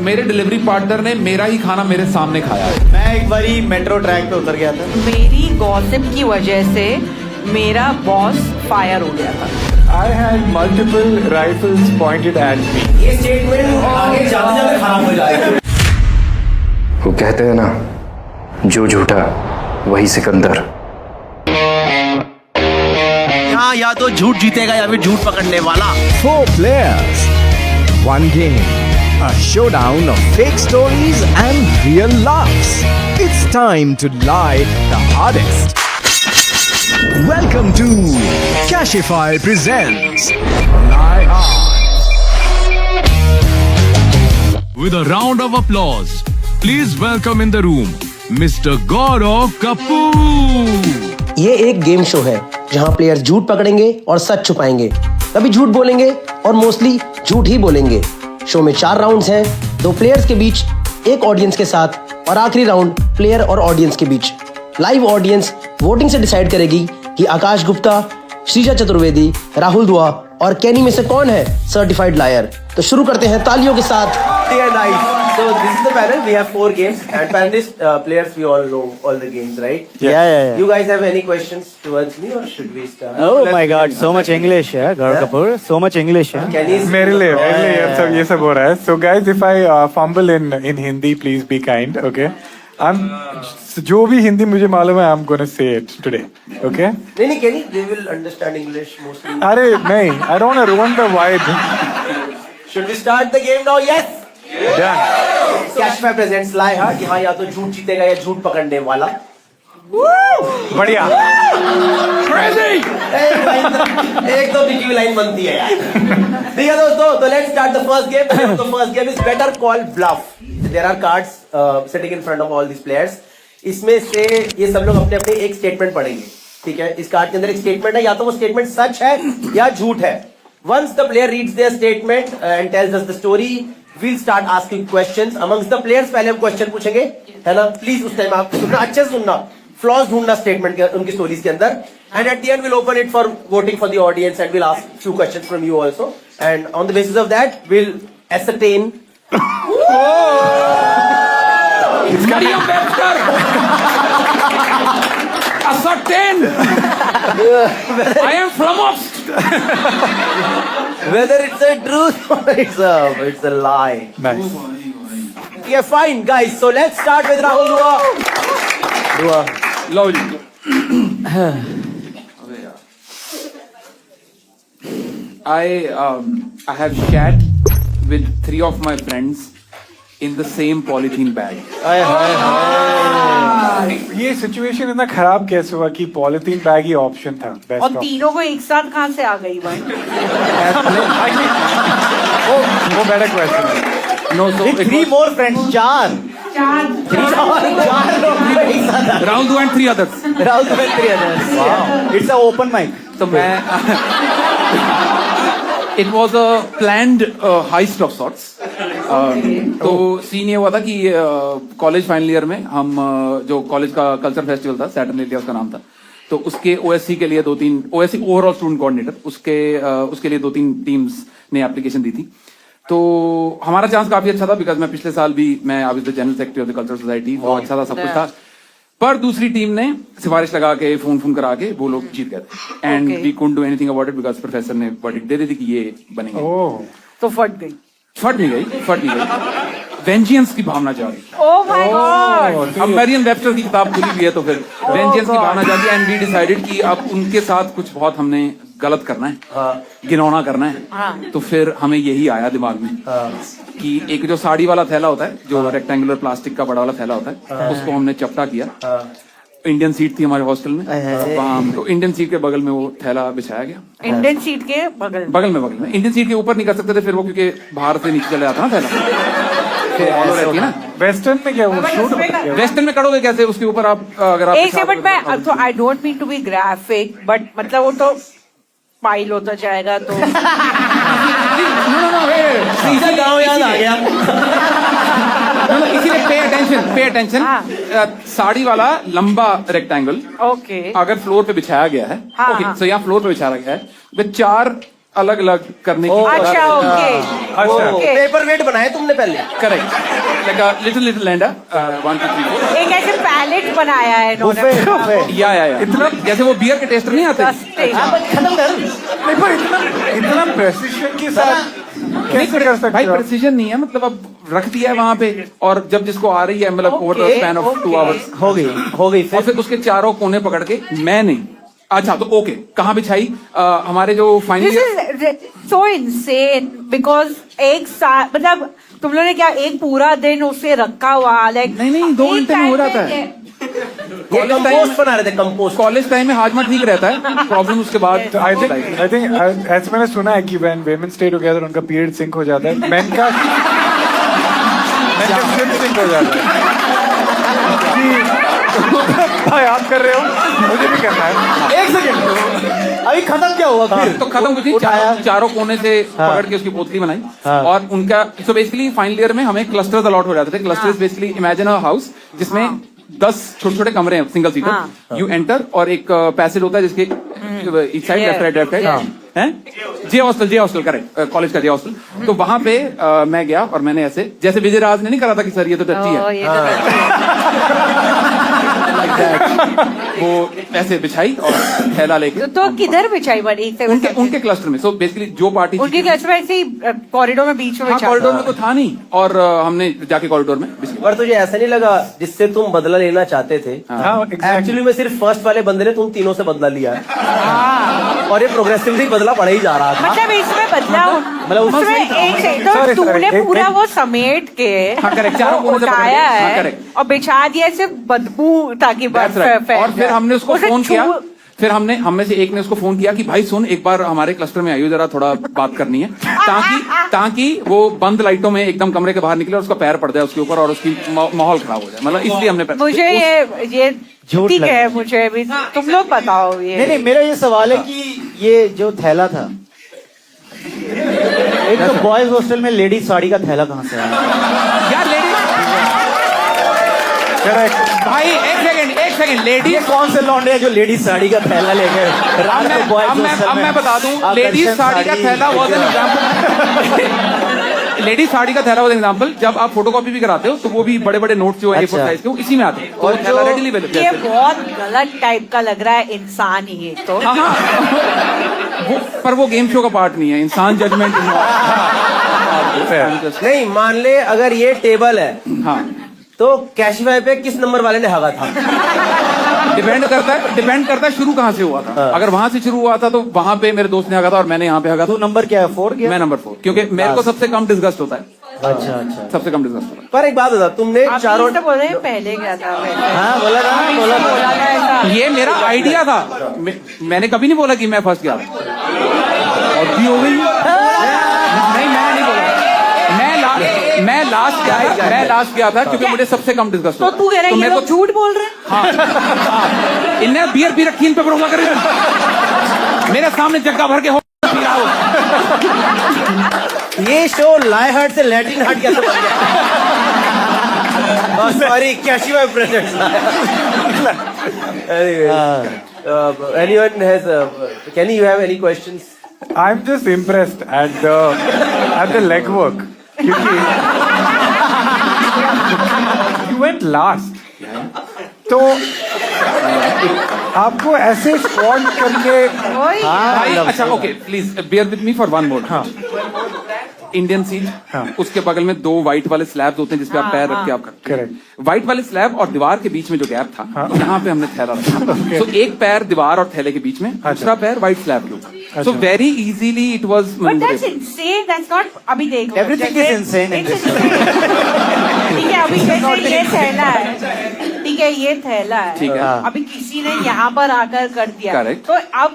मेरे delivery partner ने मेरा ही खाना मेरे सामने खाया है। मैं एक बारी मेट्रो ट्रैक पे उतर गया था। मेरी गॉसिप की वजह से मेरा बॉस फायर हो गया था। I had multiple rifles pointed at me. ये स्टेटमेंट आगे जाते जाते खराब हो जाएगा। वो कहते हैं ना, जो झूठा वही सिकंदर। यहाँ या तो झूठ जीतेगा या फिर झूठ पकड़ने वाला। 4 players, 1 game, a showdown of fake stories and real laughs. It's time to lie the hardest. Welcome to Cashify presents Lie Hard. With a round of applause, please welcome in the room Mr. Gaurav Kapoor. ये एक game show है जहां players झूठ पकड़ेंगे और सच छुपाएंगे, कभी झूठ बोलेंगे और मोस्टली झूठ ही बोलेंगे। शो में 4 राउंड्स हैं, 2 प्लेयर्स के बीच, एक ऑडियंस के साथ और आखिरी राउंड प्लेयर और ऑडियंस के बीच। लाइव ऑडियंस वोटिंग से डिसाइड करेगी कि आकाश गुप्ता, श्रीजा चतुर्वेदी, राहुल दुआ और कैनी में से कौन है सर्टिफाइड लायर। तो शुरू करते हैं तालियों के साथ। Yeah, nice. So this is the panel. We have 4 games, and panelist players we all know all the games, right? Yeah. You guys have any questions towards me, or should we start? Oh my God, so much English, yeah, Gaurav Kapoor. So much English, yeah. Can you? मेरे लिए ये सब हो रहा है. So guys, if I fumble in Hindi, please be kind, okay? जो भी हिंदी मुझे मालूम है, I'm gonna say it today, okay? नहीं, Kenny, they will understand English mostly. अरे नहीं, I don't wanna ruin the vibe. Should we start the game now? Yes. Done. Cashify presents Lie Hard. यहाँ या तो झूठ जीतेगा या झूठ पकड़ने वाला। बढ़िया. एक तो बिकी लाइन बनती है यार। ठीक है दोस्तों, तो let's start the first game. The first game is better call bluff. There are cards sitting in front of all these players. इसमें से ये सब लोग अपने अपने एक स्टेटमेंट पढ़ेंगे, ठीक है? इस कार्ड के अंदर एक स्टेटमेंट है, या तो वो स्टेटमेंट सच है या झूठ है। Once the player reads their statement and tells us the story, we'll start asking questions amongst the players. पहले हम क्वेश्चन पूछेंगे, है ना? प्लीज उस टाइम आप सुनना, अच्छे से सुनना, फ्लॉज ढूंढना स्टेटमेंट के उनकी स्टोरीज के अंदर। And at the end we'll open it for voting for the audience and we'll ask few questions from you also. And on the basis of that, we'll ascertain. Ascertain. I am flummoxed. Whether it's a truth or it's a lie. Nice. Yeah, fine, guys. So let's start with Rahul Dua. Lovely. I have shat with 3 of my friends in the same polythene bag. ये situation इतना खराब कैसे हुआ कि polythene bag ही option था? और तीनों को एक साथ कहाँ से आ गई भाई? वो बेटर क्वेश्चन है. No, so it 3 was more friends. 4 लोग एक साथ आ गए. Rahul Dua and 3 others. Rahul Dua and 3 others. Wow. It's a open mic. So it was a planned heist of sorts. तो सीन ये हुआ था कि कॉलेज फाइनल ईयर में हम जो कॉलेज का कल्चर फेस्टिवल था, सैटर्न इंडिया उसका नाम था, तो उसके ओएससी के लिए 2-3 ओएससी ओवरऑल स्टूडेंट कोऑर्डिनेटर उसके लिए 2-3 टीम्स ने एप्लीकेशन दी थी। तो हमारा चांस काफी अच्छा था बिकॉज मैं पिछले साल भी मैं I was the general secretary of the cultural society, बहुत अच्छा था, सब कुछ था। पर दूसरी टीम ने सिफारिश लगा के फोन करा के वो लोग जीत गए थे and we couldn't do anything about it because professor ने वर्डिक्ट दे दी थी कि ये बनेंगे। तो फट नहीं गई। वेंजियंस की भावना जागी। Oh my God! अब मैरियन वेबस्टर की किताब खुली हुई है तो फिर वेंजियंस की भावना जागी एंड वी डिसाइडेड कि अब उनके साथ कुछ बहुत हमने गलत करना है, घिनौना करना है। तो फिर हमें यही आया दिमाग में कि एक जो साड़ी वाला थैला होता है, जो रेक्टेंगुलर प्लास्टिक का बड़ा वाला थैला होता है, उसको हमने चपटा किया। इंडियन सीट थी हमारे हॉस्टल में, तो इंडियन सीट के बगल में वो थैला बिछाया गया। इंडियन सीट के बगल में इंडियन सीट के ऊपर नहीं कर सकते थे फिर वो, क्योंकि बाहर से नीचे चले जाता ना थैला, फॉलो रहती है ना। वेस्टर्न में क्या वो शूट वेस्टर्न में करोगे कैसे उसके ऊपर आप अगर आप एक से बट मैं तो I don't mean to be graphic but मतलब वो तो पाइल होता जाएगा तो सीधा गाँव याद आ गया। इसीलिए पे अटेंशन साड़ी वाला लंबा रेक्टेंगल ओके अगर फ्लोर पे बिछाया गया है, ओके, सो यहाँ फ्लोर पे बिछाया गया है, 4 अलग अलग करने की अच्छा ओके अच्छा पेपर वेट बनाए तुमने पहले? करेक्ट लाइक लिटिल लैंडर 1 2 3 एक ऐसे पैलेट बनाया है इन्होंने या इतना जैसे वो बियर के टेस्टर नहीं आते खत्म कर। नहीं पर इतना प्रेसिशन के साथ कैसे कर सकते भाई हो आप? प्रेसिजन नहीं है मतलब अब रख दिया है वहां पे और जब जिसको आ रही है मतलब over the span of 2 hours हो गई और फिर उसके चारों कोने पकड़ के मैं नहीं अच्छा तो ओके कहाँ बिछाई हमारे जो final this is so insane because एक साथ मतलब तुम लोगों ने क्या एक पूरा दिन उसे रखा हुआ लाइक नहीं 2 घंटे में हो जाता है ये कंपोस्ट बना रहे थे कंपोस्ट। कॉलेज टाइम में हाजमा ठीक रहता है प्रॉब्लम उसके बाद आई थिंक ऐसे मैंने सुना है कि व्हेन women stay together उनका पीरियड सिंक हो जाता है, men का सिंक हो जाता है। जी याद कर रहे हो मुझे भी करना है। एक सेकंड अभी खत्म क्या हुआ फिर? तो खत्म कुछ नहीं चारों कोने से पकड़ के उसकी पोतली बनाई और उनका सो बेसिकली फाइनल ईयर में हमें क्लस्टर्स अलॉट हो जाते थे। Clusters basically imagine a house जिसमें 10 छोटे छोटे कमरे हैं सिंगल सीटर यू एंटर और एक पैसेज होता है जिसके इस साइड लेफ्ट राइट हैं जे हॉस्टल करेक्ट कॉलेज का जे हॉस्टल। तो वहां पे मैं गया और मैंने ऐसे जैसे विजय राज ने नहीं करा था कि सर ये तो टच्ची है वो ऐसे बिछाई और थैला लेके तो किधर बिछाई बड़ी उनके क्लस्टर में। सो बेसिकली जो पार्टी उनके क्लस्टर में ऐसे ही कॉरिडोर में बीच में कॉरिडोर में तो था नहीं और हमने जाके कॉरिडोर में पर तुझे ऐसा नहीं लगा जिससे तुम बदला लेना चाहते थे एक्चुअली में सिर्फ फर्स्ट वाले बंदे ने तुम तीनों से बदला लिया है और ये प्रोग्रेसिवली बदला पड़ा ही जा रहा था। मतलब इसमें बदलाव मतलब उसमें एक से तो तूने पूरा वो समेट के उठाया है और बिछा दिया सिर्फ बदबू ताकि और फिर हमने उसको फोन किया फिर हम में से एक ने उसको फोन किया कि भाई सुन एक बार हमारे क्लस्टर में आइयो जरा थोड़ा बात करनी है ताकि वो बंद लाइटों में एकदम कमरे के बाहर निकले और उसका पैर पड़ जाए उसके ऊपर और उसकी माहौल खराब हो जाए मतलब इसलिए हमने मुझे ये ठीक है मुझे भी तुम लोग बताओ ये नहीं मेरा ये सवाल है कि ये जो थैला था एक तो बॉयज हॉस्टल में लेडीज साड़ी का थैला कहाँ से आया यार लेडीज भाई एक सेकंड लेडीज कौन से लौंडे हैं जो लेडीज साड़ी का थैला लेकर अब मैं बता दूं लेडीज साड़ी का थैला was an example ladies sari का थैला वॉज एन एग्जाम्पल जब आप फोटोकॉपी भी कराते हो तो वो भी बड़े बड़े नोट्स जो है A4 साइज के वो इसी में आते हैं और थैला रेडीली अवेलेबल ये बहुत गलत टाइप का लग रहा है इंसान ही है तो पर वो गेम शो का पार्ट नहीं है इंसान जजमेंट नहीं मान ले अगर ये टेबल है हाँ तो कैशिफाई पे किस नंबर वाले ने हगा था? डिपेंड करता है शुरू कहाँ से हुआ था। अगर वहां से शुरू हुआ था तो वहां पे मेरे दोस्त ने हगा था और मैंने यहाँ पे हगा था। तो नंबर क्या है 4 गया? मैं नंबर 4 क्योंकि मेरे को सबसे कम डिस्गस्ट होता है। अच्छा सबसे कम डिस्गस्ट होता है। पर एक बात बता तुमने चारों बोल रहे हैं पहले क्या था हाँ बोला था ऐसा ये मेरा आइडिया था मैंने कभी नहीं बोला कि मैं फर्स्ट गया और भी हो गई नहीं मैंने नहीं बोला मैं लास्ट गया था क्योंकि मुझे सबसे कम डिस्कस तो तू कह रहा है ये लोग झूठ बोल रहे हैं? हाँ इनने बियर भी रखी इन पे भरोसा कर मेरे सामने जग्गा भर के हो पी रहा हो ये शो लाय हार्ट से लैटिन हार्ट कैसे बन गया? Sorry Cashify present anyone has Kenny you have any questions? I'm just impressed at the legwork. You went last. तो आपको ऐसे स्पॉट करके भाई अच्छा okay please bear with me for one more Indian seat उसके बगल में 2 व्हाइट वाले स्लैब्स होते हैं जिसपे आप पैर रख के आप करते हैं व्हाइट वाले स्लैब और दीवार के बीच में जो गैप था यहाँ पे हमने थैला रखा तो एक पैर दीवार और थैले के बीच में दूसरा पैर व्हाइट स्लैब के ऊपर so very easily it was But that's insane. That's not. अभी देखो. Everything is insane in this. ठीक है अभी जैसे ये थैला है ठीक है ये थैला है ठीक है अभी किसी ने यहाँ पर आकर कर दिया Correct. तो अब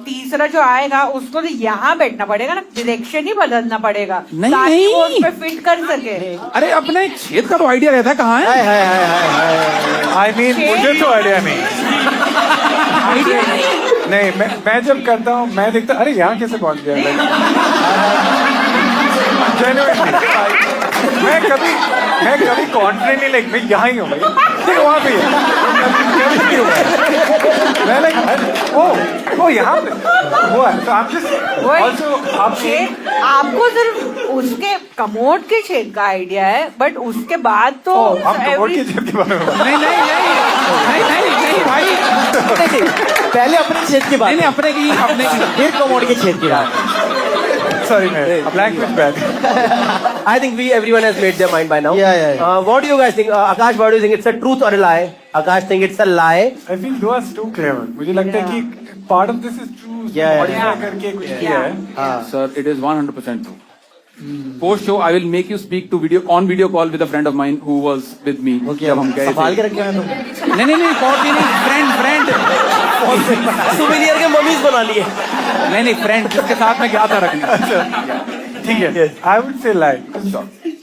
तीसरा जो आएगा उसको तो यहाँ बैठना पड़ेगा ना डायरेक्शन ही बदलना पड़ेगा ताकि वो उस पे फिट कर सके अरे अपना एक छेद का तो आइडिया रहता है कहाँ है आई मीन मुझे तो आइडिया नहीं मैं जब करता हूँ मैं देखता अरे यहाँ कैसे पहुंच गया मैं कभी मैं कभी कॉन्फिडेंट नहीं लाइक मैं यहाँ ही हूँ भाई ठीक वहाँ पे ही है। मैं लाइक ओ यहाँ पे वो है तो आप जस्ट ऑल्सो आप छेद आपको सिर्फ उसके कमोड के छेद का आइडिया है, बट उसके बाद तो आप कमोड के छेद के बारे में नहीं नहीं नहीं नहीं नहीं नहीं भाई पहले अपने छेद की बात, नहीं नहीं अपने की फिर कमोड के छेद की बात। Sorry, man. Language bad. I think everyone has made their mind by now. Yeah. What do you guys think? Akash, what do you think? It's a truth or a lie? Akash think it's a lie. I feel those are too clever. मुझे लगता है कि part of this is true. Modify करके कुछ किया है. Sir, it is 100% true. Post show, I will make you speak to video call with a friend of mine who was with me. जब हम गए संभाल थे. के रखे हैं तुम। नहीं कॉपी नहीं friend. Souvenir के mummies बना लिए. नहीं friend जिसके साथ मैं गया था रखने. ठीक है. I would say lie.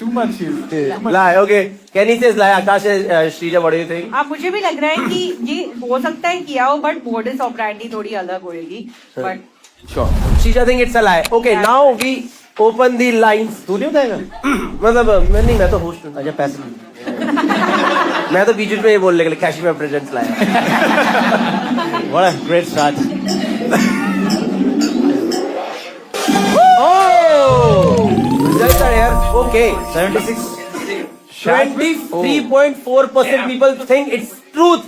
Too much is. Lie. Okay. Kenny says lie. Akash says Shrija, what do you think? अब मुझे भी लग रहा है कि ये हो सकता है किया हो, बट मोडस ऑपरेंडी थोड़ी अलग होगी, but Sure. Shrija think it's a lie. Okay. Now we open the lines. तू नहीं उठाएगा? मतलब मैं तो होस्ट हूँ. अच्छा पैसे नहीं। मैं तो बीच में ये बोलने के लिए कैशियर प्रेजेंट्स लाया. What a great start. Oh! Results are here. Okay. 76. 23.4% people think it's truth.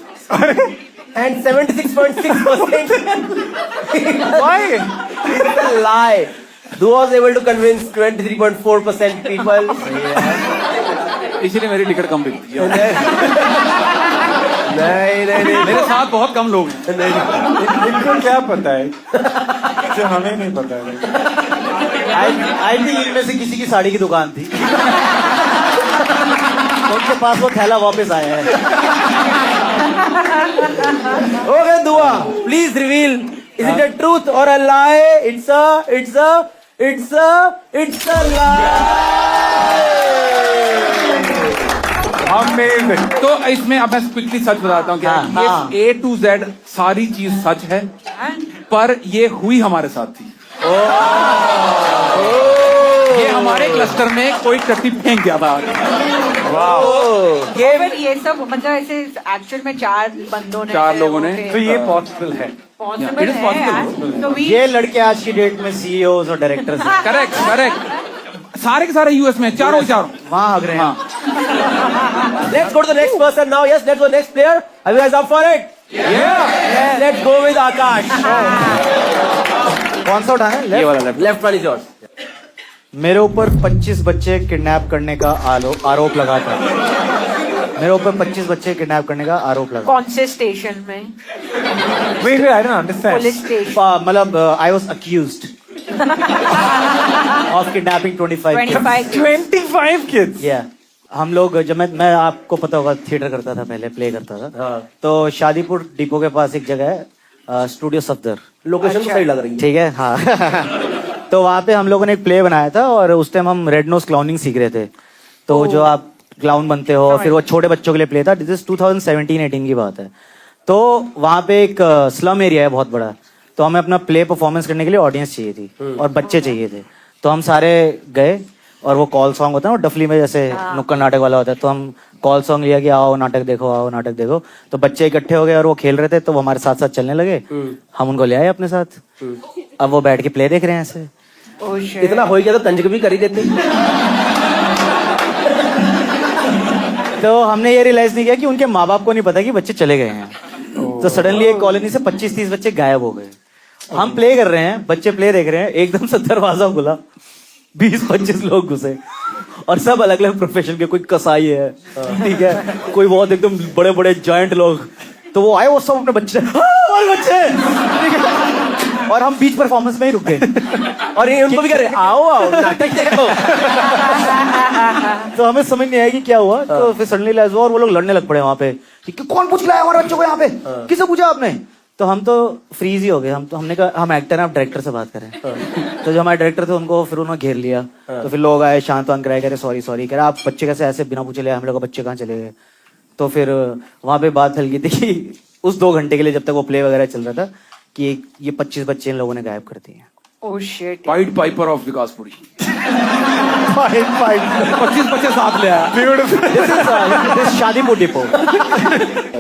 And 76.6% Why? it's a lie. Who was able to convince 23.4% people? इसीलिए मेरी टिकट कम बिकती है. नहीं. मेरे साथ बहुत कम लोग हैं. इनको क्या पता है जो हमें नहीं पता है. आई थिंक इनमें से किसी की साड़ी की दुकान थी। उनके पास वो थैला वापस आया है। Okay, Dua, please reveal. Is it a truth or a lie? It's a lie. Amazing. तो इसमें अब मैं क्विकली सच बताता हूँ क्या ये A to Z सारी चीज सच है, पर ये हुई हमारे साथ थी. ये हमारे क्लस्टर में कोई टट्टी फेंक गया था. ये सब मतलब ऐसे एक्चुअल में चार बंदों ने, चार लोगों ने, तो ये पॉसिबल है. Possible It is possible. है. तो ये लड़के आज की डेट में CEOs और डायरेक्टर्स हैं। करेक्ट सारे के सारे यूएस में चारों वहाँ भाग रहे हैं। हाँ. Let's go to the next person now. Yes, let's go next player. Are you guys up for it? Yeah. Let's go with Akash. कौन सा उठाना है? ये वाला Left one is yours. मेरे ऊपर 25 बच्चे किडनैप करने का आरोप लगा था। मेरे ऊपर 25 बच्चे किडनैप करने का आरोप लगा। कौन से स्टेशन में? Wait, I don't understand. Police station. मतलब I was accused of kidnapping 25 kids. Yeah. हम लोग जब मैं आपको पता होगा थिएटर करता था, पहले प्ले करता था. तो शादीपुर डिपो के पास एक जगह है स्टूडियो सफदर. लोकेशन सही लग रही है. ठीक है. हाँ. तो वहाँ पे हम लोगों ने एक प्ले बनाया था और उस टाइम हम रेड नोज क्लाउनिंग सीख रहे थे. तो जो आप क्लाउन बनते हो, फिर वो छोटे बच्चों के लिए प्ले था. दिस इज 2017-18 की बात है. तो वहाँ पे एक स्लम एरिया है बहुत बड़ा. तो हमें अपना प्ले परफॉर्मेंस करने के लिए ऑडियंस चाहिए थी और बच्चे चाहिए थे. तो हम सारे गए और वो कॉल सॉन्ग होता है ना डफली में जैसे नुक्कड़ नाटक वाला होता है. तो हम कॉल सॉन्ग लिया कि आओ नाटक देखो, आओ नाटक देखो. तो बच्चे इकट्ठे हो गए और वो खेल रहे थे. तो वो हमारे साथ साथ चलने लगे. हम उनको ले आए अपने साथ. अब वो बैठ के प्ले देख रहे हैं ऐसे. इतना हो गया तो तंज भी कर ही देते. तो हमने ये रियलाइज नहीं किया कि उनके माँ बाप को नहीं पता कि बच्चे चले गए हैं. तो सडनली एक कॉलोनी से 25-30 बच्चे गायब हो गए. हम प्ले कर रहे हैं, बच्चे प्ले देख रहे हैं. एकदम से दरवाजा खुला, 20-25 लोग घुसे और सब अलग अलग प्रोफेशन के. कोई कसाई है, ठीक है, कोई बहुत एकदम बड़े बड़े जॉइंट लोग. तो वो आए, वो सब अपने बच्चे और हम बीच परफॉर्मेंस में ही रुक गए और ये उनको भी कह रहे आओ नाटक देखो. तो हमें समझ नहीं आया कि क्या हुआ. तो फिर सडनली लाइज हुआ और वो लोग लड़ने लग पड़े वहां पे कि कौन पूछ लाया हमारे बच्चों को यहाँ पे, किसे पूछा आपने. तो हम तो फ्रीज ही हो गए. हमने कहा हम एक्टर हैं, आप डायरेक्टर से बात करें. तो जो हमारे डायरेक्टर थे उनको फिर उन्होंने घेर लिया. तो फिर लोग आए, शांत कराए, कह रहे सॉरी कह रहे आप बच्चे कैसे ऐसे बिना पूछे ले, हम लोग बच्चे कहाँ चले गए. तो फिर वहां पे बात हल्की थी कि उस 2 घंटे के लिए जब तक वो प्ले वगैरह चल रहा था कि ये 25 बच्चे इन लोगों ने गायब कर दिए. Oh shit. Pied Piper of Vikaspuri. Fine fine 25 बच्चे साथ ले आया। This Shadipur depot.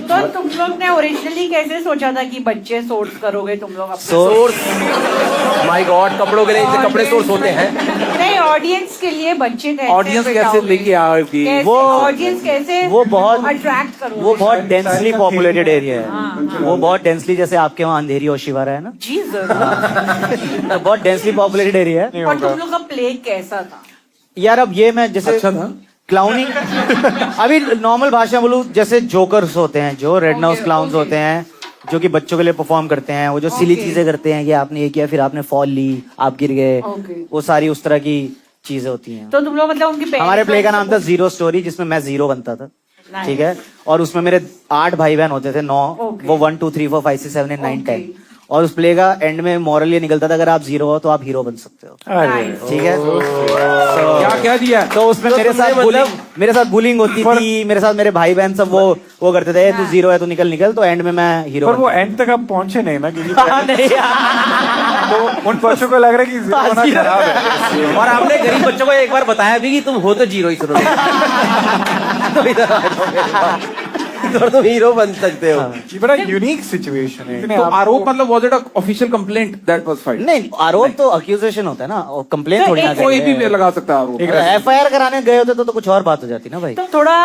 तो तुम लोग ने ओरिजिनली कैसे सोचा था कि बच्चे सोर्स करोगे तुम लोग अपने? सोर्स, माय गॉड, कपड़ों के लिए इतने कपड़े सोर्स होते हैं। नहीं, ऑडियंस के लिए बच्चे कैसे ऑडियंस कैसे बिठाओगे? लेके आओगी? वो ऑडियंस कैसे वो बहुत अट्रैक्ट करोगे? वो बहुत डेंसली पॉपुलेटेड एरिया है। वो बहुत डेंसली, जैसे आपके वहाँ अंधेरी और शिवारा है ना, जी जरूर। बहुत डेंसली पॉपुलेटेड एरिया है। और तुम लोग का प्ले कैसा था? यार अब ये मैं जैसे अच्छा था। क्लाउनिंग अभी नॉर्मल भाषा बोलूं, जैसे जोकर्स होते हैं जो रेड नाउस क्लाउन्स होते हैं, जो कि बच्चों के लिए परफॉर्म करते हैं, वो जो सिली चीजें करते हैं कि आपने ये किया फिर आपने फॉल ली, आप गिर गए, वो सारी उस तरह की चीजें होती हैं। तो तुम लोग मतलब उनकी हमारे प्ले का नाम था जीरो स्टोरी, जिसमें मैं जीरो बनता था। ठीक है, और उसमें मेरे 8 भाई बहन होते थे, 9, वो 1 2 3 4 5 6 7 8 9 10। और उस प्ले का एंड में मॉरल ये निकलता था, अगर आप जीरो हो तो आप हीरो बन सकते हो। ठीक है, क्या क्या दिया? तो उसमें मेरे साथ बुलिंग होती थी, मेरे साथ मेरे भाई बहन सब वो करते थे, तू जीरो है तो निकल निकल, तो एंड में मैं हीरो। पर वो एंड तक आप पहुंचे नहीं ना, क्योंकि नहीं तो उन बच्चों को लग रहा है कि जीरो होना खराब है। और आपने गरीब बच्चों को एक बार बताया भी कि तुम हो तो जीरो ही शुरू में। तो इधर आ जाओ मेरे पास। तो तुम हीरो बन सकते हो। ये बड़ा यूनिक सिचुएशन है। तो आरोप मतलब was it a official complaint that was filed? नहीं, आरोप तो अक्यूजेशन होता है ना, और कंप्लेन थोड़ी ना कोई भी लगा सकता है आरोप। FIR कराने गए होते तो कुछ और बात हो जाती ना भाई। तो थोड़ा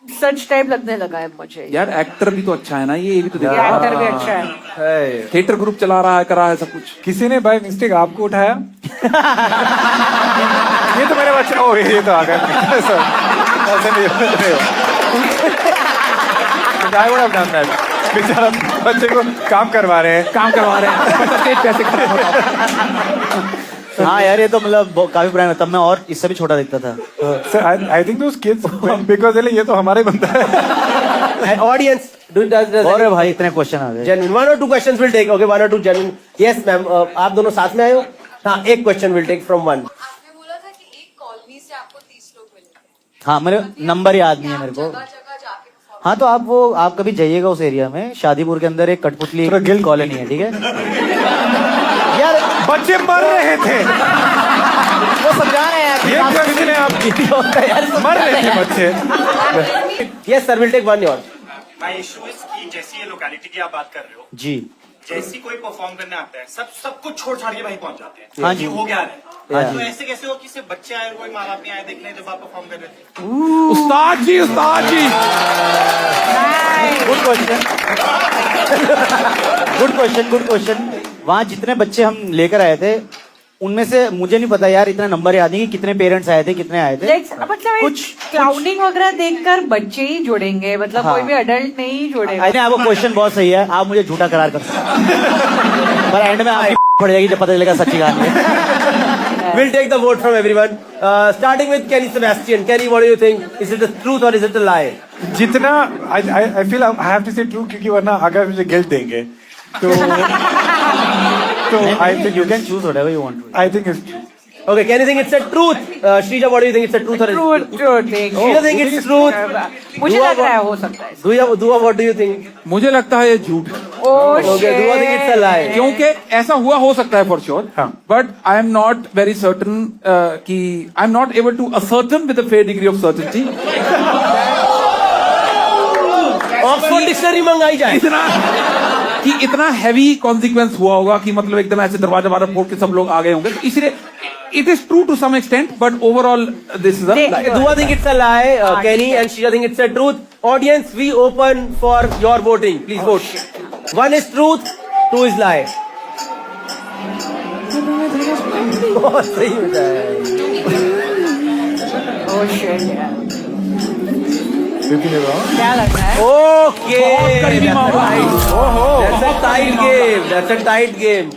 सच टाइप लगने लगा है मुझे। यार एक्टर भी तो अच्छा है ना, ये भी तो देखो। एक्टर भी अच्छा है। थिएटर ग्रुप चला रहा है, करा है सब कुछ। किसी ने बाय मिस्टेक आपको उठाया? ये तो मेरे बच्चे, ओ ये तो आ गए। I would have done that. बेचारा बच्चे को काम करवा रहे हैं। पैसे हाँ यार, ये तो मतलब काफी पुराना, तब मैं और इससे भी छोटा दिखता था। Sir, I think those kids because ये तो हमारे बनता है। Audience, और भाई इतने क्वेश्चन आ गए। genuine 1 or 2 questions will take. Okay, 1 or 2 genuine. Yes, ma'am. आप दोनों साथ में आए हो? हाँ, एक क्वेश्चन will take from 1. आपने बोला था कि एक कॉलोनी से आपको 30 लोग मिले थे। हाँ, मेरे नंबर याद नहीं है मेरे को। जगह जाके हाँ, तो आप कभी जाइएगा उस एरिया में, शादीपुर के अंदर एक कठपुतली गिल्ड कॉलोनी है, ठीक है यार। बच्चे मर रहे थे, वो समझा रहे हैं ये क्वेश्चन है आपकी। मर रहे थे बच्चे। Yes, sir. Will take 1 yours. My issue is कि जैसी ये लोकेलिटी की आप बात कर रहे हो जी, जैसी कोई परफॉर्म करने आता है सब कुछ छोड़ छाड़ के वहीं पहुंच जाते हैं। हाँ जी। हो गया है। हाँ तो जी। ऐसे कैसे हो कि सिर्फ बच्चे आए और कोई माँ बाप नहीं आए देखने जब आप परफॉर्म कर रहे थे? उस्ताद जी गुड क्वेश्चन। वहाँ जितने बच्चे हम लेकर आए थे, उनमें से मुझे नहीं पता यार, इतना नंबर याद नहीं कि कितने पेरेंट्स आए थे, कितने आए थे। मतलब कुछ क्लाउडिंग वगैरह देखकर बच्चे ही जुड़ेंगे, मतलब हाँ। कोई भी अडल्ट नहीं जुड़ेगा। आपको क्वेश्चन बहुत सही है, आप मुझे झूठा करार कर सकते हैं। पर एंड में आपकी पड़ जाएगी जब पता चलेगा सच्ची कहानी है। We'll take the vote from everyone. Starting with Kenny Sebastian. Kenny, what do you think? Is it the truth or is it a lie? जितना I feel I have to say true, क्योंकि वरना अगर मुझे guilt देंगे तो I think you can choose whatever you want to. I think it's true. Okay, Kenny think it's a truth. Shrija, what do you think? It's a truth or is it? Truth. Shrija think it's truth. मुझे लग रहा है हो सकता है। Dua, what do you think? मुझे लगता है ये झूठ है। Okay, Dua think it's a lie. क्योंकि ऐसा हुआ हो सकता है for sure, but I am not very certain कि I am not able to ascertain with a fair degree of certainty Oxford dictionary मंगाई जाए इतना हैवी कॉन्सिक्वेंस हुआ होगा कि मतलब एकदम ऐसे दरवाजा वाला फोड़ के सब लोग आ गए होंगे, तो इसलिए it is true to some extent, but overall this is a lie. Dua think it's a lie, Kenny and Shrija think it's a truth. Audience, we open for your voting. Please vote. 1 is truth, 2 is lie. बहुत सही होता है। Oh shit, yeah. क्या लगता है? Okay. That's a tight game. That's a tight game.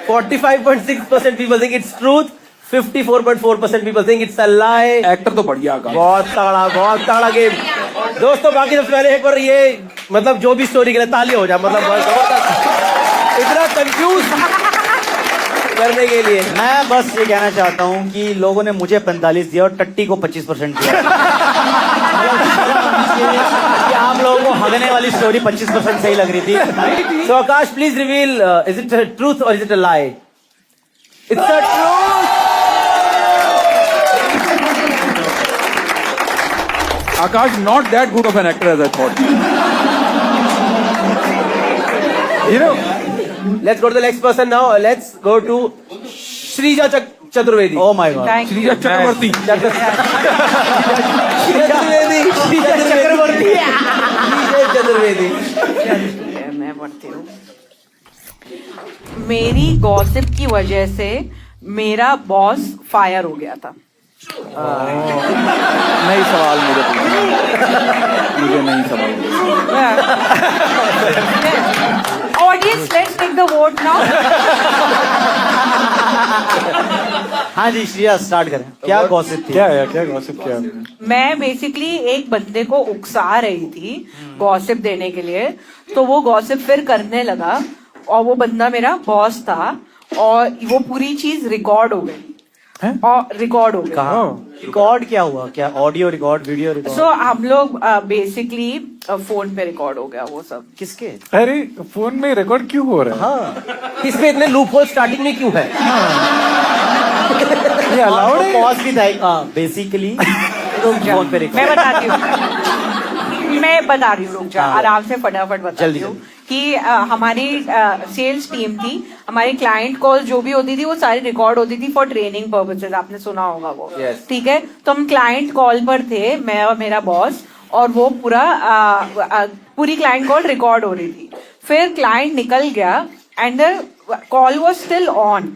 45.6% people think it's truth. 54.4% people think it's a lie. Actor तो बढ़िया का बहुत तगड़ा गेम। दोस्तों, बाकी सबसे पहले एक बार ये मतलब जो भी स्टोरी के लिए ताली हो जाए, मतलब बहुत जबरदस्त। इतना कंफ्यूज करने के लिए मैं बस ये कहना चाहता हूँ कि लोगों ने मुझे 45 दिया और टट्टी को 25% दिया। कि आप लोगों को हगने वाली स्टोरी 25% सही लग रही थी। So Akash, please reveal, is it a truth or is it a lie? It's a truth. Akash, not that good of an actor as I thought. You know, let's go to the next person now. Let's go to Shrija Chaturvedi. Oh my god. Thank you. Shrija Chakravarti. Chaturvedi. मैं पढ़ती हूँ। मेरी gossip की वजह से मेरा boss fire हो गया था। नहीं सवाल मुझे नहीं सवाल। Audience, let's take the vote now. हाँ जी श्रेया स्टार्ट करें। क्या गॉसिप थी? क्या गॉसिप किया आपने? मैं बेसिकली एक बंदे को उकसा रही थी गॉसिप देने के लिए, तो वो गॉसिप फिर करने लगा और वो बंदा मेरा बॉस था और वो पूरी चीज रिकॉर्ड हो गई। और रिकॉर्ड हो गया। कहाँ रिकॉर्ड क्या हुआ? क्या ऑडियो रिकॉर्ड, वीडियो रिकॉर्ड? सो हम लोग बेसिकली फोन पे रिकॉर्ड हो गया वो सब। किसके? अरे फोन में रिकॉर्ड क्यों हो रहा है? हाँ इसमें इतने लूप होल स्टार्टिंग में क्यों है? ये अलाउड है? पॉज भी था बेसिकली। फोन पे रिकॉर्ड। मैं बताती हूँ रुक जा, आराम से फटाफट बताती हूँ कि हमारी सेल्स टीम थी, हमारी क्लाइंट कॉल जो भी होती थी वो सारी रिकॉर्ड होती थी फॉर ट्रेनिंग पर्पसेस। आपने सुना होगा वो। ठीक है, तो हम क्लाइंट कॉल पर थे, मैं और मेरा बॉस, और वो पूरी क्लाइंट कॉल रिकॉर्ड हो रही थी। फिर क्लाइंट निकल गया and the call was still on.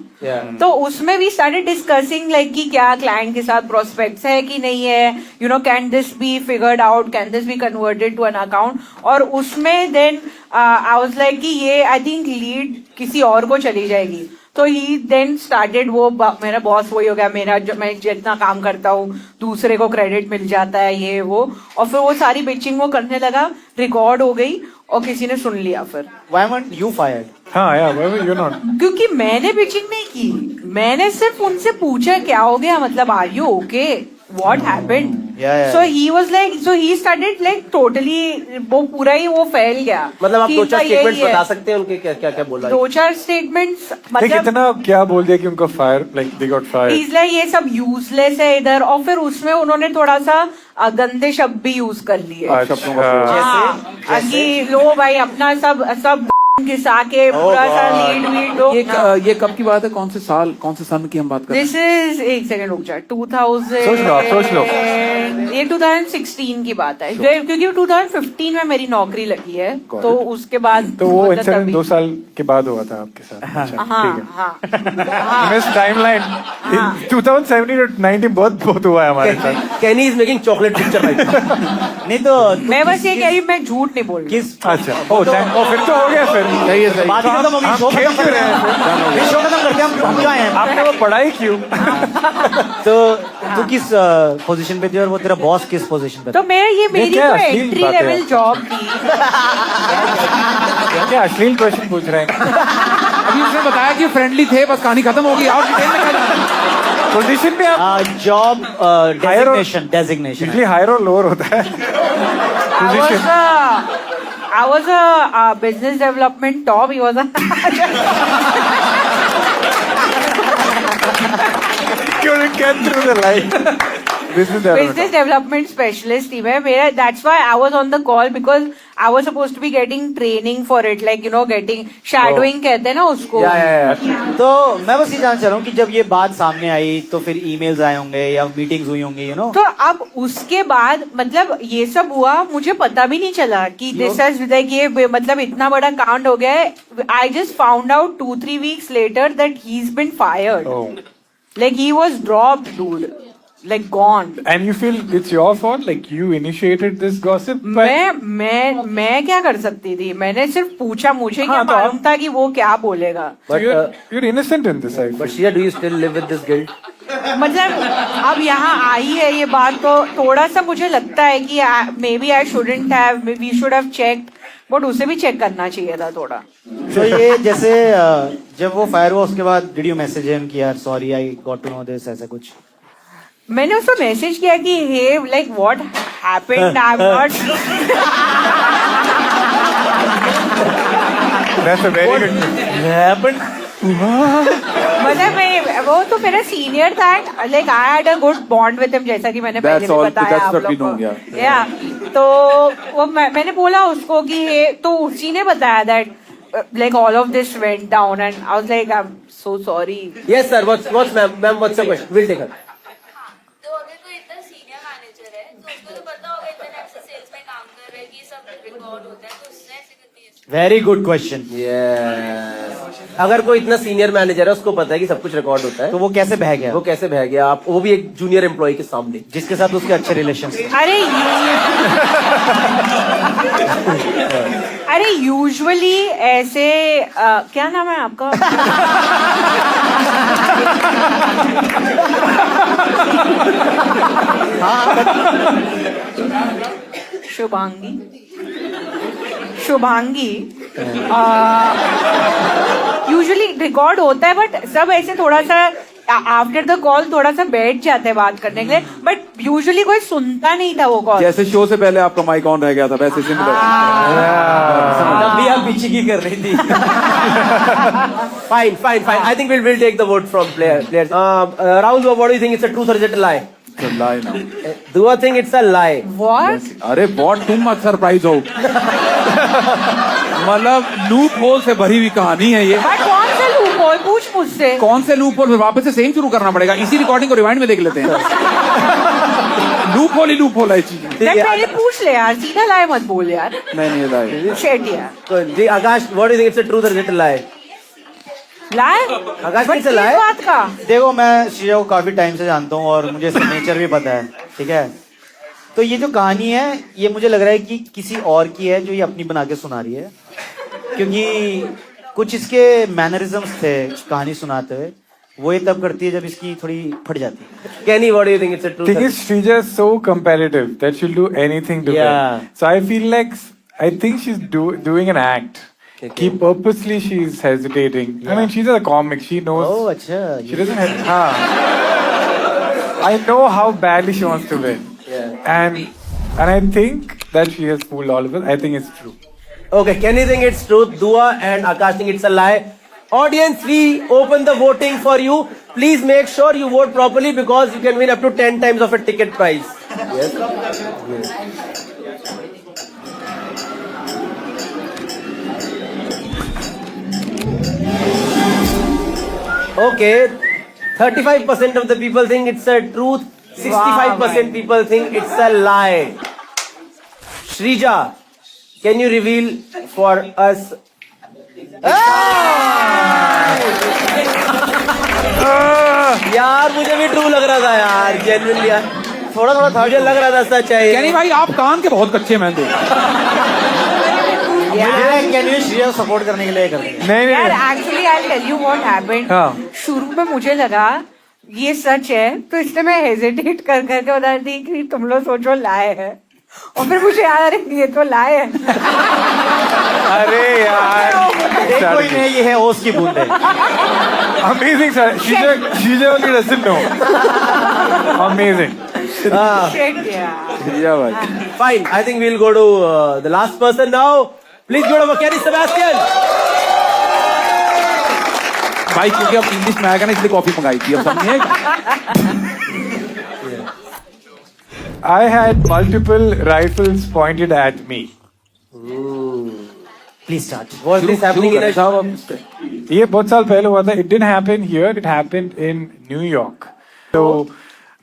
तो उसमें भी स्टार्टेड डिस्कसिंग लाइक कि क्या क्लाइंट के साथ प्रोस्पेक्ट्स है कि नहीं है, you know, can this be figured out, can this be converted to an account. और उसमें देन आई वाज लाइक कि ये आई थिंक लीड किसी और को चली जाएगी। तो ही देन स्टार्टेड, वो मेरा बॉस वही हो गया, मैं जितना काम करता हूँ दूसरे को क्रेडिट मिल जाता है, ये वो। और फिर वो सारी बिचिंग वो करने लगा, रिकॉर्ड हो गई और किसी ने सुन लिया। फिर Why weren't you fired? हाँ यार, you're not. क्योंकि मैंने बिचिंग नहीं की, मैंने सिर्फ उनसे पूछा क्या हो गया, मतलब are you okay, what happened. So he was like, so he started like totally, वो पूरा ही वो फैल गया। मतलब आप कि दो चार इनका स्टेटमेंट्स यही है। बता सकते हैं उनके? क्या क्या बोला? 2-4 स्टेटमेंट्स मतलब इतना क्या बोल दिया कि उनका fire, like they got fire? इसलिए ये सब यूजलेस है इधर। और फिर उसमें उन्होंने थोड़ा सा गंदे शब्द भी यूज कर लिए। कि लो भाई अपना सब घिसा के पूरा सा लीड वीड दो। ये कब की बात है? कौन से साल, कौन से सन की हम बात कर रहे हैं? दिस इज, एक सेकंड रुक जा, 2000, सोच लो। ये 2016 की बात है, क्योंकि 2015 में मेरी नौकरी लगी है, तो उसके बाद तो वो मतलब इंसिडेंट तभी। 2 साल के बाद हुआ था आपके साथ? हाँ हाँ मिस टाइमलाइन 2017 और 19 बहुत हुआ है हमारे साथ। Kani is making chocolate picture right. नहीं तो मैं बस ये कह रही हूँ, मैं झूठ नहीं बोल रही। किस? अच्छा, फिर तो हो गया। फिर सही है। बात खत्म हो गई, शो खत्म करते हैं। शो खत्म करते हैं, हम क्यों आए हैं? आपने वो पढ़ाई क्यों? तो तू किस पोजीशन पे थी और वो तेरा बॉस किस पोजीशन पे था? तो मेरी क्या तो अश्लील एंट्री बात है? लेवल जॉब थी। क्या अश्लील क्वेश्चन पूछ रहे हैं? अभी उसने बताया कि फ्रेंडली थे, बस कहानी खत्म होगी। और डिटेल में क्या जानना है? पोजीशन में आप जॉब डेजिग्नेशन यूजुअली हायर और लोअर होता है। I was a business development top. He was a couldn't get through the line. business development specialist team है मेरा. That's why I was on the call, because I was supposed to be getting training for it, like you know, getting shadowing कहते हैं ना उसको. तो मैं बस ये जानना चाह रहा हूँ कि जब ये बात सामने आई तो फिर ईमेल्स आए होंगे या मीटिंग्स हुई होंगी, यू नो? तो अब उसके बाद मतलब ये सब हुआ, मुझे पता भी नहीं चला कि दिस इज लाइक ये मतलब इतना बड़ा कांड हो गया है. I just found out 2-3 weeks later that he's been fired. Like he was dropped, dude. Like gone. And you feel it's your fault, like you initiated this gossip? मैं क्या कर सकती थी? मैंने सिर्फ पूछा, मुझे क्या मालूम था कि वो क्या बोलेगा. But you're innocent in this, I feel. But Shreya, do you still live with this guilt? मतलब अब यहाँ आई है ये बात, तो थोड़ा सा मुझे लगता है कि maybe I shouldn't have, we should have checked, but उसे भी चेक करना चाहिए था थोड़ा. तो ये जैसे जब वो फायर हुआ उसके बाद डिड यू मैसेज हिम कि यार sorry I got to know this, ऐसा कुछ? मैंने उसको मैसेज किया कि hey like what happened, I am not. That's a very good. Happened? मतलब वो तो मेरा सीनियर था, like I had a good bond with him, जैसा कि मैंने पहले भी बताया आप लोग को। या तो वो मैंने बोला उसको कि ये तो उसी ने बताया that like all of this went down and I was like I'm so sorry. Yes sir, what's ma'am what's the question? We'll take her. तो अगर कोई इतना सीनियर मैनेजर है तो उसको तो पता होगा इतने टाइम से सेल्स में काम कर रहे हैं कि सब रिकॉर्ड होता है, तो उसने ऐसे करती है। Very good question. Yes. अगर कोई इतना सीनियर मैनेजर है उसको पता है कि सब कुछ रिकॉर्ड होता है, तो वो कैसे बह गया? वो कैसे बह गया? आप वो भी एक जूनियर एम्प्लॉय के सामने जिसके साथ उसके अच्छे रिलेशन। अरे यूजुअली ऐसे क्या नाम है आपका? शुभांगी यूजुअली रिकॉर्ड होता है, बट सब ऐसे थोड़ा सा आफ्टर द कॉल थोड़ा सा बैठ जाते हैं बात करने के लिए, बट यूजुअली कोई सुनता नहीं था वो कॉल। जैसे शो से पहले आपका माइक ऑन रह गया था वैसे सिमिलर। तब भी आप पीछे की कर रही थी। Fine. I think we'll take the vote from players. Rahul, what do you think? It's a truth or is it a lie? It's a lie now. Do you think it's a lie? What? अरे बहुत तुम मत surprise हो। मतलब loop hole से भरी हुई कहानी है ये। बट कौन सा लूप होल? पूछ मुझसे। कौन से लूप होल? वापस से सेम शुरू करना पड़ेगा, इसी रिकॉर्डिंग को रिवाइंड में देख लेते हैं। लूप होल ही लूप होल है चीज। पहले पूछ ले यार, सीधा लाए मत बोल यार। नहीं lie। Shit यार। So, Akash, what do you think? It's a truth or is it a lie? लाए? आकाश But कैसे लाए? किस बात का? देखो मैं श्रेया को काफी टाइम से जानता हूँ और मुझे इसका नेचर भी पता है, ठीक है। तो ये जो कहानी है ये मुझे लग रहा है कि किसी और की है जो ये अपनी बना के सुना रही है, क्योंकि कुछ इसके मैनरिज्म्स थे कहानी सुनाते हुए, वो ये तब करती है जब इसकी थोड़ी फट जाती है। Kenny, what do you think? It's a truth? Thing is, Shrija is so competitive that she'll do anything to Yeah. win. So I feel like I think she's doing an act. Okay. Purposely she's hesitating. I mean, she's a comic. She knows. Oh, अच्छा। She doesn't have. I know how badly she wants to win. Yeah. And I think that she has fooled all of us. I think it's true. Okay, Kenny think it's truth. Dua and Akash think it's a lie. Audience, we open the voting for you. Please make sure you vote properly because you can win up to 10 times of a ticket price. Yes. Okay, 35% of the people think it's a truth. 65% people think it's a lie. Shrija, can you reveal for us? यार मुझे भी true लग रहा था यार, genuinely यार थोड़ा था, मुझे लग रहा था सच है। कैनी भाई आप कान के बहुत कच्चे मैं दो। कैनी श्रेया सपोर्ट करने के लिए कर नहीं यार actually I tell you what happened. शुरू में मुझे लगा ये सच है, तो इसलिए मैं हेजिटेट कर करके बता रही थी कि तुम लोग सोचो लाए है, और फिर मुझे याद आ रहा ये तो लाए है। अरे यार, कोई नहीं, ये है ओस की बूंद है। Amazing, sir. Shrija only doesn't know. Amazing. Shit, yeah. Fine, I think we'll go to the last person now. Please go to Kenny Sebastian. भाई क्योंकि अब इंग्लिश में आएगा ना इसलिए कॉफी मंगाई थी, अब समझिए। I had multiple rifles pointed at me. Please start. Was this happening in a ये बहुत साल पहले हुआ था. It didn't happen here. It happened in New York. तो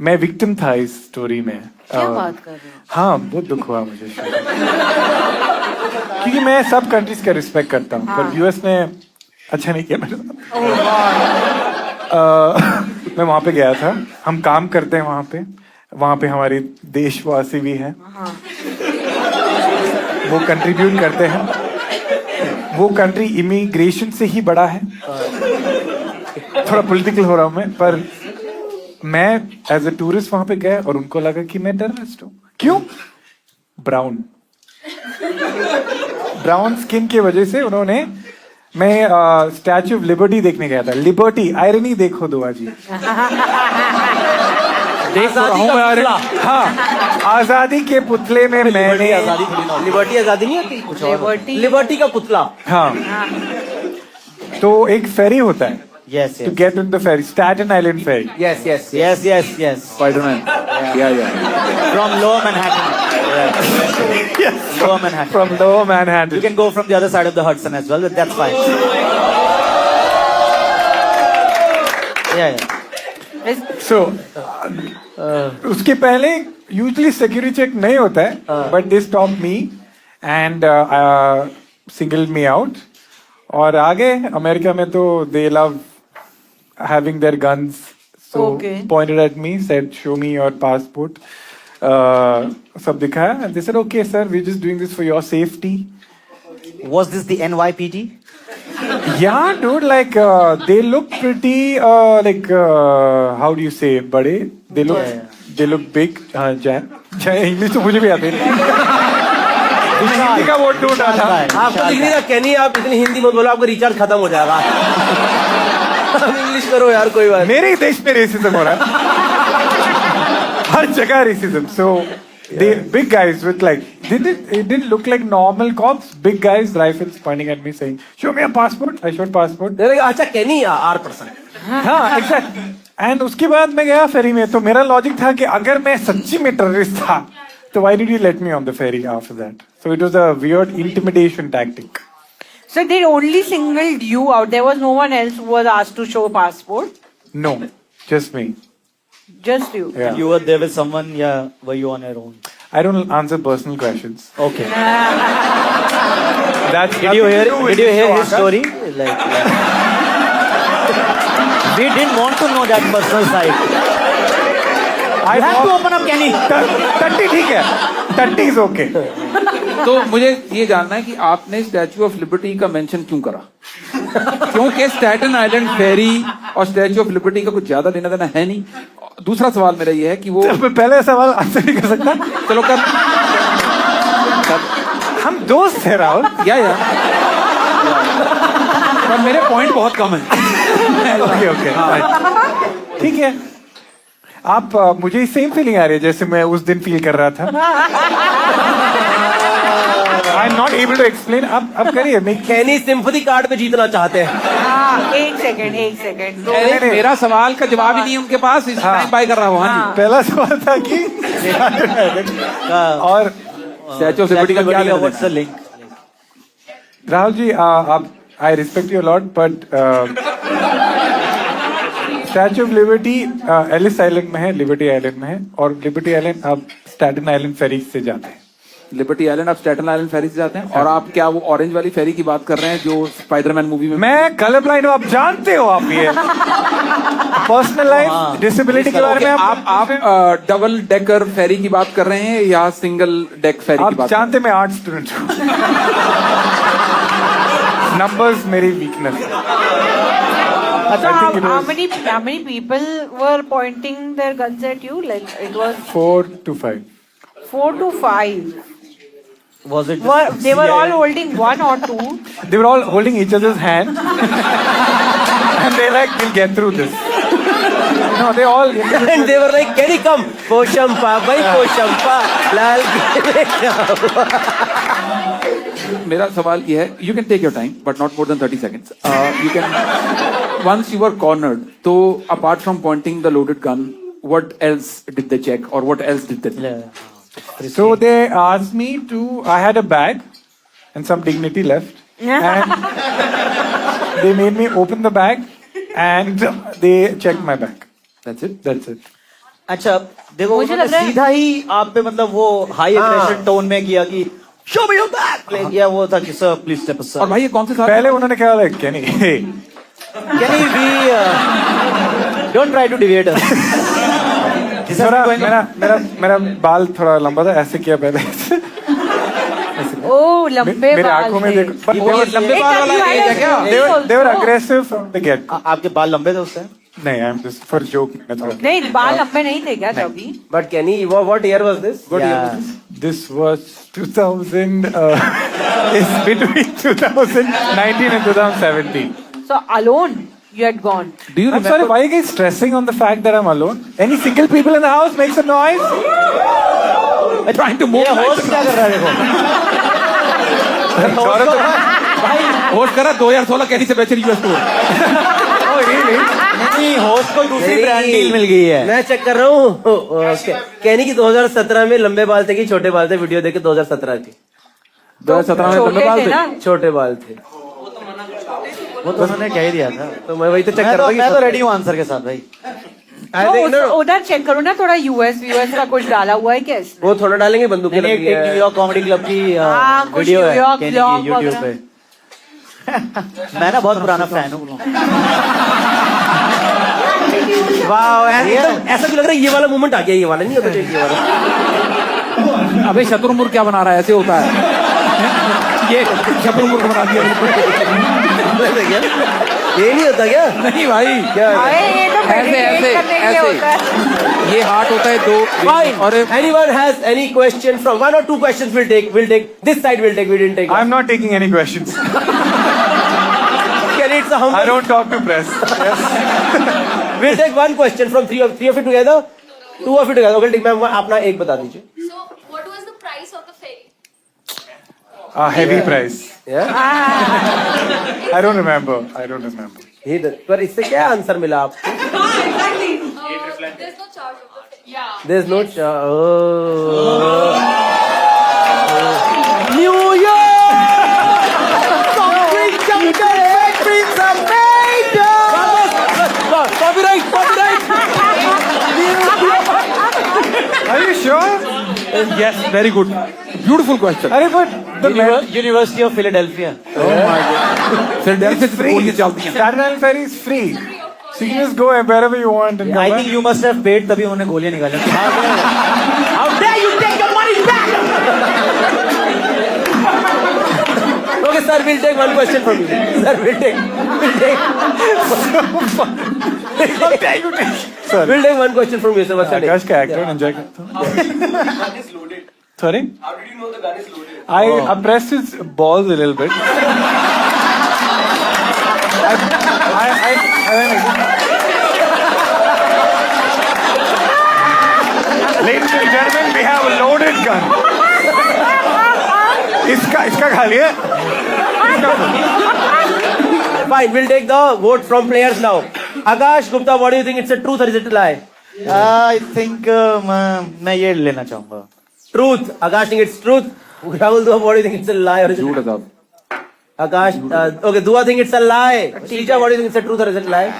मैं victim था इस स्टोरी में. क्या बात कर रहे हो? हाँ, बहुत दुख हुआ मुझे. क्योंकि मैं सब कंट्रीज का रिस्पेक्ट करता हूँ, पर यूएस ने अच्छा नहीं किया मेरे साथ. मैं वहाँ पे गया था. हम काम करते हैं वहाँ पे हमारे देशवासी भी हैं. वो कंट्रीब्यूट करते हैं. वो कंट्री इमिग्रेशन से ही बड़ा है. थोड़ा पॉलिटिकल हो रहा हूँ मैं, पर मैं एज ए टूरिस्ट वहां पे गया और उनको लगा कि मैं टेररिस्ट हूँ. क्यों? ब्राउन स्किन की वजह से उन्होंने, मैं स्टैच्यू ऑफ लिबर्टी देखने गया था. लिबर्टी, आयरनी देखो दुआ जी. देख रहा हूँ यार. हाँ, आजादी के पुतले में मैंने, लिबर्टी आजादी नहीं होती, कुछ और लिबर्टी का पुतला. हाँ, तो एक फेरी होता है Yes, to yes. get on the ferry, Staten Island ferry. Yes, yes, Yes, yes, yes. Spider-Man. Yeah. From Lower Manhattan. Yes. Lower Manhattan. From Lower Manhattan. You can go from the other side of the Hudson as well, but that's fine. Yeah. So, उसके पहले usually security check नहीं होता है, but they stopped me and singled me out. और आगे America में तो they love having their guns, so pointed at me, said show me your passport. सब दिखाया and they said okay sir, we're just doing this for your safety. Was this the NYPD? Yeah, dude, like they look pretty how do you say बड़े? They look big. English तो मुझे भी आते नहीं. हिंदी का vote ढूंढ रहा था. आपको दिख नहीं था कैनी, आप इतनी हिंदी मत बोलो, आपका रिचार्ज खत्म हो जाएगा. आप इंग्लिश करो यार, कोई बात. मेरे ही देश में रेसिज्म हो रहा है. हर जगह racism. So they big guys with like it didn't look like normal cops. Big guys, rifles pointing at me saying, "Show me your passport." I showed passport. अच्छा कैनी R%. हाँ, exactly. And उसके बाद मैं गया फेरी में, तो मेरा लॉजिक था कि अगर मैं सच्ची में टेररिस्ट था, तो why did you let me on the ferry after that? So it was a weird intimidation tactic. So they only singled you out. There was no one else who was asked to show passport. No, just me. Just you. Yeah. You were there with someone, yeah? Were you on your own? I don't answer personal questions. Okay. That's Did you hear his story? Like we didn't want to know that personal side. You have to open up, Kenny. 30 ठीक है. 30 is okay. तो मुझे ये जानना है कि आपने statue of liberty का मेंशन क्यों करा? क्योंकि स्टैटन आइलैंड फेरी और स्टैचू ऑफ लिबर्टी का कुछ ज्यादा लेना देना है नहीं. दूसरा सवाल मेरा ये है कि वो पहले सवाल आंसर नहीं कर सकता. चलो कर. हम दोस्त हैं राहुल. या पर मेरे पॉइंट बहुत कम है. ओके ठीक है. आप मुझे सेम फीलिंग आ रही है जैसे मैं उस दिन फील कर रहा था. I am not able to explain. अब करिए. मैं कैनी सिंपैथी कार्ड पे जीतना चाहते हैं. एक सेकंड. मेरा सवाल का जवाब ही नहीं उनके पास, इस टाइम बाय कर रहा हूँ. हाँ जी. पहला सवाल था कि और स्टैचू ऑफ लिबर्टी का क्या लेना What's the link? Rahul ji, आप I respect you lot, but statue of liberty Ellis island में है, लिबर्टी आइलैंड में है, और लिबर्टी आइलैंड आप स्टैटन आइलैंड फेरी से जाते हैं. लिबर्टी आइलैंड आप स्टैटन आइलैंड फेरी से जाते हैं. और आप क्या वो ऑरेंज वाली फेरी की बात कर रहे हैं जो स्पाइडरमैन मूवी में? मैं कलर ब्लाइंड हूँ, आप जानते हो. आप ये पर्सनल लाइफ डिसेबिलिटी के बारे में आप डबल डेकर फेरी की बात कर रहे हैं या सिंगल डेक फेरी की आप बात? जानते मैं आर्ट स्टूडेंट हूँ. नंबर्स मेरी वीकनेस है. So how many people were pointing their guns at you? Like it was 4 to 5. 4 to 5. Was it? They were all holding one or two. They were all holding each other's hand, and they like, we'll get through this. No, they all. And they were like, "Can you come? Poshampa, bhai Poshampa, lal मेरा सवाल ये है, you can take your time, but not more than 30 seconds. You can. Once you were cornered, so apart from pointing the loaded gun, what else did they check, or what else did they do? So they asked me to. I had a bag and some dignity left, and they made me open the bag, and they checked my bag. That's it. That's it. अच्छा देखो, उन्होंने सीधा ही आप पे मतलब वो high aggression tone में किया कि शो मी योर बैग, या वो था कि सर प्लीज स्टेप असाइड. और भाई ये कौन से साथ? पहले उन्होंने क्या like Kani don't try to deviate us. मेरा बाल थोड़ा लंबा था, ऐसे किया पहले. Oh, लंबे मेरे बाल आंखों में थे. देखो. लंबे बाल वाला एज है क्या? They were aggressive from the get. आपके बाल लंबे थे उस टाइम? नहीं, I'm just for joke. नहीं, बाल लंबे नहीं थे क्या तभी? But Kenny, what year was this? What year was this? This was 2000. It's between 2019 and 2017. So alone you had gone. Do you I'm remember? sorry, why are you guys stressing on the fact that I'm alone? Any single people in the house? Make some noise. Trying to move. Host क्या कर रहा है देखो. भाई host करा 2016 कैनी से Becher US tour. Oh, really? नहीं, host को दूसरी ब्रांड डील मिल गई है। मैं चेक कर रहा हूँ। कहनी की 2017 में लंबे बाल थे कि छोटे बाल थे, वीडियो देखे 2017 की। 2017 में लंबे बाल थे, छोटे बाल थे। वो तो उन्होंने कह ही दिया था। तो मैं वही तो चेक कर रहा हूँ। मैं तो रेडी हूँ आंसर के साथ भाई। उधर चेक करो ना, थोड़ा यूएस का कुछ डाला हुआ है क्या इसमें? वो थोड़ा डालेंगे, बंदूक एक न्यूयॉर्क कॉमेडी क्लब की वीडियो है यूट्यूब पे। मैं ना बहुत पुराना फैन हूँ। वाह, ऐसा भी लग रहा है ये वाला मोमेंट आ गया, ये वाला नहीं होता चाहिए ये वाला। अबे शत्रुमुर्ग क्या बना रहा है, ऐसे होता है। ये शत्रुमुर्ग बना दिया। ये नहीं होता क्या? नहीं भाई, क्या ऐसे ये हार्ट होता है दो। Fine. और anyone has any question from 1 or 2 questions we'll take this side we didn't take. I'm not taking any questions. Can it's a humble. I don't talk to press. Yes. We'll take one question from three of you together. 2 of you together. Okay, ठीक, ma'am अपना एक बता दीजिए। So, what was the price of the ferry? A heavy price. Yeah. I don't remember. पर इससे क्या answer मिला आपको? There's no charge of the ferry. Yeah. There's no charge. New York. Concrete jungle. Factories are made. Copyright. Are you sure? Yes, very good, beautiful question. अरे but the university of Philadelphia. Oh my God. Philadelphia से बोल के चलती हैं। Staten Island ferry is free, so you just go wherever you want and come I back. Think you must have paid, तभी उन्होंने गोलियां निकाली। How dare you take your money back? Okay, sir, we'll take one question from you. Sir, we'll take. Sir, We'll take one question from you, sir. What's your name? आकाश का actor enjoy करता हूँ। Sorry? How did you know the gun is loaded? I pressed his balls a little bit. Ladies and gentlemen, we have a loaded gun. इसका खा लिया। Fine, we'll take the vote from players now. Akash Gupta, what do you think? It's a truth or is it a lie? I think मैं ये लेना चाहूंगा। Truth. Akash think it's truth. Rahul Dua, what do you think? It's a lie or is it? झूठ है साहब। Akash, okay, Dua think it's a lie. Sheija, what do you think? It's a truth or is it a lie?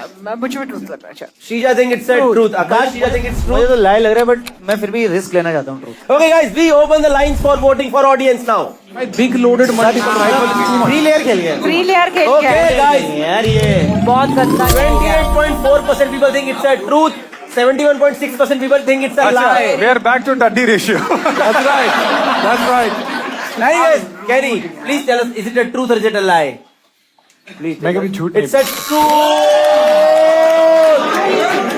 मुझे भी truth लग रहा है। Sheija think it's a truth. Akash, Sheija think it's मुझे truth. तो लाई लग रहा है, बट मैं फिर भी रिस्क लेना चाहता हूँ। Okay, guys, we open the lines for voting for audience now. My big loaded multiple rifle is too much. 3 layer खेल गया। 3 लेयर खेल के Okay, आए। guys. यार ये बहुत गंदा खेल गया। 28.4% people think it's a truth. 71.6% people think it's a lie. We are back to Duddy ratio. That's right. Anyways, Kenny, please tell us, is it a truth or is it a lie? Please. मैं कभी झूठ It's a truth.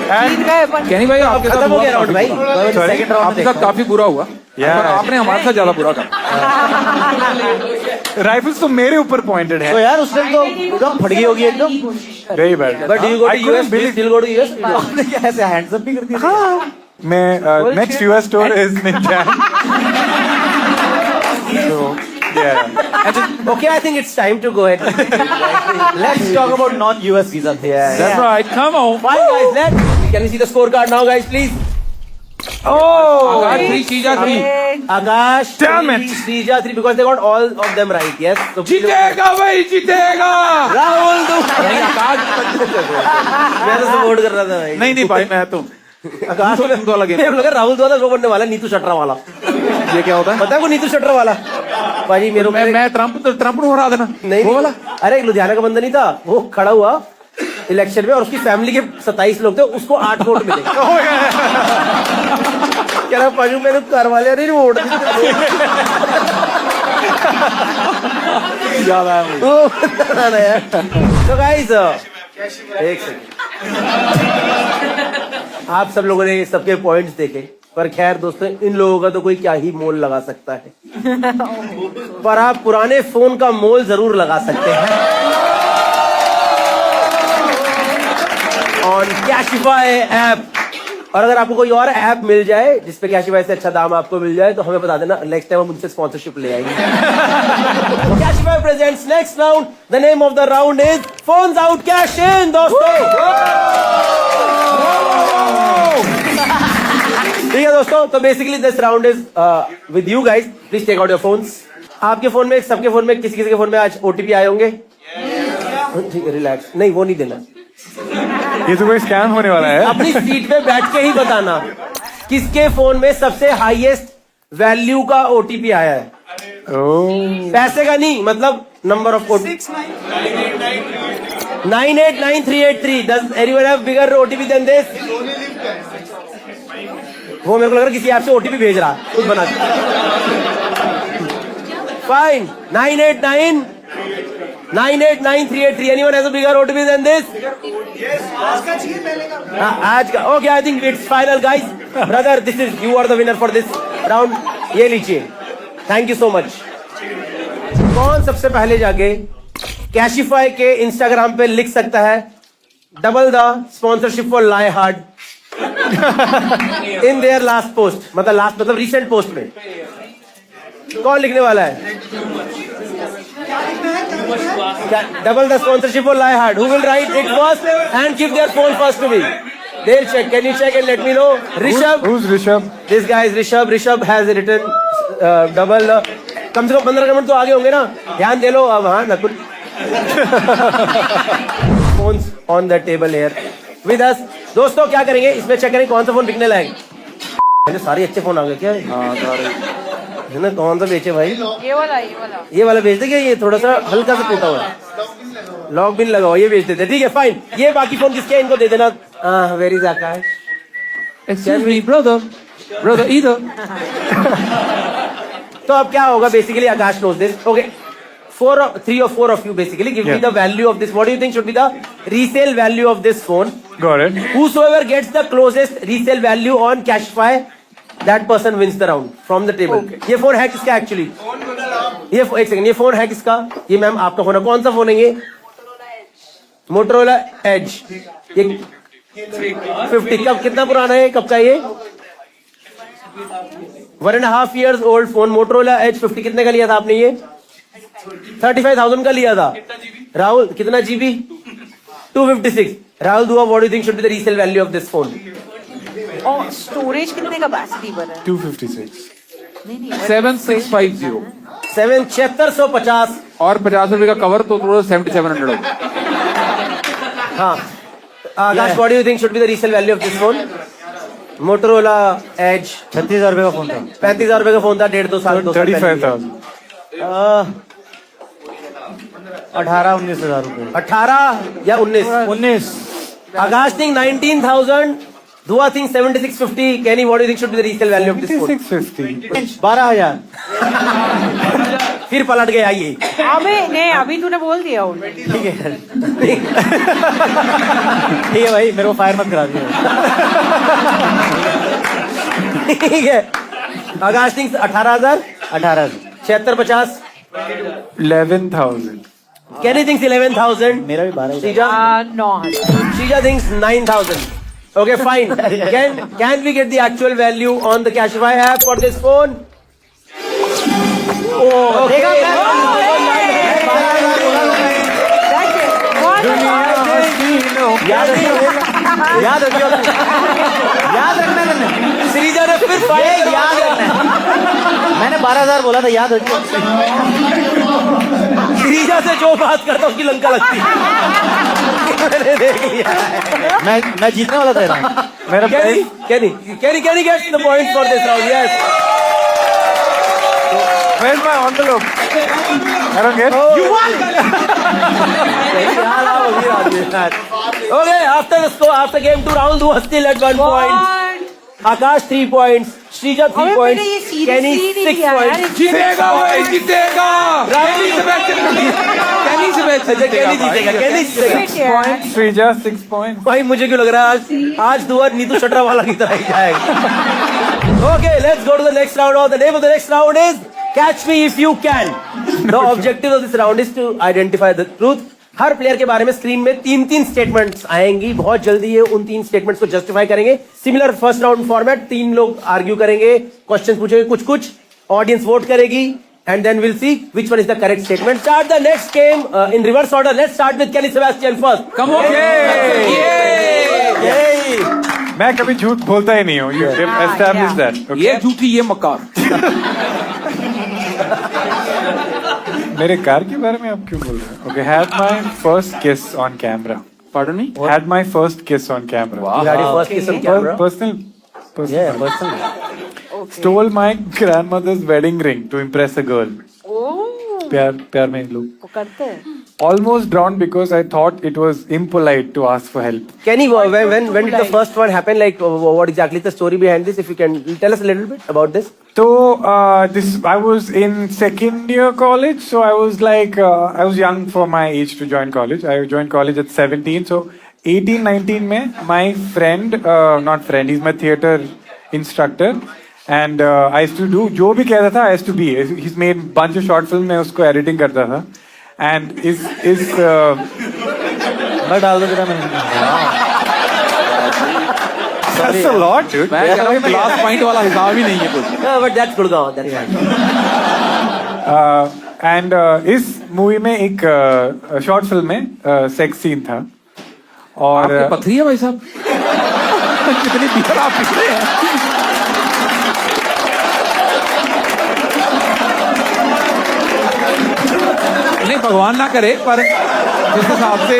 जीत गए अपन। कैनी भाई आपके साथ खत्म हो गया राउंड भाई। सेकंड राउंड आपके साथ काफी बुरा हुआ, पर आपने हमारे साथ ज्यादा बुरा करा। राइफल्स तो मेरे ऊपर पॉइंटेड तो है। यार उस टाइम तो एकदम फट गई होगी एकदम। Very bad. But do you go to US? Do you still go to US? आपने क्या ऐसे हैंड्स अप भी कर दिया? हाँ, मैं next US tour is in Jain. So yeah. Okay, I think it's time to go ahead. Let's talk about non-US visa. That's right. Come on. Fine, guys. Can we see the scorecard now, guys, please? Akash 3, Sheija 3. Akash, Damn it. Sheija 3, because they got all of them right. Yes. So जीतेगा भाई, जीतेगा। Rahul Dua. मैं तो support कर रहा था भाई। नहीं भाई, मैं तो आकाश तो लगे। मेरे को लगा राहुल द्वारा वो बनने वाला नीतू शटरा वाला। ये क्या होता है? पता है वो नीतू शटरा वाला? भाई मेरे मैं ट्रम्प को हरा देना। नहीं वो वाला। अरे एक लुधियाना का बंदा नहीं था, वो खड़ा हुआ इलेक्शन में और उसकी फैमिली के 27 लोग थे, उसको 8 वोट मिले। कह रहा पाजू मेरे घर वाले नहीं वोट तो गाइस एक सेकंड, आप सब लोगों ने सबके पॉइंट्स देखे, पर खैर दोस्तों इन लोगों का तो कोई क्या ही मोल लगा सकता है, पर आप पुराने फोन का मोल जरूर लगा सकते हैं ऑन कैशिफाई ऐप। और अगर आपको कोई और ऐप मिल जाए जिसपे कैशिफाई से अच्छा दाम आपको मिल जाए तो हमें बता देना, नेक्स्ट टाइम हम उनसे स्पॉन्सरशिप ले आएंगे। Cashify presents next round. The name of the round is phones out cash in. दोस्तों ठीक है दोस्तों, तो basically this round is with you guys. Please take out your phones. आपके फोन में, सबके फोन में, किसी किसी के फोन में आज ओटीपी आए होंगे। ठीक है, रिलैक्स, नहीं वो नहीं देना। ये तो कोई स्कैम होने वाला है। अपनी सीट पे बैठ के ही बताना किसके फोन में सबसे हाईएस्ट वैल्यू का ओटीपी आया है। पैसे का नहीं, मतलब number of 989383। Does anyone have bigger OTP than this? वो मेरे को लग रहा है किसी ऐप से ओटीपी भेज रहा है, खुद बना के। Fine, 989383। Anyone has a bigger OTP than this? आज का okay, I think it's final guys. Brother, this is, you are the winner for this round. ये लीजिए, थैंक यू सो मच। कौन सबसे पहले जाके कैशिफाई के इंस्टाग्राम पे लिख सकता है double the sponsorship for lie hard in their last post, मतलब लास्ट मतलब रिसेंट पोस्ट में। कौन लिखने वाला है? Double the sponsorship for Lie Hard. Who will write it first and give their phone first to me? They'll check. Can you check and let me know? Rishabh. Who's Rishabh? This guy is Rishabh. Rishabh has written double. कम से कम 15 minute तो आगे होंगे ना, ध्यान दे लो अब। हाँ Nakul. Phones on the table here with us. दोस्तों क्या करेंगे इसमें, चेक करेंगे कौन सा फोन बिकने लायक। मैंने सारे अच्छे फोन आ गए क्या? हाँ सारे है ना। कौन सा बेचे भाई? ये वाला बेच दे क्या? ये थोड़ा सा हल्का सा टूटा हुआ है, लॉक भी लगा हुआ, ये बेच देते। ठीक है फाइन। ये बाकी फोन किसके, इनको दे देना। Very is Akash? Excuse me, brother, either. तो अब क्या होगा basically, Akash knows this. Okay, 3 or 4 of you basically give me the value of this. What do you think should be the resale value of this phone? Got it. Whosoever gets the closest resale value on Cashify, that person wins the round from the table. Okay. ये phone है किसका actually? ये एक second, ये phone है किसका? ये ma'am आपका फोन है। कौन सा फोन है ये? Motorola edge. ये 50 कब, कितना पुराना है, कब का ये? 1.5 years old phone, Motorola edge 50। कितने का लिया था आपने ये? 35,000 का लिया था। राहुल कितना जीबी? 256। राहुल दुआ, what do you think should be the resale value of this phone? और स्टोरेज कितने कैपेसिटी पर है? 256। 7650 7650 और 50 रुपए का कवर तो 7700 होगा। हाँ Aakash, what do you think should be the resale value of this phone? Motorola Edge 36,000 रुपए का फोन था। 35,000 रुपए का फोन था, 1.5-2 साल 35,000। 18-19,000 रुपए। 18 या 19? आकाश think 19,000, Dua thinks 7650. Kenny, what do you think should be the resale value of this phone? 7650. 12,000। फिर पलट गया ये। अबे नहीं, अभी तूने बोल दिया ऑलरेडी। ठीक है ठीक है भाई, मेरे को फायर मत करा दिया। ठीक है, आकाश थिंक्स 18,000। 7650। 11,000। Kenny thinks 11,000. मेरा भी 12,000। Shrija? 9,000। Shrija thinks 9,000. Okay, fine. Can we get the actual value on the Cashify app for this phone? Oh, okay. याद रखना। श्रीजा ने फिर याद रखना। मैंने 12,000 बोला था, याद रखिए। श्रीजा से जो बात करता उसकी लंका लगती है। मैंने देख लिया। मैं जीतने वाला था ना। मेरा Kenny gets the points for this round. Yes. Where's my envelope? I don't get. You won. Okay, after game 2 rounds, who was still at 1 point? Akash 3 points, Shrija 3 points, Kenny 6 points. जीतेगा भाई, जीतेगा। Kenny जीतेगा। Shrija 6 points. भाई मुझे क्यों लग रहा है आज दुआ नीतू शटरा वाला की तरह ही जाएगा। Okay, let's go to the next round. The name of the next round is Catch Me If You Can. The objective of this round is to identify the truth. Her player के बारे में screen में 3-3 statements आएंगी, बहुत जल्दी ये उन 3 statements को जस्टिफाई करेंगे। सिमिलर फर्स्ट राउंड फॉर्मेट, 3 लोग आर्ग्यू करेंगे, क्वेश्चन पूछेंगे कुछ, ऑडियंस वोट करेगी, and then we'll see which one is the correct statement. Start the next game in reverse order. Let's start with Kelly Sebastian first. Come on. Yay! मैं कभी झूठ बोलता ही नहीं हूँ. You established that. Okay? ये झूठी ये मक्कार. मेरे कार के बारे में आप क्यों बोल रहे हैं? Okay, had my first kiss on camera. Pardon me? Had my first kiss on camera. You had your first kiss on camera. Personal. Yeah, personal. Stole my grandmother's wedding ring to impress a girl. प्यार में लोग वो करते हैं. almost drowned because I thought it was impolite to ask for help. Kenny, when did the first one happen? Like, what exactly is the story behind this? If you can tell us a little bit about this. So I was in second year college, so I was like I was young for my age to join college. I joined college at 17, so 18-19 में my friend, not friend, he's my theater instructor. And I used to do जो भी कहता था I used to be. He's made bunch of short film में उसको editing करता था. And मैं डाल दो तेरा मैंने. That's a lot, dude. मैं कह रहा हूँ क्लास पॉइंट वाला हिसाब ही नहीं है कुछ. But that's Gurgaon. That's and इस मूवी में एक शॉर्ट फिल्म में सेक्स सीन था. और आपकी पथरी है भाई साहब. कितनी बियर आप पी रहे हैं. नहीं भगवान ना करे, पर जिस हिसाब से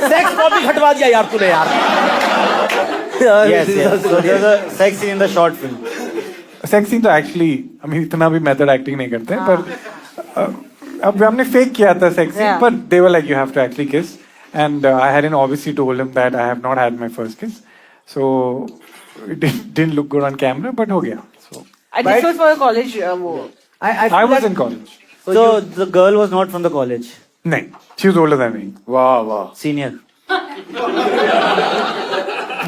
सेक्स कॉपी हटवा दिया यार तूने यार. Yes. So there's a sex scene in the short film. Sex scene तो एक्चुअली इतना भी मेथड एक्टिंग नहीं करते हैं, पर अब हमने फेक किया था सेक्स सीन, पर they were like you have to actually kiss, and I had obviously told him that I have not had my first kiss, so it didn't look good on camera, but हो गया. सो This was for college. I was in college. So the girl was not from the college. नहीं, she was older than me. वाह वाह. Senior.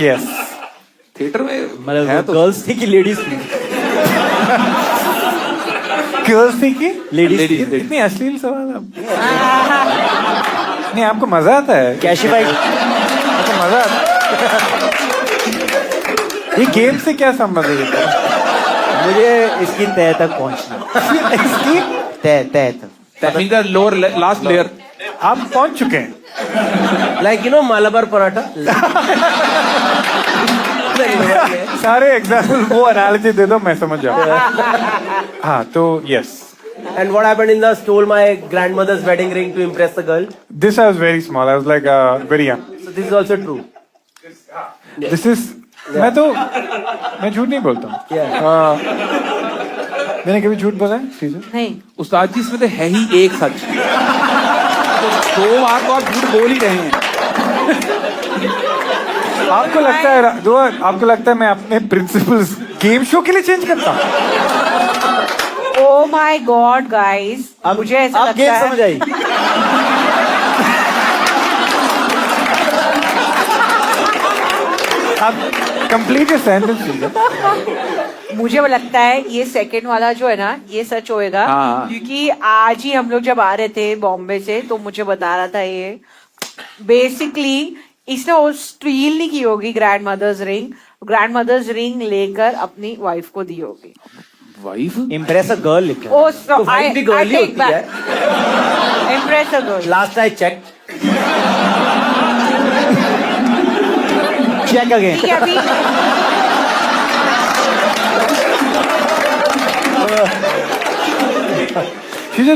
Yes. Theatre में मतलब girls थी कि ladies थी? गर्ल्स थी कि लेडीज? इतनी अश्लील सवाल आप. नहीं, आपको मजा आता है? कैशिफाई. आपको मजा आता है? ये गेम से क्या संबंध है? मुझे इसकी तह तक पहुंचना. इसकी तह तक. That means the lower last layer. आप पहुंच चुके हैं. Like you know Malabar paratha. सारे एग्जाम्पल वो एनालिसिस दे दो, मैं समझ जाऊँ. हाँ, तो yes. And what happened in the stole my grandmother's wedding ring to impress the girl? This I was very small. I was like very young. So this is also true. This is मैं झूठ नहीं बोलता हूँ. मैंने कभी झूठ बोला है? नहीं. उस्ताद जी इसमें तो है ही एक सच. तो 2 बार तो आप झूठ बोल ही रहे हैं. आपको लगता है मैं अपने प्रिंसिपल्स गेम शो के लिए चेंज करता हूँ? Oh my God, guys. मुझे ऐसा लगता है. आप समझ आई? आप कंप्लीट सेंटेंस. मुझे लगता है ये सेकंड वाला जो है ना, ये सच होएगा. क्योंकि आज ही हम लोग जब आ रहे थे बॉम्बे से, तो मुझे बता रहा था ये बेसिकली इसने वो स्टील नहीं की होगी ग्रैंड मदर्स रिंग लेकर अपनी वाइफ को दी होगी. वाइफ इम्प्रेस अ गर्ल लिखा. Oh, so तो वाइफ भी गर्ल ही होती है. Impress a girl. Last I checked. Check again. ठीक है अभी.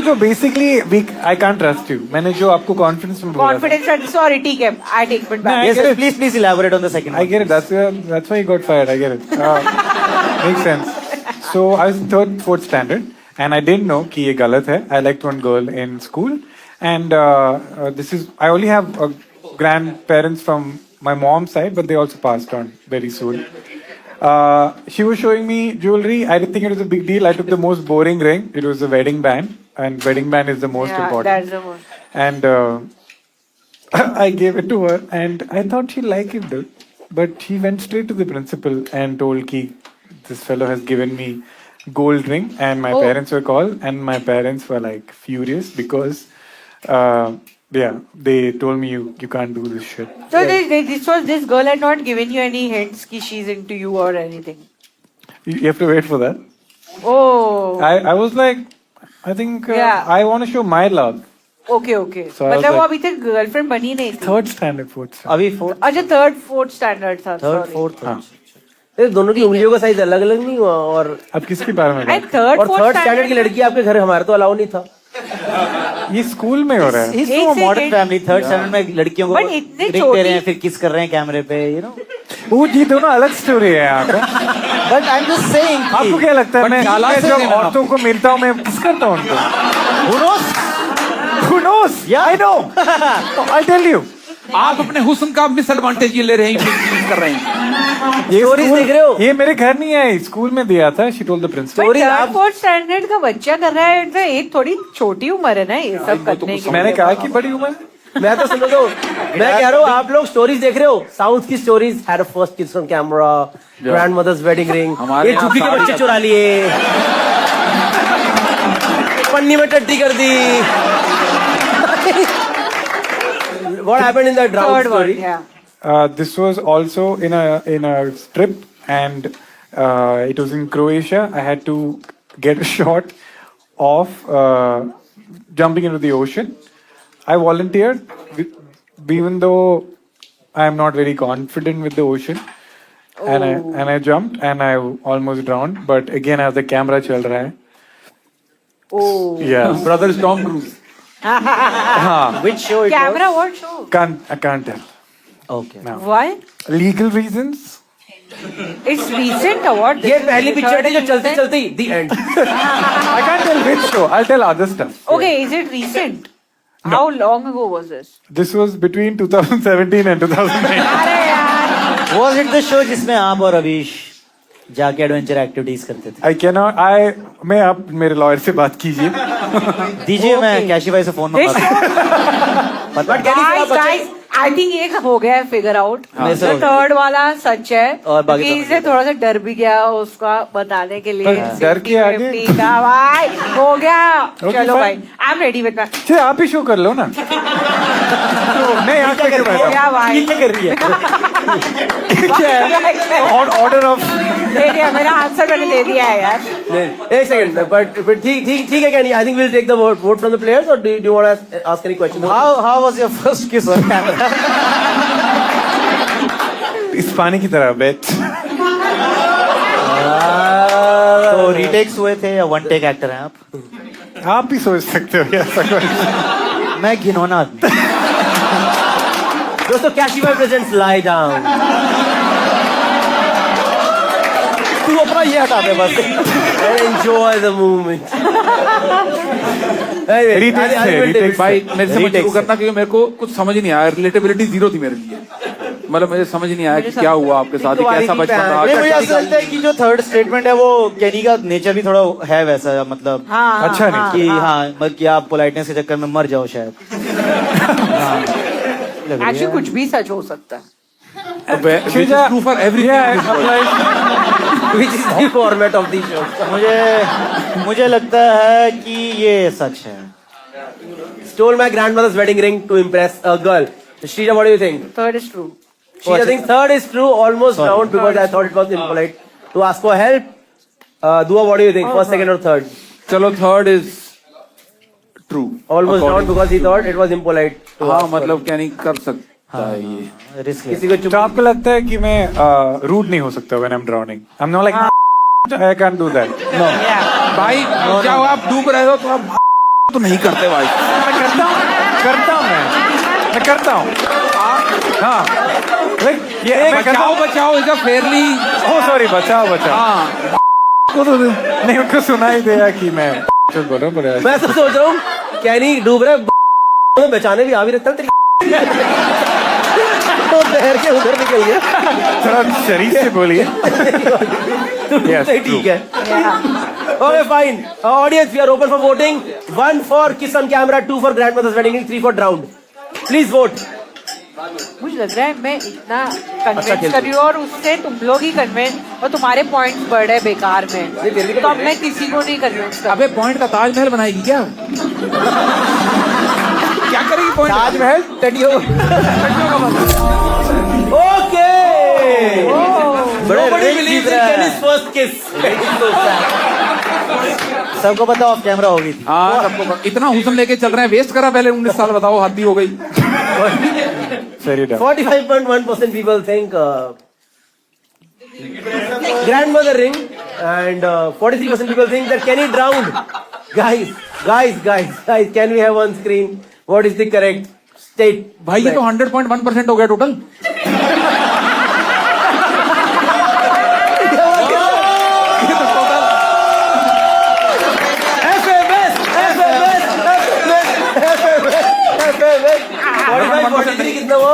तो basically I can't trust you. मैंने जो आपको कॉन्फिडेंस में बोला. Confidence. Sorry, ठीक है. I take it back. Yes, please elaborate on the second one. I get it. That's why he got fired. I get it. Makes sense. So I was in 3rd, 4th standard, and I didn't know कि ये गलत है. I liked one girl in school, and I only have grandparents from my mom's side, but they also passed on very soon. She was showing me jewelry. I didn't think it was a big deal. I took the most boring ring. It was a wedding band, and wedding band is the most important. That's the one. And I gave it to her, and I thought she'd like it, dude. But she went straight to the principal and told ki this fellow has given me gold ring, and my parents were called, and my parents were like furious because Yeah, they told me you can't do this shit. So this girl had not given you any hints कि she's into you or anything. You have to wait for that. Oh. I was like, I think Yeah. I want to show my love. Okay. So I was मतलब वो like- अभी तक girlfriend बनी नहीं थी. Third standard, fourth standard. अभी fourth अच्छा third fourth standard था. थर्ड फोर्थ ये दोनों की उंगलियों का साइज अलग अलग नहीं हुआ? और अब किसके बारे में बात? थर्ड और थर्ड स्टैंडर्ड की लड़की आपके घर, हमारे तो अलाउ नहीं था. ये स्कूल में हो रहा है. He's from a modern family. Third standard में लड़कियों को But इतने देखते छोटी- रहे हैं फिर किस कर रहे हैं कैमरे पे, you know. वो ये दोनों अलग स्टोरी है यहाँ का. But I'm just saying. आपको क्या लगता है But मैं चालाक से जब देना। औरतों को मिलता हूँ मैं किस करता हूँ उनको? Who knows? Who knows? Yeah, I know. I'll tell you. आप अपने हुस्न का मिसएडवांटेज ये ले रहे हैं, यूज कर रहे हैं. ये Stories स्कूल- देख रहे हो? ये मेरे घर नहीं है, स्कूल में दिया था. She told the principal. Stories third आप फोर्थ स्टैंडर्ड का बच्चा कर रहा है. तो एक थोड़ी छोटी उम्र है ना ये सब करने की. मैंने कहा कि बड़ी उम्र. मैं तो सुनो तो मैं कह रहा हूँ आप लोग स्टोरीज देख रहे हो. साउथ की स्टोरीज, हैड अ फर्स्ट किस on camera, grandmother's wedding ring, हमारे ये यहाँ चुकी के सारी- बच्चे चुरा लिए, पन्नी में टट्टी कर दी. What happened in that drowned Third one, story? yeah. This was also in a trip, and it was in Croatia. I had to get a shot of jumping into the ocean. I volunteered, even though I am not very confident with the ocean, and I jumped and I almost drowned. But again, as the camera चल रहा है. Oh. Yeah, brother Tom cruise. Which show it Camera what show? I can't tell. was? Okay. No. Why? Legal reasons. It's recent or what? ये पहली picture थी जो चलते चलते ही the end. I can't tell which show. I'll tell other stuff. Okay, is it recent? How long ago was this? This was between 2017 and 2019. अरे यार. Was it the show जिसमें आप और अभीश जाके एडवेंचर एक्टिविटीज करते थे? I cannot. मैं आप मेरे लॉयर से बात कीजिए. दीजिए, मैं कैशिफाई से phone This मंगाता show, guys, I think ये हो गया है फिगर आउट. मेरे से हो गया। थर्ड वाला सच है. और बाकी क्योंकि तो- इसे थोड़ा सा डर भी गया उसका बताने के लिए. पर डर के आगे- 50 का भाई हो गया. Okay, चलो fine. भाई, I am ready with that. चलिए आप ही शो कर लो ना. मैं यहाँ क्या कर हो रहा गया भाई. क्या कर रही है? Order of. दे दिया, मेरा आंसर मैंने दे दिया है यार. एक सेकंड, but ठीक है कैनी. I think we'll take the vote from the players, or do you want to ask any questions? How was your first kiss on camera? इस पानी की तरह बेट. तो रीटेक्स हुए थे या वन टेक एक्टर हैं आप? आप भी सोच सकते हो ऐसा कुछ. मैं घिनौना आदमी. दोस्तों, कैशिफाई प्रेजेंट्स लाई डाउन. तू अपना ये हटा दे बस. Enjoy the moment. Retakes है, retakes भाई मेरे से मत Retakes शुरू करना क्योंकि मेरे को कुछ समझ नहीं आया. रिलेटेबिलिटी जीरो थी मेरे लिए. मतलब मुझे समझ नहीं आया कि क्या हुआ आपके साथ, ये कैसा बचपन रहा. नहीं, मुझे ऐसा लगता है कि जो थर्ड स्टेटमेंट है वो केनी का नेचर भी थोड़ा है वैसा, मतलब हाँ, अच्छा नहीं कि हाँ, मतलब कि आप पोलाइटनेस के चक्कर में मर जाओ शायद. एक्चुअली कुछ भी सच हो सकता है. Which is true for everything. Which is the format of the show. मुझे लगता है कि ये सच है. Stole my grandmother's wedding ring to impress a girl. Shrija, what do you think? Third is true. Shrija thinks third is true, almost round, because I thought it was impolite to ask for help. Dua, what do you think? First, second, or third? चलो third is true. Almost round because he thought it was impolite. to हाँ ask for मतलब क्या नहीं कर सकता है ये. Risk किसी को चुप. तो आपको लगता है कि मैं रूड नहीं हो सकता when I'm drowning? I'm not like I can't do that. No. भाई क्या हुआ, आप डूब रहे हो तो आप तो नहीं करते भाई. मैं करता हूँ. हाँ. बचाओ बचाओ is a fairly. Oh sorry, बचाओ. हाँ नहीं, उनको सुनाई दिया कि मैं चल बोल रहा हूँ. मैं तो सोच रहा हूँ कैनी डूब रहा है, तो बचाने भी आ भी रहता है तेरी. तो तैर के उधर निकल गया. थोड़ा शरीर से बोलिए. Yes, ठीक है. Okay, fine. Audience, we are open for voting. 1 for kiss on camera, 2 for grandmother's wedding ring, 3 for drowned. Please vote. मुझे लग रहा है मैं इतना कन्विंस कर रही हूँ और उससे तुम लोग ही कन्विंस, और तुम्हारे पॉइंट्स बढ़े बेकार में. तो अब मैं किसी को नहीं कन्विंस कर. अबे पॉइंट का ताजमहल बनाएगी क्या? क्या करेगी पॉइंट? ताजमहल टटियों ओके बड़े Nobody rich believes Jeet in रहा है। Kenny's first kiss. So sad. सबको पता ऑफ कैमरा होगी थी। हाँ सबको इतना हुस्न लेके चल रहे हैं, वेस्ट करा पहले 19 साल, बताओ हद ही हो गई। Very tough. 45.1% people think grandmother ring, and 43% people think that Kenny drowned. Guys, can we have on screen what is the correct state? भाई ये तो 100.1% हो गया टोटल। कितना वो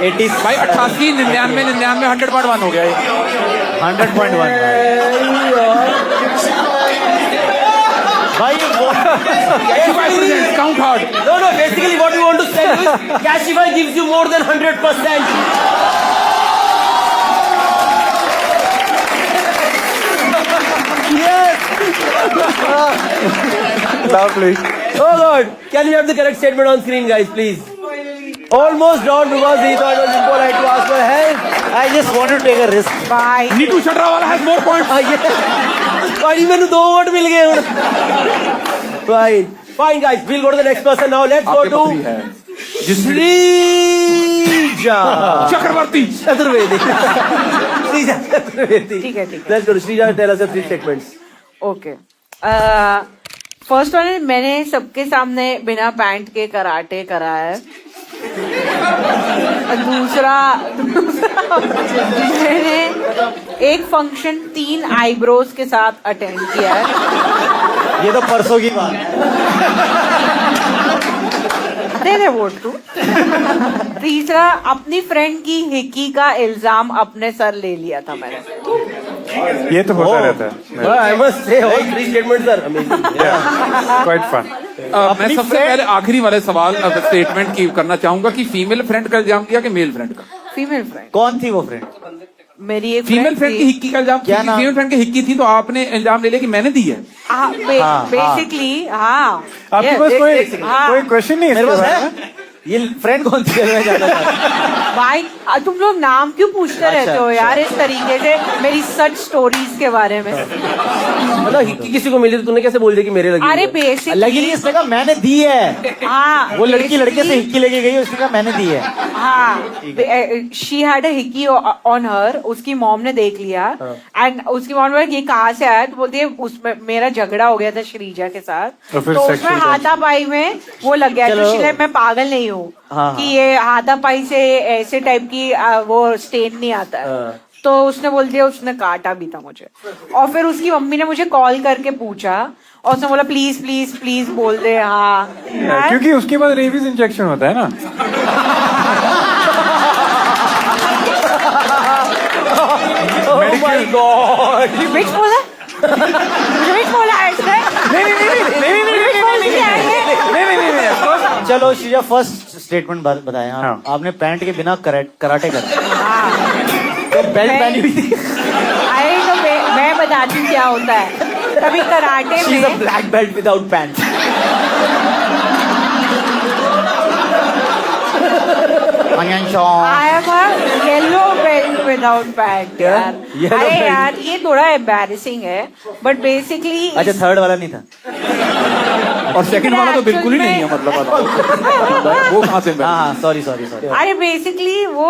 80 भाई 88, 99, 100.1 हो गया ये। 100.1 भाई count hard. No, basically what we want to say is Cashify gives you more than 100%. Lovely. Oh God, can we have the correct statement on screen, guys, please? Almost drowned because he thought it was impolite to ask for help. I just want to take a risk. Bye. Neetu Shutterwala has more points। भाई मैंने 2 vote मिल गए ਹੁਣ। Fine guys, we'll go to the next person now. Let's go आपके to बकरी है Shrija चक्रवर्ती। Chaturvedi. Shrija Chaturvedi. ठीक है। Let's go to Shrija, tell us your 3 statements. Okay first one मैंने सबके सामने बिना पैंट के कराटे करा है। दूसरा मैंने एक फंक्शन 3 आईब्रोज के साथ अटेंड किया है। ये तो परसों की बात है। दे वोट तू। तीसरा अपनी फ्रेंड की हिक्की का इल्जाम अपने सर ले लिया था मैंने। ये तो होता रहता है। I must say all 3 statements are amazing. Quite fun. मैं सबसे पहले आखिरी वाले सवाल स्टेटमेंट की करना चाहूंगा कि फीमेल फ्रेंड का इल्जाम किया कि मेल फ्रेंड का? Female friend. कौन थी वो फ्रेंड? मेरी एक फीमेल फ्रेंड की हिक्की का इल्जाम। क्या नाम? फीमेल फ्रेंड की हिक्की थी तो आपने इल्जाम ले लिया कि मैंने दी है। बेसिकली हाँ। आपके पास कोई क्वेश्चन नहीं है मेरे इसके पास बारे में? है ये फ्रेंड कौन सी मैं जानना चाहता हूं। भाई तुम लोग नाम क्यों पूछते रहते हो यार इस तरीके से मेरी सच स्टोरीज के बारे में? मतलब हिक्की किसी को मिली तो तूने कैसे बोल दिया कि मेरे लगी? अरे बेसिक लगी नहीं, इसने कहा मैंने दी है। हाँ वो लड़की लड़के से हिक्की लेके गई, उसने कहा मैंने दी है। हाँ she had a Hickey on her. उसकी मॉम ने देख लिया एंड उसकी मॉम ने ये कहाँ से आया तो बोलती है उसमें मेरा झगड़ा हो गया था श्रीजा के साथ तो उसमें हाथापाई में वो लग गया। तो शी मैं पागल नहीं हूँ कि ये हाथापाई से ऐसे टाइप की वो स्टेन नहीं आता है। तो उसने बोल दिया उसने काटा भी था मुझे। और फिर उसकी मम्मी ने मुझे कॉल करके पूछा और उसने बोला प्लीज प्लीज प्लीज बोल दे। हाँ क्योंकि उसके बाद रेबीज इंजेक्शन होता है ना। Oh my God! विच बोला? विच बोला ऐसे? चलो शीजा फर्स्ट स्टेटमेंट बताएं आप। हाँ। आपने पैंट के बिना कराटे करा तो बेल्ट पहनी हुई थी। अरे तो मैं बताती हूँ क्या होता है। कभी कराटे She's a में black belt without pants. I am a yellow belt without pant यार। Yellow अरे belt. यार ये थोड़ा एम्बैरेसिंग है बट बेसिकली अच्छा थर्ड वाला नहीं था। और सेकंड वाला तो बिल्कुल ही नहीं है मतलब वो कहाँ से? हाँ सॉरी। अरे बेसिकली वो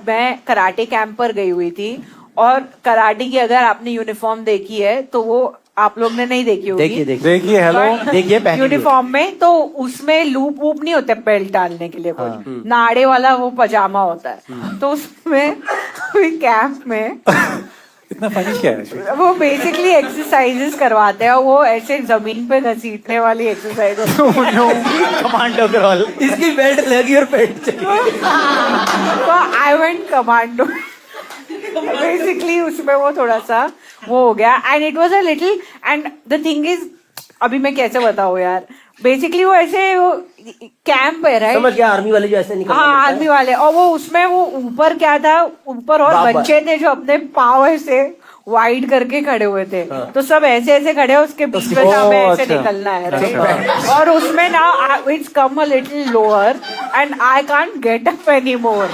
मैं कराटे कैंप पर गई हुई थी और कराटे की अगर आपने यूनिफॉर्म देखी है तो वो आप लोग ने नहीं देखी होगी। देखिए हेलो देखिए पहनी हुई। यूनिफॉर्म में तो उसमें लूप वूप नहीं होते बेल्ट डालने के लिए कोई नाड़े वाला वो पजामा होता है। तो उसमें कैंप में इतना फनी क्या है? वो बेसिकली एक्सरसाइजेस करवाते हैं। वो ऐसे जमीन पे घसीटने वाली एक्सरसाइज कमांडो क्रॉल। इसकी बेल्ट लगी और पेंट चाहिए। तो आई वेंट कमांडो। बेसिकली उसमें वो थोड़ा सा वो हो गया and it was a little and the thing is अभी मैं कैसे बताऊं यार। बेसिकली वो ऐसे वो कैंप है राइट। समझ गया आर्मी वाले जो ऐसे निकलते हाँ आर्मी वाले। और वो उसमें वो ऊपर क्या था ऊपर और बच्चे थे जो अपने पाँव से वाइड करके खड़े हुए थे तो सब ऐसे ऐसे खड़े, उसके बीच में से हमें ऐसे निकलना है right? और उसमें ना it's come a little lower and I can't get up any more,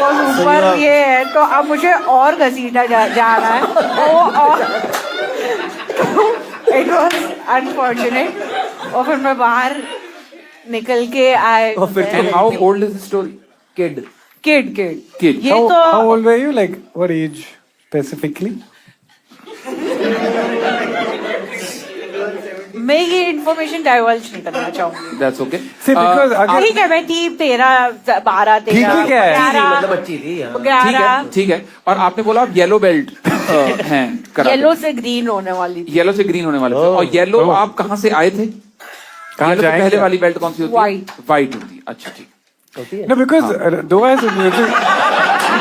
तो ऊपर ये है तो अब मुझे और घसीटा जा रहा है वो, और इट वॉज अनफॉर्चुनेट। और फिर मैं बाहर निकल के आए। How old is the story? Kid ये How तो old were you? Like, what age specifically? मैं ये इन्फॉर्मेशन डाइवर्ज नहीं करना चाहूंगी। That's okay. See, because अगर ठीक है, मैं थी 13, 12, 13, ठीक है। 11, मतलब बच्ची थी हाँ। 11, ठीक है। और आपने बोला आप येलो बेल्ट हैं कराटे। येलो से ग्रीन होने वाली थी। येलो से ग्रीन होने वाले थे। और येलो आप कहाँ से आए थे? कहाँ येलो से जाएंगे? पहले वाली बेल्ट कौन सी होती है? White. वाइट होती है। अच्छा ठीक। No, because Doha is a music.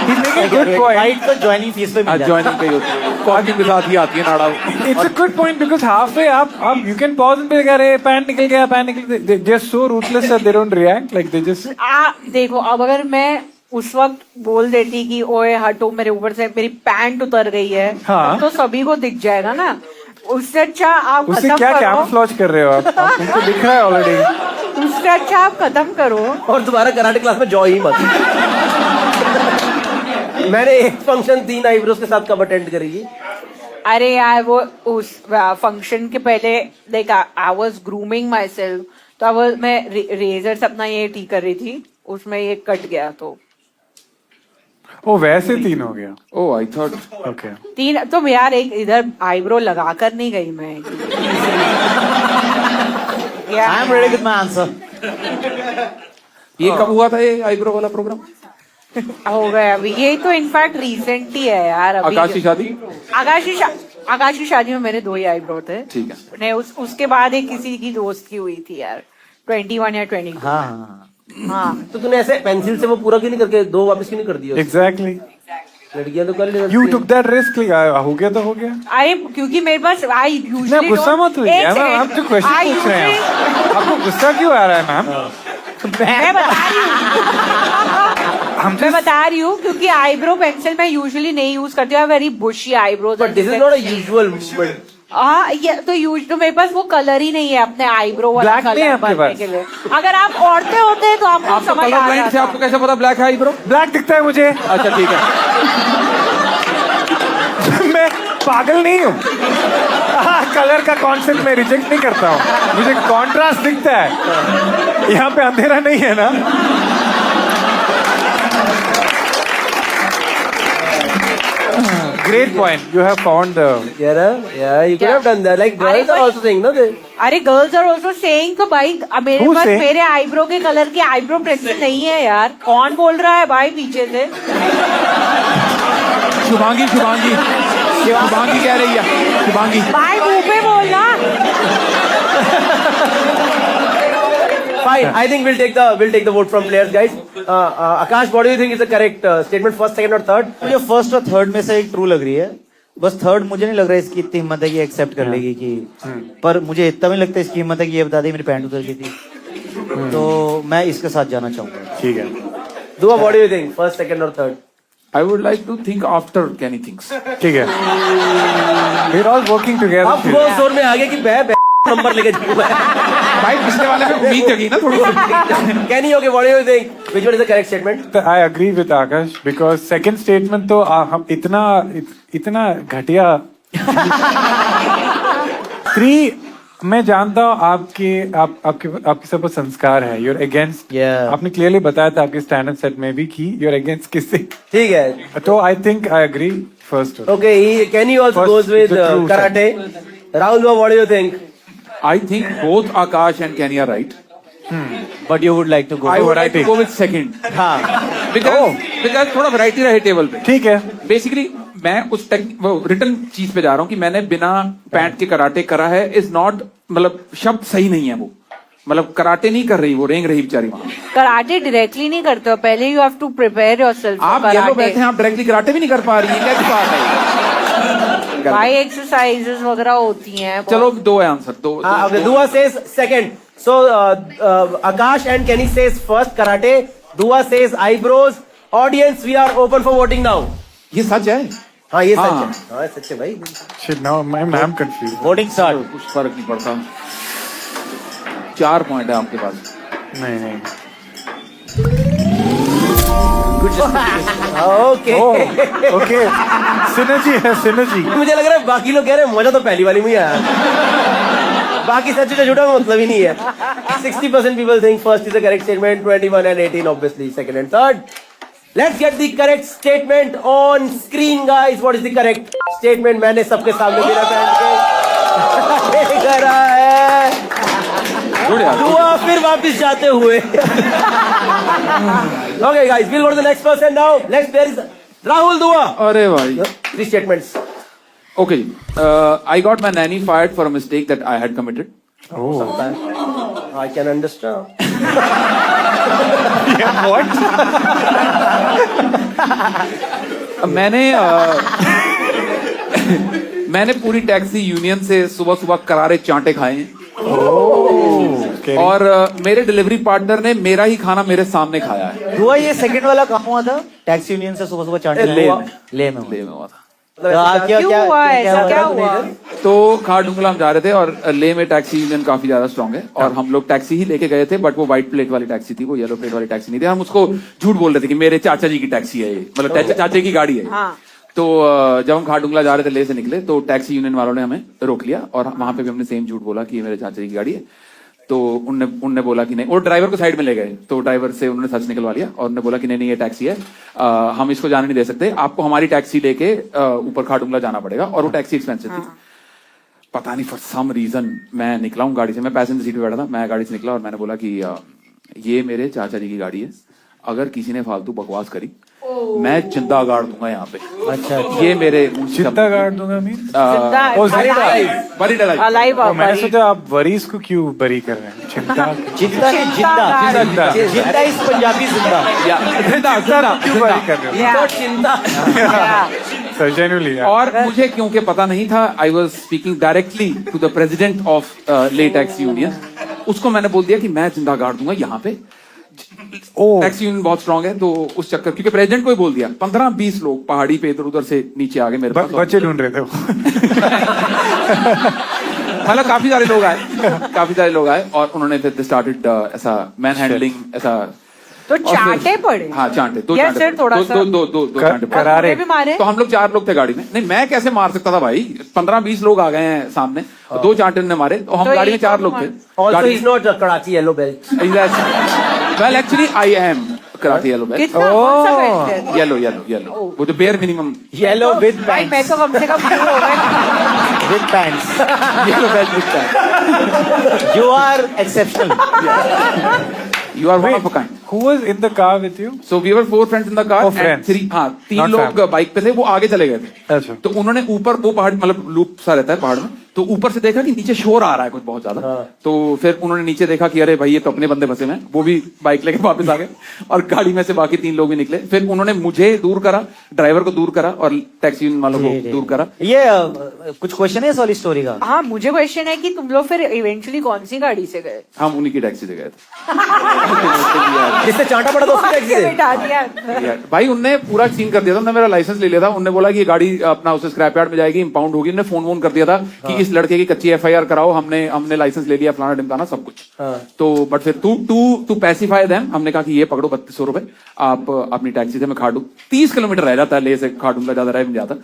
He's making a good point. Right तो ज्वाइनिंग फीस पे मिल जाता है। ज्वाइनिंग पे ही होती है, कॉस्टिंग के साथ ही आती है नाड़ा। It's a good point because halfway आप you can pause and be like, अरे पैंट निकल गया, पैंट निकल गया. They're just so ruthless that they don't react. Like they just. देखो अब अगर मैं उस वक्त बोल देती कि ओए हटो मेरे ऊपर से मेरी पैंट उतर गई है, हाँ। तो सभी को दिख जाएगा ना। उससे अच्छा आप उससे खत्म क्या करो। कैमोफ्लेज कर रहे हो आप? उनको दिख रहा है ऑलरेडी। उससे अच्छा आप खत्म करो और दोबारा कराटे क्लास में जॉइन ही मत। मैंने एक फंक्शन 3 आईब्रोज के साथ कब अटेंड करी? अरे यार वो उस फंक्शन के पहले like I was grooming my self, तो मैं रेजर से अपना ये टी कर रही थी, उसमें ये कट गया तो ओ वैसे 3 हो गया। ओह आई थॉट ओके 3 तो यार एक इधर आईब्रो लगा कर नहीं गई मैं। I am ready with my answer. ये कब हुआ था ये आईब्रो वाला प्रोग्राम? हो गया अभी, ये तो इनफैक्ट रिसेंट ही है यार। अभी आकाश की शादी? आकाश की शादी में मेरे 2 ही आईब्रो थे। ठीक है। नहीं उसके बाद एक किसी की दोस्त की हुई थी यार, 21 या 22। हाँ तो तूने ऐसे पेंसिल से वो पूरा क्यों नहीं करके 2 वापस क्यों नहीं कर दिया? एग्जैक्टली। लड़कियां तो कर लेती। You took that risk. हो गया तो हो गया। अरे क्योंकि मेरे पास आई यूजुअली गुस्सा मत हुई हम तो क्वेश्चन पूछ रहे हैं। आपको गुस्सा क्यों आ रहा है मैम? मैं बता रही हूँ क्योंकि आईब्रो पेंसिल मैं यूजुअली नहीं यूज करती हूँ, very bushy eyebrows. But this is not a usual. हाँ ये तो मेरे पास वो कलर ही नहीं है अपने आईब्रो वाला Black नहीं है कलर आपके भरने पास? के लिए। अगर आप औरतें होते हैं तो आपको समझ आ कलर से जाता। आपको कैसे पता ब्लैक है आईब्रो? ब्लैक दिखता है मुझे। अच्छा ठीक है। मैं पागल नहीं हूँ। कलर का कॉन्सेप्ट मैं रिजेक्ट नहीं करता हूँ, मुझे कॉन्ट्रास्ट दिखता है। यहाँ पे अंधेरा नहीं है ना। Great point. You have found the. Yeah, you could have done that. Like girls are also saying, no? अरे गर्ल्स आर ऑल्सो सेइंग तो भाई मेरे Who's पास saying? मेरे आईब्रो के कलर की आईब्रो पेंसिल नहीं है यार। कौन बोल रहा है भाई पीछे से? शुभांगी कह रही है। शुभांगी भाई मुंह पे बोलना। Fine. I think we'll take the vote from players, guys. Akash, what do you think is the correct statement? First, second, or third? मुझे फर्स्ट और थर्ड में से एक ट्रू लग रही है। बस थर्ड मुझे नहीं लग रहा है इसकी इतनी हिम्मत है कि एक्सेप्ट कर लेगी कि, पर मुझे इतना भी लगता है इसकी हिम्मत है कि ये बता दे मेरी पैंट उतर गई थी, तो मैं इसके साथ जाना चाहूंगा। ठीक है। Dua, what do you think? First, second, or third? I would like to think after Kenny thinks. ठीक है। We're all working together. अब वो जोर में आ गया कि बे नंबर लेके जाऊंगा। भाई पिछले वाले में उम्मीद जगी ना थोड़ी सी। Kenny, okay, what do you think? Which one is the correct statement? I agree with Akash because second statement तो हम इतना घटिया 3 मैं जानता हूँ आपके सब संस्कार है। You're against. आपने clearly बताया था आपके स्टैंड अप सेट में भी कि you're against किससे। ठीक है। तो I think I agree first. Okay, Kenny also First, goes with the true karate. Rahul, what do you think? I think both Akash and Kenny are right. But you would like to go? I would like to go with second. हाँ। Because थोड़ा variety रहे table पे। ठीक है। Basically मैं उस return चीज पे जा रहा हूँ कि मैंने बिना पैंट के कराटे करा है इज नॉट, मतलब शब्द सही नहीं है वो, मतलब कराटे नहीं कर रही, वो रेंग रही बेचारी वहां। कराटे डायरेक्टली नहीं करते हो, पहले you have to prepare yourself. आप ये लोग बैठे हैं, आप डायरेक्टली कराटे भी नहीं कर पा रही है, क्या बात है? भाई एक्सरसाइजेस वगैरह होती हैं। चलो 2 है answer, 2। Okay, Dua says second. So Akash and Kenny says first karate. Dua says eyebrows. Audience, we are open for voting now. ये सच है? हाँ ये हाँ। सच है, हाँ सच है भाई। Shit, now I'm confused. Voting start. कुछ फर्क नहीं पड़ता। 4 पॉइंट है आपके पास। नहीं ओके ओके सिनर्जी है सिनर्जी। मुझे लग रहा है बाकी लोग कह रहे हैं मजा तो पहली वाली में ही आया। बाकी सच का झूठा में मतलब ही नहीं है। 60% people think first is the correct statement, 21 and 18 obviously second and third. Let's get the correct statement on screen, guys. What is the correct statement? मैंने सबके सामने मेरा पहन के करा है। गुड यार। दुआ फिर वापस जाते हुए। Okay, guys, we'll go to the next person now. Next, there is Rahul Dua. अरे भाई। 3 statements. Okay, I got my nanny fired for a mistake that I had committed. I can understand. मैंने पूरी taxi union से सुबह सुबह करारे चांटे खाए हैं। और मेरे डिलीवरी पार्टनर ने मेरा ही खाना मेरे सामने खाया है। हुआ ये सेकंड वाला कहाँ हुआ था? टैक्सी यूनियन से सुबह सुबह चांटे ले में हुआ था। क्यों हुआ ऐसा? क्या हुआ? तो खारडुंगला हम जा रहे थे और ले में टैक्सी यूनियन काफी ज्यादा स्ट्रांग है और हम लोग टैक्सी ही लेके गए थे, बट वो व्हाइट प्लेट वाली टैक्सी थी, वो येलो प्लेट वाली टैक्सी नहीं थी। हम उसको झूठ बोल रहे थे कि मेरे चाचा जी की टैक्सी है ये, मतलब चाचा की गाड़ी है। हाँ। तो जब हम खारडुंगला जा रहे थे ले से निकले तो टैक्सी यूनियन वालों ने हमें रोक लिया और वहां पे भी हमने सेम झूठ बोला कि ये मेरे चाचा जी की गाड़ी है। तो उनने बोला कि नहीं, और ड्राइवर को साइड में ले गए तो ड्राइवर से उन्होंने सच निकलवा लिया और उन्होंने बोला कि नहीं ये टैक्सी है, हम इसको जाने नहीं दे सकते, आपको हमारी टैक्सी लेके ऊपर खारडुंगला जाना पड़ेगा। और वो टैक्सी एक्सपेंसिव थी। पता नहीं फॉर सम रीजन मैं निकला हूँ गाड़ी से, मैं पैसेंजर सीट पे बैठा था, मैं गाड़ी से निकला और मैंने बोला कि ये मेरे चाचा जी की गाड़ी है, अगर किसी ने फालतू बकवास करी मैं चिंता गाड़ दूंगा यहाँ पे। अच्छा ये मेरे चिंता गाड़ दूंगा मीन बड़ी डलाई। मैंने सोचा आप वरीज को क्यों बरी कर रहे हैं। चिंता जिंदा नहीं जिंदा जिंदा इस पंजाबी जिंदा क्यों बरी कर रहे हो। चिंता। Genuinely, yeah. और मुझे क्योंकि पता नहीं था, I was speaking directly to the president of le taxi union, उसको मैंने बोल दिया कि मैं जिंदा गाड़ दूंगा यहाँ पे। टैक्सी यूनियन बहुत स्ट्रांग है, तो उस चक्कर क्योंकि प्रेसिडेंट को ही बोल दिया, 15-20 लोग पहाड़ी पे इधर उधर से नीचे आ गए मेरे पास। बच्चे ढूंढ रहे थे मतलब काफी सारे लोग आए और उन्होंने फिर स्टार्टेड ऐसा मैन हैंडलिंग ऐसा। तो चांटे पड़े। हाँ चांटे, दो Yes, sir, थोड़ा सा। दो चांटे करारे भी मारे। तो हम लोग 4 लोग थे गाड़ी में। नहीं मैं कैसे मार सकता था भाई, 15-20 लोग आ गए हैं सामने, 2 चांटे ने मारे, तो हम तो गाड़ी में एक 4 लोग थे। Also, he's not a Karachi yellow belt. Well actually I am karate yellow belt. कितना कौन सा बेल्ट है? येलो वो जो बेयर मिनिमम Yellow with भाई मैं तो कम से कम blue हो गए। With pants. Yellow belt with pant. You are exceptional. You are one of a kind. Who was in the car with you? So we were 4 friends in the car. Oh, friends. 3 Not लोग family. Bike पे थे, वो आगे चले गए थे। अच्छा। तो उन्होंने ऊपर वो पहाड़ मतलब लूप सा रहता है पहाड़ में, तो ऊपर से देखा कि नीचे शोर आ रहा है कुछ बहुत ज्यादा। तो फिर उन्होंने नीचे देखा कि अरे भाई ये तो अपने बंदे फंसे में, वो भी बाइक लेके वापस आ गए और गाड़ी में से बाकी 3 लोग भी निकले। फिर उन्होंने मुझे दूर करा, ड्राइवर को दूर करा और टैक्सी वालों को दूर करा। ये कुछ क्वेश्चन है इस वाली स्टोरी का? हाँ मुझे क्वेश्चन है कि तुम लोग फिर इवेंचुअली कौन सी गाड़ी से गए? हम उन्हीं की टैक्सी से गए थे। जिससे चांटा पड़ा था उसकी टैक्सी से। बिठा दिया। भाई उनने पूरा सीन कर दिया था, उन्होंने मेरा लाइसेंस ले लिया था, उन्होंने बोला कि ये गाड़ी अपना उसे स्क्रैप यार्ड में जाएगी, इंपाउंड होगी। उन्होंने फोन कर दिया था कि इस लड़के की कच्ची FIR कराओ, हमने लाइसेंस ले लिया, फलाना ढिमकाना सब कुछ। तो बट फिर टू पैसिफाई देम, हमने कहा कि ये पकड़ो 3200 रुपए, आप अपनी टैक्सी से मैं खाड़ू 30 किलोमीटर रह जाता है ले से खाड़ूंगा, ज्यादा रह नहीं जाता।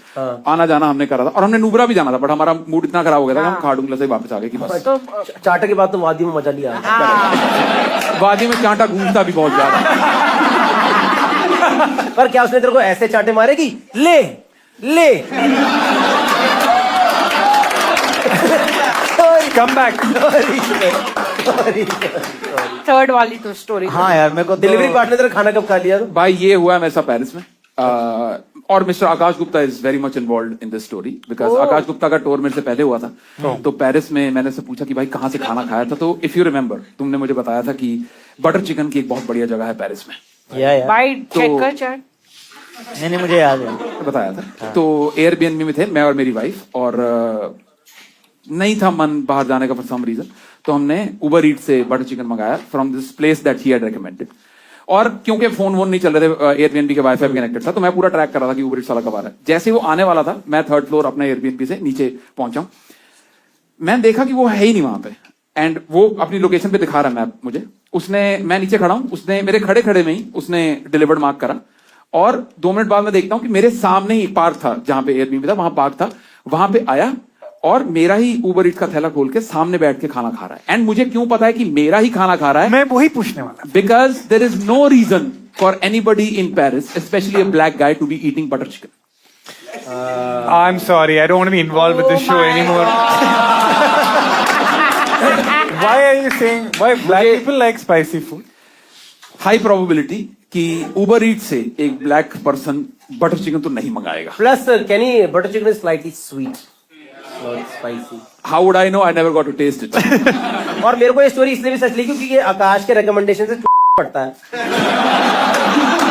आना जाना हमने करा था और हमने नुब्रा भी जाना था, बट हमारा मूड इतना खराब हो गया था कि हम खाड़ूंगला से वापस आ गए कि बस। तो चांटा के बाद तो वादी में मजा लिया। वादी में चांटा घूमता भी बहुत ज्यादा। पर क्या उसने तेरे को ऐसे चांटे मारे कि ले कम बैक। थर्ड वाली तो स्टोरी। हाँ यार मेरे को डिलीवरी पार्टनर तेरा खाना कब खा लिया? भाई ये हुआ मेरे साथ पेरिस में, और mister Aakash Gupta is very much involve in this story because Aakash Gupta का टूर मेरे से पहले हुआ था। तो पेरिस में मैंने से पूछा कि भाई कहाँ से खाना खाया था, तो इफ यू रिमेम्बर तुमने मुझे बताया था कि बटर चिकन की एक बहुत बढ़िया जगह है पेरिस में। भाई तो- चेक कर चार। नहीं मुझे याद है, बताया था। तो एयरबीएनबी में थे मैं और मेरी वाइफ, और नहीं था मन बाहर जाने का फॉर सम रीजन, तो हमने उबर ईट से बटर चिकन मंगाया from this place that he had recommended. और क्योंकि फोन वोन नहीं चल रहे थे, एयरबीएनबी के वाईफाई कनेक्टेड था, तो मैं पूरा ट्रैक कर रहा था कि उबर ईट्स वाला कब आ रहा है। जैसे वो आने वाला था, मैं 3rd फ्लोर अपने एयरबीएनबी से नीचे पहुंचा हूं, मैंने देखा कि वो है ही नहीं वहां पे, एंड वो अपनी लोकेशन पे दिखा रहा मैप मुझे। उसने, मैं नीचे खड़ा हूं, उसने मेरे खड़े खड़े में ही उसने डिलीवर्ड मार्क करा, और 2 मिनट बाद मैं देखता हूं कि मेरे सामने ही पार्क था, जहां पे एयरबीएनबी था वहां पार्क था, वहां पे आया और मेरा ही उबर ईट्स का थैला खोल के सामने बैठ के खाना खा रहा है। एंड मुझे क्यों पता है कि मेरा ही खाना खा रहा है? मैं वही पूछने वाला। Because there is no reason for anybody in Paris, specially a black guy, to be eating butter chicken. I'm sorry, I don't want to be involved with this show anymore. Why are you saying why black people like spicy food? High probability कि उबर ईट से एक black person butter chicken तो नहीं मंगाएगा। Plus, Kenny, butter chicken is slightly sweet, not spicy. How would I know? I never got to taste it. और मेरे को ये story इसलिए भी सच लगी क्योंकि ये आकाश के रिकमेंडेशन से पड़ता है।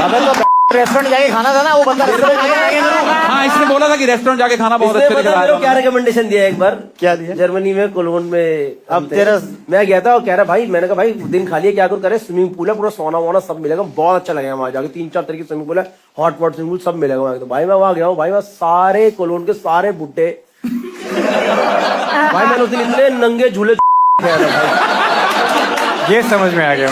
अबे तो रेस्टोरेंट जाके खाना था ना, वो बंदा रेस्टोरेंट जाके हाँ, इसने बोला था कि रेस्टोरेंट जाके खाना बहुत इसने अच्छा पता मेरे को क्या रिकमेंडेशन दिया एक बार? क्या दिया? जर्मनी में कोलोन में। अब तेरा मैं गया था और कह रहा भाई, मैंने कहा भाई दिन खा लिया, क्या करूं? करे स्विमिंग पूल है, पूरा सोना वोना सब मिलेगा, बहुत अच्छा लगेगा वहां जाके, 3-4 तरह की स्विमिंग पूल है, हॉट वाटर स्विमिंग पूल सब मिलेगा वहां। तो भाई मैं वहां गया हूँ, भाई वहां सारे कोलोन के सारे बुड्ढे भाई, मैंने उस दिन इतने नंगे झूले खेला था भाई। ये समझ में आ गया।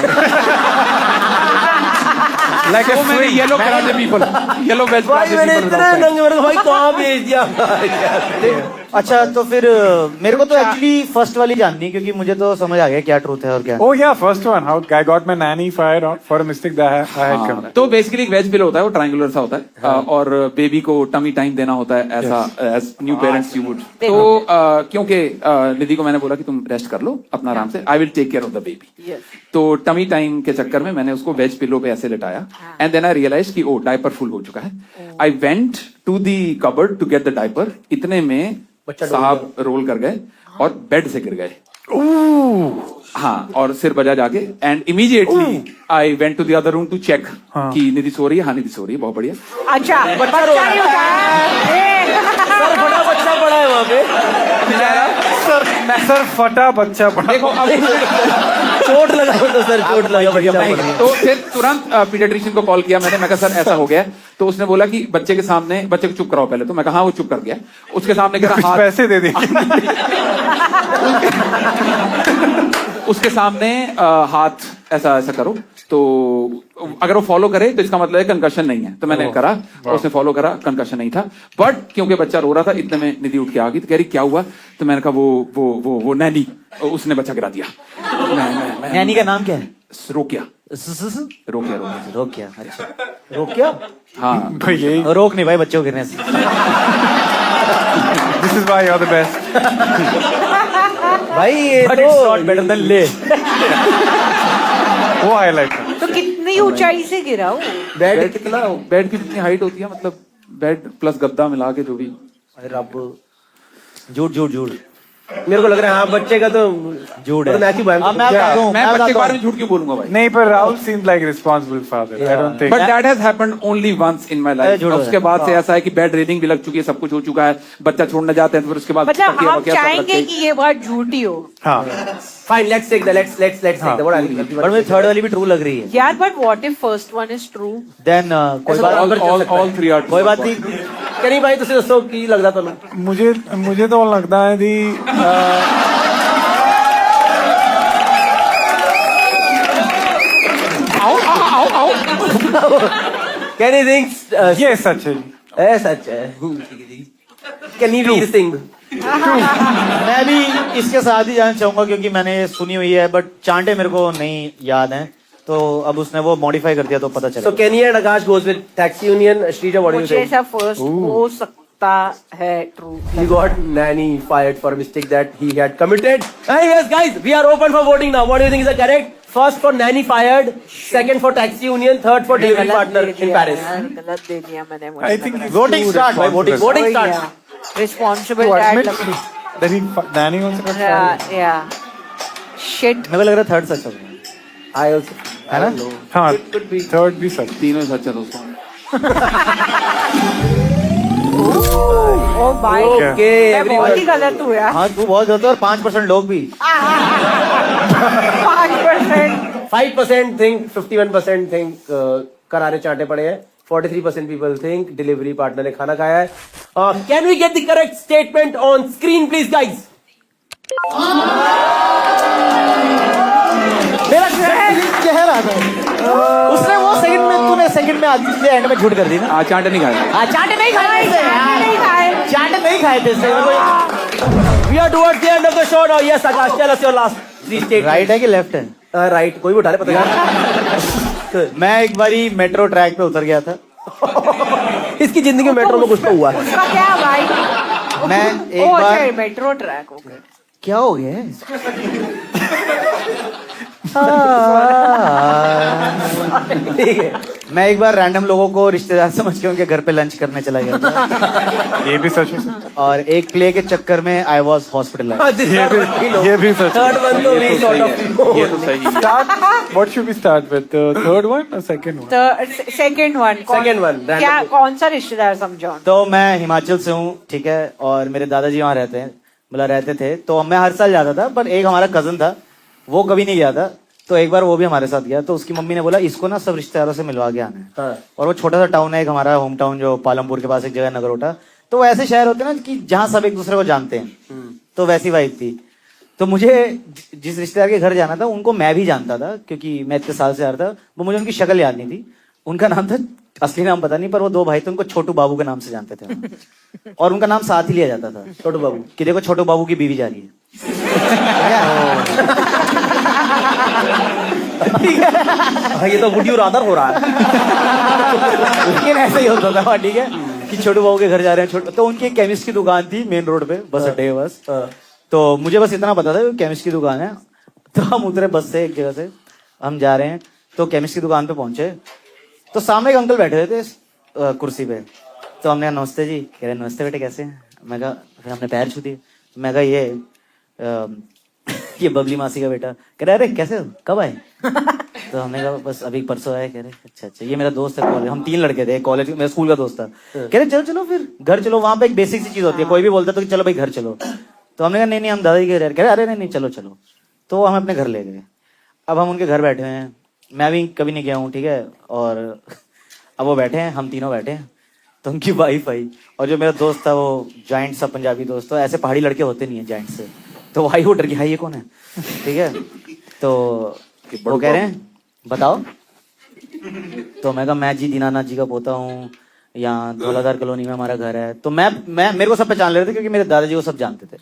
Like a so many swing. yellow karate people, yellow veg भाई karate मैंने people इतने without नंगे, मैंने कहा भाई कहाँ भेज दिया? अच्छा, तो फिर मेरे को तो एक्चुअली फर्स्ट वाली जाननी है, क्योंकि मुझे तो समझ आ गया क्या ट्रूथ है और क्या। Oh yeah, first one. How I got my nanny fired for a mistake that I had committed. तो बेसिकली एक वेज पिलो होता है, वो ट्रायंगुलर सा होता है, और बेबी को टमी टाइम देना होता है, ऐसा as new parents you would. तो क्योंकि निधि को मैंने बोला कि तुम रेस्ट कर लो अपना आराम से, I will take care of the baby. तो टमी टाइम के चक्कर में मैंने उसको वेज पिलो पे ऐसे लिटाया, एंड देन आई रियलाइज कि ओ डायपर फुल हो चुका है। I went to the cupboard to get the diaper, इतने में साहब रोल कर गए और बेड से गिर गए। हाँ, और सिर बजा जाके, and immediately I went to the other room to check कि निधि सो रही है। हाँ, निधि सो रही है, बहुत बढ़िया। अच्छा, बच्चा ही उठा है। सर फटा बच्चा पड़ा है वहाँ पे, सर फटा बच्चा पड़ा। देखो अब चोट लगा तो सर, चोट लगा बच्चा पड़ा। तो फिर तुरंत पीडियाट्रिशियन को कॉल किया मैंने, मैं कहा सर ऐसा हो गया। तो उसने बोला कि बच्चे के सामने, बच्चे को चुप कराओ पहले। तो मैं कहा हाँ, वो चुप कर गया। उसके सामने कह रहा हाथ पैसे दे दे। उसके सामने हाथ ऐसा ऐसा करो, तो अगर वो फॉलो करे तो इसका मतलब है कंकशन नहीं है। तो मैंने करा, उसने फॉलो करा, कंकशन नहीं था। बट क्योंकि बच्चा रो रहा था, इतने में निधि उठ के आ गई, तो कह रही क्या हुआ? तो मैंने कहा वो नैनी, उसने बच्चा गिरा दिया। नैनी का नाम क्या है? रोकिया। रोकिया। रोकिया, अच्छा। रोकिया? हाँ भाई यही रोक नहीं भाई बच्चों को गिरने से। This is why you're the best. भाई ये But it's not better than ले। वो I like it. तो कितनी ऊंचाई से गिरा वो? बेड कितना? बेड की कितनी हाइट होती है, मतलब बेड प्लस गद्दा मिला के जो भी। अरे रब, झूठ। मेरे को लग रहा है हाँ, बच्चे का तो झूठ है। मैं क्यों भाई, अब मैं बता दूं, मैं बच्चे बताता के बारे हूं। में झूठ क्यों बोलूंगा भाई? नहीं, पर Rahul seems like a responsible father. I don't think. But that has happened only once in my life. झूठ उसके बाद से ऐसा है कि बेड रेडिंग भी लग चुकी है, सब कुछ हो चुका है, बच्चा छोड़ने जाते हैं तो फिर उसके बाद मतलब तकिया हम वकिया सब चाहेंगे रखे। कि ये बात झूठी हो। हाँ. Fine, let's take the let's take the what पर मुझे थर्ड वाली भी ट्रू लग रही है। यार, but what if first one is true? Then कोई बात ऑल थ्री आर कोई बात नहीं। कहीं भाई तुझे दसो की लगता तुम्हें? मुझे तो लगता है कि Can you think? ये सच है। है सच है। Can you read thing? मैं भी इसके साथ ही जाना चाहूंगा, क्योंकि मैंने सुनी हुई है, बट चांटे मेरे को नहीं याद है, तो अब उसने वो मॉडिफाई कर दिया तो पता चला। So Kenny and Akash goes with taxi union. Shrija, what do you मुझे say? ऐसा फर्स्ट हो सकता है true. He got nanny fired for a mistake that he had committed. Anyways, guys, we are open for voting now. What do you think is the correct? First for nanny fired, second for taxi union, third for delivery partner in Paris. गलत दे दिया मैंने। I think he's Voting too start, भाई, voting responsible. Voting starts. Responsible To dad admit that he nanny also got fired. yeah. Shit. मेरे को लग रहा है third सच होगा। I also. है ना? हाँ, थर्ड भी सच। तीनों सच है दोस्तों। ओ भाई, Okay, मैं बहुत ही गलत हुआ। हाँ, तू बहुत गलत है, और 5% लोग भी। 5%। 5% think 51% think करारे चाटे पड़े हैं. 43% people think delivery partner ने खाना खाया है. Can we get the correct statement on screen please guys? मेरा कह रहा था उसने वो सेकंड में तूने सेकंड में आधी एंड में झूठ कर दी ना. चाट नहीं खाया. चाटे नहीं खाए थे. चाटे नहीं खाए थे. We are towards the end of the show now. Yes, Akash, tell us your last three statements. Right है कि लेफ्ट है? राइट. कोई भी उठा ले पता नहीं. मैं एक बारी मेट्रो ट्रैक पे उतर गया था. इसकी जिंदगी में मेट्रो में कुछ तो हुआ है. उसका क्या भाई? मैं एक बार मेट्रो ट्रैक हो गया. क्या हो गया? ठीक है. मैं एक बार रैंडम लोगों को रिश्तेदार समझ के उनके घर पे लंच करने चला गया था. ये भी सच है. और एक प्ले के चक्कर में आई वॉज हॉस्पिटलाइज्ड. ये भी सच है. Third one तो we sort of ये तो सही है. Start. What should we start with? The third one or second one? Second one. Second one, random. क्या कौन सा रिश्तेदार समझो? तो मैं हिमाचल से हूँ, ठीक है, और मेरे दादाजी वहाँ रहते हैं, मतलब रहते थे. तो मैं हर साल जाता था, पर एक हमारा कजन था वो कभी नहीं गया था. तो एक बार वो भी हमारे साथ गया. तो उसकी मम्मी ने बोला इसको ना सब रिश्तेदारों से मिलवा के आना है. हाँ. और वो छोटा सा टाउन है एक हमारा होम टाउन जो पालमपुर के पास एक जगह नगरोटा. तो वो ऐसे शहर होते हैं ना कि जहाँ सब एक दूसरे को जानते हैं. तो वैसी वाइब थी. तो मुझे जिस रिश्तेदार के घर जाना था उनको मैं भी जानता था क्योंकि मैं इतने साल से आ रहा था. वो मुझे उनकी शक्ल याद नहीं थी. उनका नाम था, असली नाम पता नहीं, पर वो दो भाई थे, उनको छोटू बाबू के नाम से जानते थे. और उनका नाम साथ ही लिया जाता था, छोटू बाबू, कि देखो छोटू बाबू की बीवी जा रही है. ये तो वुड यू रादर हो रहा है. लेकिन ऐसा ही होता था, ठीक है, कि छोटू बाबू के घर जा रहे हैं. तो उनकी एक केमिस्ट की दुकान थी मेन रोड पे, बस अड्डे है बस. तो मुझे बस इतना पता था केमिस्ट की दुकान है. तो हम उतरे बस से एक जगह से, हम जा रहे हैं. तो केमिस्ट की दुकान पे पहुंचे तो सामने एक अंकल बैठे हुए थे कुर्सी पे. तो हमने कहा नमस्ते जी. कह रहे नमस्ते बेटे कैसे हैं. मैं कहा हमने पैर छू दिए. मैं कहा ये बबली मासी का बेटा. कह रहे अरे कैसे हो, कब आए. तो हमने कहा बस अभी परसों आए. कह रहे अच्छा अच्छा, ये मेरा दोस्त है कॉलेज, हम 3 लड़के थे कॉलेज, मेरा स्कूल का दोस्त था. कह रहे चलो चलो फिर घर चलो. वहां पे एक बेसिक सी चीज होती है, कोई भी बोलता तो चलो भाई घर चलो. तो हमने कहा नहीं हम दादाजी के घर. कह रहे अरे नहीं चलो चलो. तो हम अपने घर ले गए. अब हम उनके घर बैठे हैं, मैं भी कभी नहीं गया हूँ, ठीक है. और अब वो बैठे हैं, हम तीनों बैठे हैं. तो उनकी वाइफ आई और जो मेरा दोस्त था वो जॉइंट सा पंजाबी दोस्त. तो ऐसे पहाड़ी लड़के होते नहीं है जॉइंट से. तो भाई वो डर गया, ये कौन है, ठीक है. तो वो कह रहे हैं बताओ. तो मैं कहा मैं जी दीनानाथ जी का पोता हूँ, यहाँ धौलाधार कॉलोनी में हमारा घर है. तो मैं मेरे को सब पहचान ले रहे थे क्योंकि मेरे दादाजी को सब जानते थे,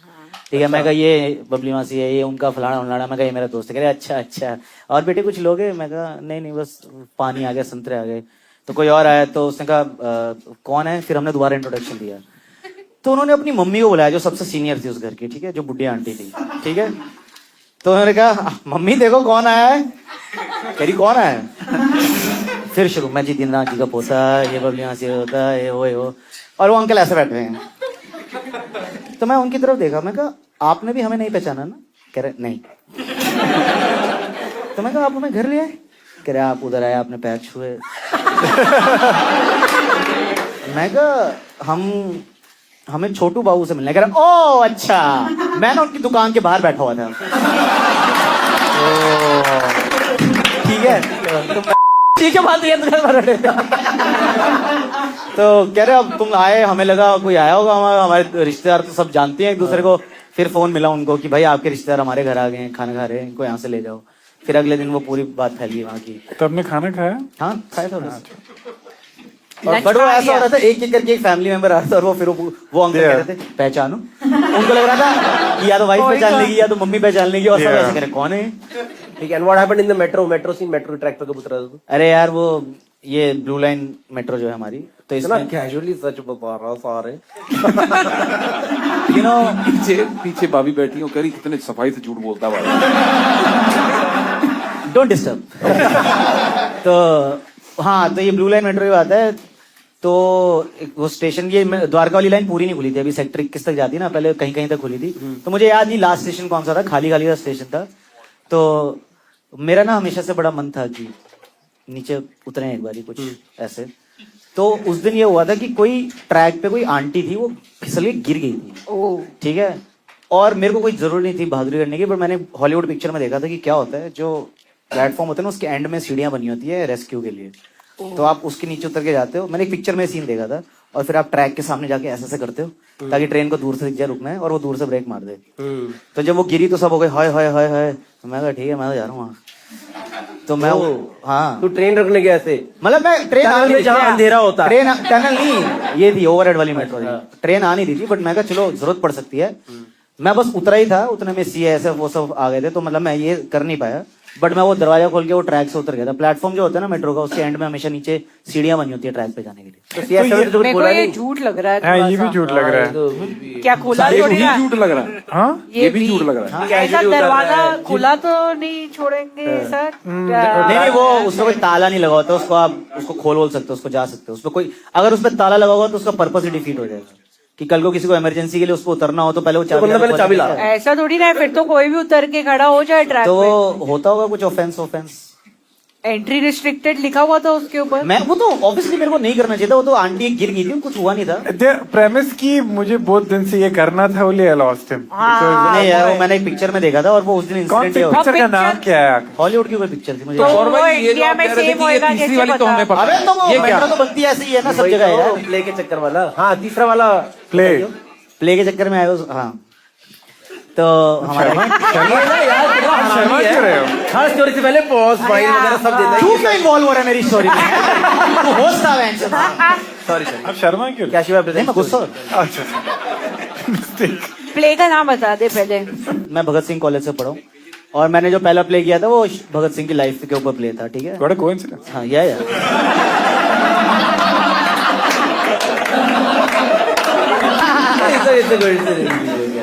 ठीक है. मैं कहा ये बबली मासी है, ये उनका फलाना फलाना. मैं कहा ये मेरा दोस्त है. कह रहे अच्छा अच्छा, और बेटे कुछ लोग हैं. मैं कहा नहीं बस पानी आ गया, संतरे आ गए. तो कोई और आया तो उसने कहा कौन है. फिर हमने दोबारा इंट्रोडक्शन दिया. तो उन्होंने अपनी मम्मी को बुलाया जो सबसे सीनियर थी उस घर की, ठीक है, जो बुढ़ी आंटी थी, ठीक है. तो उन्होंने कहा मम्मी देखो कौन आया है. कह रही कौन आया है. फिर शुरू, मैं जी दीनानाथ जी का पोता, ये बबली मासी होता है, ये वो. और वो अंकल ऐसे बैठे हैं. तो मैं उनकी तरफ देखा. मैं कहा आपने भी हमें नहीं पहचाना ना. कह रहे नहीं. तो मैं कहा आप हमें घर ले आए. कह रहे आप उधर आए, आपने पैर छुए. मैं कहा हमें छोटू बाबू से मिलने. कह रहा ओ अच्छा, मैं ना उनकी दुकान के बाहर बैठा हुआ था. ठीक है. ठीक है बात. तो कह रहे अब तुम आए, हमें लगा कोई आया होगा, हमारे रिश्तेदार तो सब जानते हैं एक दूसरे को. फिर फोन मिला उनको कि भाई आपके रिश्तेदार हमारे घर आ गए हैं, खाना खा रहे हैं, इनको यहाँ से ले जाओ. फिर अगले दिन वो पूरी बात फैल गई वहाँ की. तो आपने खाना खाया. हाँ खाया था. और बट वो ऐसा हो रहा था एक एक करके एक फैमिली मेंबर आ रहा था और वो फिर वो अंकल कह रहे थे पहचानो. उनको लग रहा था कि या तो वाइफ पहचान लेगी या तो मम्मी पहचान लेगी. और सब ऐसे कह रहे कौन है. ठीक है. And what happened in the metro scene, metro track पे कब उतरा था. अरे यार वो ये ब्लू लाइन मेट्रो जो है हमारी, तो इसमें कैजुअली सच बता रहा सारे. यू नो पीछे भाभी बैठी हो, कह रही कितने सफाई से झूठ बोलता है. Don't disturb. तो हाँ, तो ये ब्लू लाइन मेट्रो की बात है. तो वो स्टेशन, ये द्वारका वाली लाइन पूरी नहीं खुली थी अभी, सेक्टर 21 तक जाती है ना, पहले कहीं कहीं तक खुली थी. तो मुझे याद नहीं लास्ट स्टेशन कौन सा था, खाली खाली का स्टेशन था. तो मेरा ना हमेशा से बड़ा मन था कि नीचे उतरे एक बारी कुछ ऐसे. तो उस दिन ये हुआ था कि कोई ट्रैक पे कोई आंटी थी, वो फिसल के गिर गई थी, ठीक है. और मेरे को कोई जरूरत नहीं थी बहादुरी करने की, पर मैंने हॉलीवुड पिक्चर में देखा था कि क्या होता है जो प्लेटफॉर्म होता है ना, उसके एंड में सीढ़ियां बनी होती है रेस्क्यू के लिए। तो आप उसके नीचे उतर के जाते हो। मैंने एक पिक्चर में सीन देखा था। और फिर आप ट्रैक के सामने जाके ऐसे ऐसे करते हो ताकि ट्रेन को दूर से दिख जाए रुकना है, और वो दूर से ब्रेक मार दे। तो जब वो गिरी तो सब हो गए हाय हाय हाय हाय। तो मैं कहा ठीक है, मैं तो जा रहा हूँ वहाँ। तो मैं हाँ, तू ट्रेन रखने गया ऐसे? मतलब मैं ट्रेन टनल में जहाँ अंधेरा होता है। ट्रेन टनल नहीं, ये थी ओवरहेड वाली मेट्रो। ट्रेन आ नहीं रही थी, बट मैं कहा चलो जरूरत पड़ सकती है। मैं बस उतरा ही था, उतने में CSF वो सब आ गए थे, तो मतलब मैं ये कर नहीं पाया। बट मैं वो दरवाजा खोल के वो ट्रैक से उतर गया था। प्लेटफॉर्म जो होता है ना मेट्रो का, उसके एंड में हमेशा नीचे सीढ़ियां बनी होती है ट्रैक पे जाने के लिए। तो CSF तो मेरे को ये झूठ लग रहा है हाँ, थोड़ा ये भी सा। झूठ लग रहा है। क्या खुला ये थोड़ी भी ना? झूठ लग रहा है। हाँ, ये भी झूठ लग रहा है। ऐसा दरवाजा खुला तो नहीं छोड़ेंगे सर? नहीं नहीं, वो उसमें कोई ताला नहीं लगा होता, उसको आप उसको खोल बोल सकते हो, उसको जा सकते हो। उसमें कोई अगर उसमें ताला लगा होगा तो उसका पर्पस ही डिफीट हो जाएगा कि कल को किसी को इमरजेंसी के लिए उसको उतरना हो तो पहले वो चाबी ला। ऐसा थोड़ी ना है, फिर तो कोई भी उतर के खड़ा हो जाए ट्रैक तो पे। वो होता होगा कुछ ऑफेंस। एंट्री रिस्ट्रिक्टेड लिखा हुआ था उसके ऊपर। मैं वो तो ऑब्वियसली मेरे को नहीं करना चाहिए था। वो तो आंटी एक गिर गई थी, कुछ हुआ नहीं था। प्रेमिस की मुझे बहुत दिन से ये करना था, वो आई लॉस्ट हिम। नहीं यार, वो मैंने एक पिक्चर में देखा था, और वो उस दिन कौन इंसिडेंट सी पिक्चर का नाम क्या है? हॉलीवुड की कोई पिक्चर थी मुझे। तो और भाई ये जो इंडिया आप में कह रहे थे सेम कि ये होएगा तीसरी कैसे वाली तो पता? हमें पता अबे है। तो वो ये क्या? मेट्रो तो बनती ऐसे ही है ना सब जगह यार। प्ले के चक्कर वाला। हाँ, तीसरा वाला प्ले के चक्कर में आए हो। हाँ, तो हमारा शर्मा क्यों रहे हो? हर स्टोरी से पहले पॉज फाइल वगैरह सब देता है। क्यों इन्वॉल्व हो रहा है मेरी स्टोरी में? तू होस्ट था वैन से। सॉरी आप शर्मा क्यों? क्या शिवा नहीं, मैं गुस्सा। अच्छा, मिस्टेक। प्ले का नाम बता दे पहले। मैं भगत सिंह कॉलेज से पढ़ा हूँ, और मैंने जो पहला प्ले किया था वो भगत सिंह की लाइफ के ऊपर प्ले था। ठीक है, बड़ा कोइंसिडेंस। हाँ या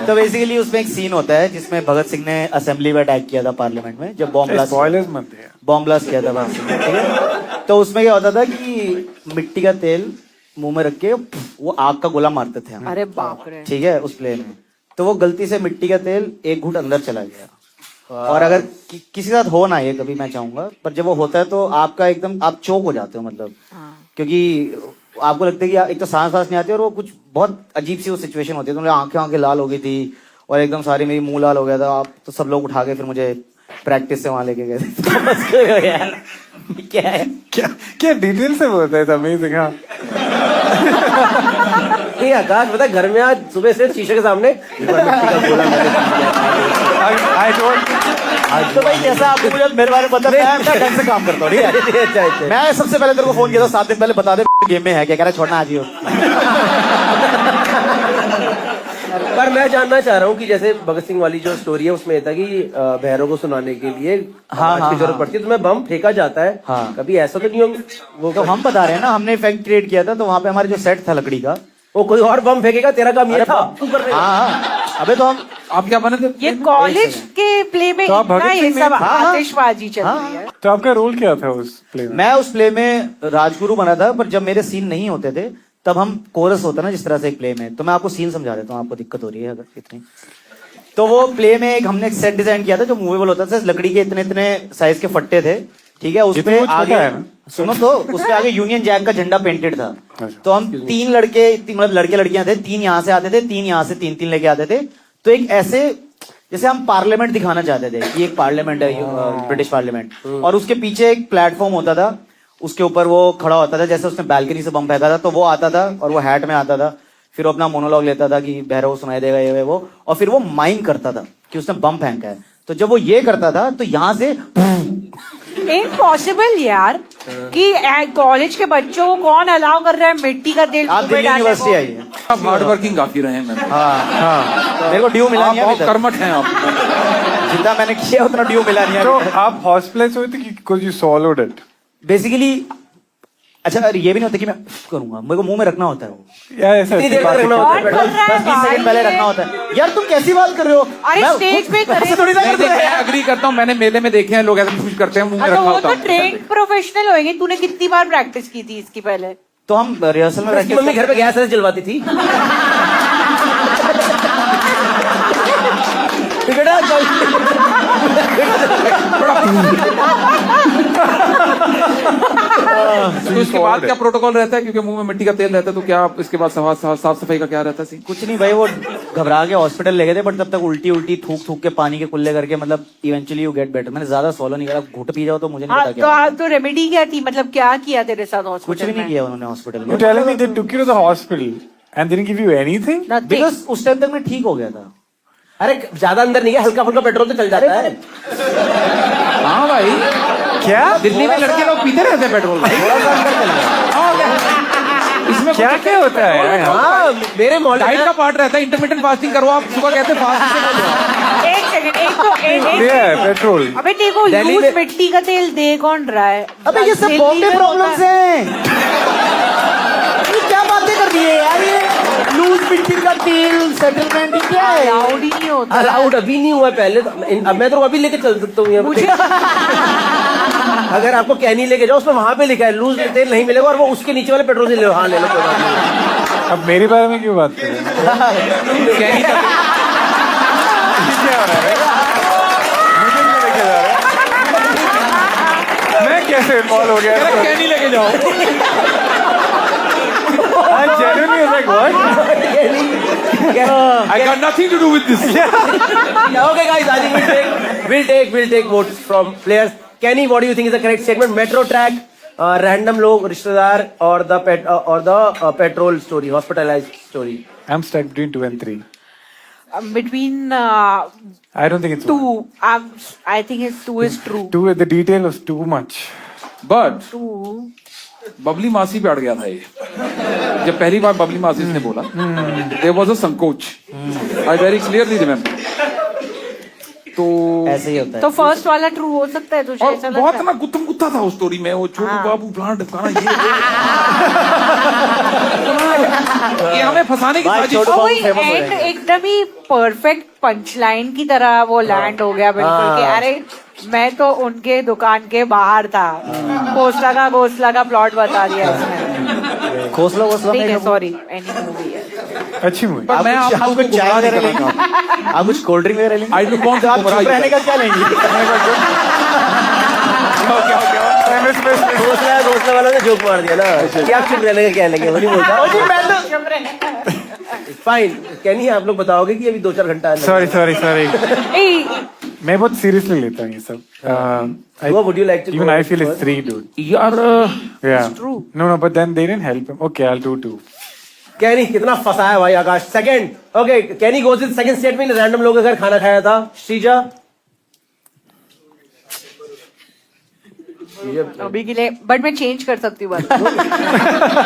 तो बेसिकली उसमें एक सीन होता है जिसमें भगत सिंह ने असेंबली में अटैक किया था पार्लियामेंट में, जब बॉम्ब ब्लास्ट किया था भगत सिंह ने। ठीक है, तो उसमें क्या होता था कि मिट्टी का तेल मुंह में रख के वो आग का गोला मारते थे हम। अरे बाप रे। ठीक है, उस प्ले में तो वो गलती से मिट्टी का तेल एक घूंट अंदर चला गया। और अगर किसी के साथ हो ना ये कभी, मैं चाहूंगा, पर जब वो होता है तो आपका एकदम आप चोक हो जाते हो, मतलब क्योंकि आपको लगता है कि एक तो सांस नहीं आती, और वो कुछ बहुत अजीब सी वो सिचुएशन होती है। तो मेरी आंखें लाल हो गई थी, और एकदम सारी मेरी मुंह लाल हो गया था। आप तो सब लोग उठा के फिर मुझे प्रैक्टिस से वहां लेके गए थे। क्या है, क्या डिटेल से बोलता है? अमेजिंग। हाँ, ये आकाश पता है, घर में आज सुबह से शीशे के सामने मिट्टी का गोला तो भाई कैसा आपको मुझे मेरे बारे में पता है, मैं ढंग से काम करता हूँ। ठीक है, मैं सबसे पहले तेरे को फोन किया था 7 दिन पहले, बता दे गेम में है क्या? कह रहा छोड़ना आज ही हो। पर मैं जानना चाह रहा हूँ कि जैसे भगत सिंह वाली जो स्टोरी है उसमें था कि बहरों को सुनाने के लिए आवाज की जरूरत पड़ती है, तो मैं बम फेंका जाता है। हाँ। कभी ऐसा तो नहीं हो? वो तो हम बता रहे हैं ना, हमने इफेक्ट क्रिएट किया था, तो वहां पे हमारे जो सेट था लकड़ी का, वो कोई और बम फेंकेगा, तेरा काम ये था। हाँ, अबे तो हम आप क्या बने थे? ये कॉलेज के प्ले में तो आप भगत इतना ये सिंह सब में- आतिशबाजी चल रही है। तो आपका रोल क्या था उस प्ले में? मैं उस प्ले में राजगुरु बना था, पर जब मेरे सीन नहीं होते थे तब हम कोरस होता ना जिस तरह से एक प्ले में, तो मैं आपको सीन समझा देता हूँ, आपको दिक्कत हो रही है अगर इतनी। तो वो प्ले में हमने एक सेट डिजाइन किया था जो मूवेबल होता था, लकड़ी के इतने इतने साइज के फट्टे थे। ठीक है, उसपे आगे सुनो तो उसपे आगे यूनियन जैक का झंडा पेंटेड था। तो हम 3 लड़के, मतलब लड़के लड़कियां थे, 3 यहाँ से आते थे, 3 यहाँ से 3 लेके आते थे। तो एक ऐसे जैसे हम पार्लियामेंट दिखाना चाहते थे कि एक पार्लियामेंट है, ब्रिटिश पार्लियामेंट, और उसके पीछे एक प्लेटफॉर्म होता था, उसके ऊपर वो खड़ा होता था, जैसे उसने बैल्कनी से बम फेंका था तो वो आता था, और वो हैट में आता था, फिर वो अपना मोनोलॉग लेता था कि भैरव सुनाई देगा ये वो, और फिर वो माइम करता था कि उसने बम फेंका है। तो जब वो ये करता था तो यहाँ से इम्पॉसिबल यार कि कॉलेज के बच्चों को कौन अलाउ कर रहा है मिट्टी का तेल आप दिल्ली यूनिवर्सिटी आइए। आप हार्ड वर्किंग काफी रहे हैं मैम। हाँ, मेरे को ड्यू मिला नहीं है बहुत अभी तक। कर्मठ हैं आप। जितना मैंने किया उतना ड्यू मिला नहीं है तो अभी तक। आप हॉस्पिटलाइज हुए थे कि कुछ यू सॉलोड इट? बेसिकली अच्छा, अरे ये भी नहीं होता कि मैं करूंगा, मेरे को मुंह में रखना होता है वो, या ऐसा कितनी देर तक रखना होता है? 10-20 सेकंड पहले रखना होता है। यार तुम कैसी बात कर रहे हो? अरे मैं- स्टेज पे करे। ऐसे थोड़ी ना करते मैं हैं। अग्री करता हूँ, मैंने मेले में देखे हैं लोग ऐसे कुछ करते हैं, मुंह में अच्छा, रखा वो होता तो है। ट्रेन प्रोफेशनल होंगे। तूने कितनी बार प्रैक्टिस की थी इसकी पहले? तो हम रिहर्सल में उसकी मम्मी घर पे गैस ऐसे जलवाती थी। बेटा तो इसके बाद क्या प्रोटोकॉल रहता है, क्योंकि मुंह में मिट्टी का तेल रहता है, तो क्या इसके बाद साफ सफाई का क्या रहता है? कुछ नहीं भाई, वो घबरा के हॉस्पिटल ले गए थे, बट तब तक उल्टी थूक के पानी के कुल्ले करके, मतलब इवेंचुअली यू गेट बेटर। मैंने ज्यादा सॉलो नहीं करा, घुट पी जाओ तो मुझे नहीं पता क्या। तो रेमेडी क्या थी, मतलब क्या किया तेरे साथ कुछ हॉस्पिटल भी में? नहीं किया उन्होंने हॉस्पिटल में। You telling me they took you to the hospital and didn't give you anything? Because उस टाइम तक मैं ठीक हो गया था। अरे ज्यादा अंदर नहीं गया, हल्का फुल्का पेट्रोल तो चल जाता है। हाँ भाई, क्या दिल्ली में लड़के लोग पीते रहते हैं पेट्रोल। इसमें क्या क्या होता है? हाँ, मेरे मोहल्ले डाइट का पार्ट रहता है, इंटरमिटेंट फास्टिंग करो आप, सुबह कहते हैं फास्ट से करो। एक सेकंड, एक पेट्रोल। अबे देखो, दिल्ली यूज में- मिट्टी का तेल दे कौन रहा है? अबे ये सब बॉम्बे प्रॉब्लम्स हैं। ये क्या बातें कर रही है यार, ये लूज मिट्टी का तेल सेटलमेंट क्या है? अलाउड ही नहीं होता। अलाउड अभी नहीं हुआ है, पहले तो अब मैं तो अभी लेके चल सकता हूँ यहाँ पे। अगर आपको कैनी लेके जाओ, उसमें वहां पे लिखा है लूज तेल नहीं मिलेगा, और वो उसके नीचे वाले पेट्रोल से ले लो। हाँ ले लो, कोई बात नहीं। अब मेरे बारे में क्यों बात कर रहे हैं? कैनी का क्या हो रहा है? मुझे क्यों लेके जा रहा है? मैं कैसे इन्वॉल्व हो गया? कैनी लेके जाओ। I'm genuinely like what? I got nothing to do with this. Okay guys, I think we'll take votes from players. Kenny, what do you think is the correct statement? Metro track, random लोग, रिश्तेदार, or the petrol story, hospitalized story. I'm stuck between 2 and 3. Between I don't think it's 2, I think it's 2 is true. 2. The detail was too much. But 2. Babli मासी पे अड़ गया था ये। जब पहली बार बबली मासी ने बोला, देयर वाज अ संकोच। I very clearly remember. तो ऐसे ही होता है। तो फर्स्ट वाला ट्रू हो सकता है तुझे और ऐसा लगता बहुत है? ना गुत्थम गुत्था था उस स्टोरी में, वो छोटू बाबू प्लांट खाना ये हमें फंसाने की साजिश। और वही एंड एकदम ही परफेक्ट पंचलाइन की तरह वो लैंड हो गया बिल्कुल कि अरे मैं तो उनके दुकान के बाहर था। घोसला का प्लॉट बता दिया इसने। घोसला ठीक है, सॉरी, एनी मूवी है। अच्छी मूवी। पर मैं आप आप कुछ चाय वगैरह लेंगे? आप कुछ कोल्ड ड्रिंक वगैरह लेंगे? आई डू कौन सा आप चुप रहने का क्या लेंगे? घोसला वालों ने जोक मार दिया ना कि आप चुप रहने का क्या लेंगे, वो नहीं बोलता। फाइन, कैनी आप लोग बताओगे कि अभी 2-4 घंटा सॉरी मैं बहुत सीरियसली लेता हूँ ये सब। What would you like to even go I feel first? it's 3, dude. यार Yeah. No, but then they didn't help him. Okay, I'll do 2. कैनी कितना फंसा है भाई Aakash. Second, okay, Kani goes with second statement, random लोगों के घर खाना खाया था। श्रीजा अभी के लिए, बट मैं चेंज कर सकती हूँ बात।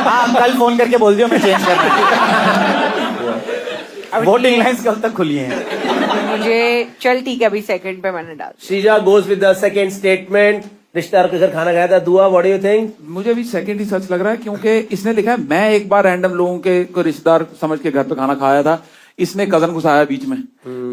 हाँ, कल फोन करके बोल दियो मैं चेंज करना। वोटिंग लाइन्स कल तक खुली हैं। मुझे चल ठीक है, अभी सेकंड पे मैंने डाल। Shreeja goes with the second statement, रिश्तेदार के घर खाना खाया था। दुआ, व्हाट डू यू थिंक? मुझे भी सेकंड ही सच लग रहा है, क्योंकि इसने लिखा है मैं एक बार रैंडम लोगों के को रिश्तेदार समझ के घर पे खाना खाया था। इसने कजन घुसाया बीच में,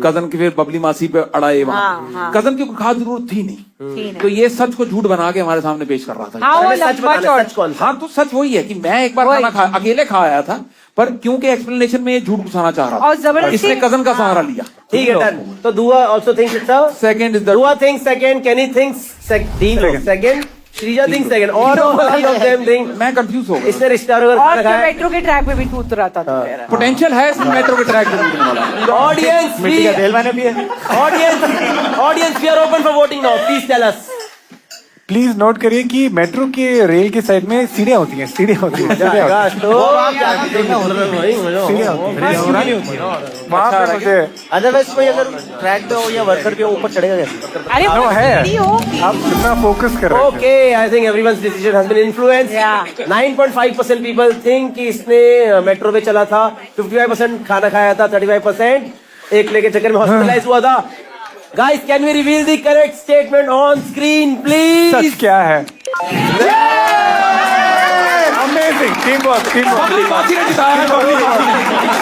कजन की फिर बबली मासी पे अड़ाए वहां। कजन की कोई खास जरूरत थी नहीं, तो ये सच को झूठ बना के हमारे सामने पेश कर रहा था। हाँ, वो सच लंबा बताना, चौड़ा। सच कौन सा? हाँ, तो सच वही है कि मैं एक बार खाना अकेले खाया था, पर क्योंकि एक्सप्लेनेशन में ये झूठ घुसाना चाह रहा था और जबरदस्ती- इसने कजन का सहारा लिया। ठीक है, डन। तो Dua also thinks it's a second is the Dua thinks second, Kani thinks second, Shreeja thinks second, all of them think. मैं कंफ्यूज हो गया। इसने रिश्तेदारों का और खाना जो खाया। मेट्रो के ट्रैक पे भी टूट रहा था। पोटेंशियल है इसमें मेट्रो के ट्रैक पे टूटने वाला। ऑडियंस, मिट्टी का तेल मैंने पिया। Audience, we are open for voting now, please tell us. Please note करिए कि मेट्रो के रेल के साइड में सीढ़ियाँ होती हैं। वहाँ पे मुझे अदरवाइज कोई अगर ट्रैक पे हो या वर्कर पे हो, ऊपर चढ़ेगा कैसे? अरे नो वो है। सीढ़ी होगी। आप कितना फोकस कर रहे हैं? Okay, I think everyone's decision has been influenced. Yeah. 9.5% people think कि इसने मेट्रो पे चला था, 55% खाना खाया था, 35% एक लेके चक्कर में हॉस्पिटलाइज हुआ था। Guys, can we reveal the correct statement on screen please? सच क्या है? Amazing team work.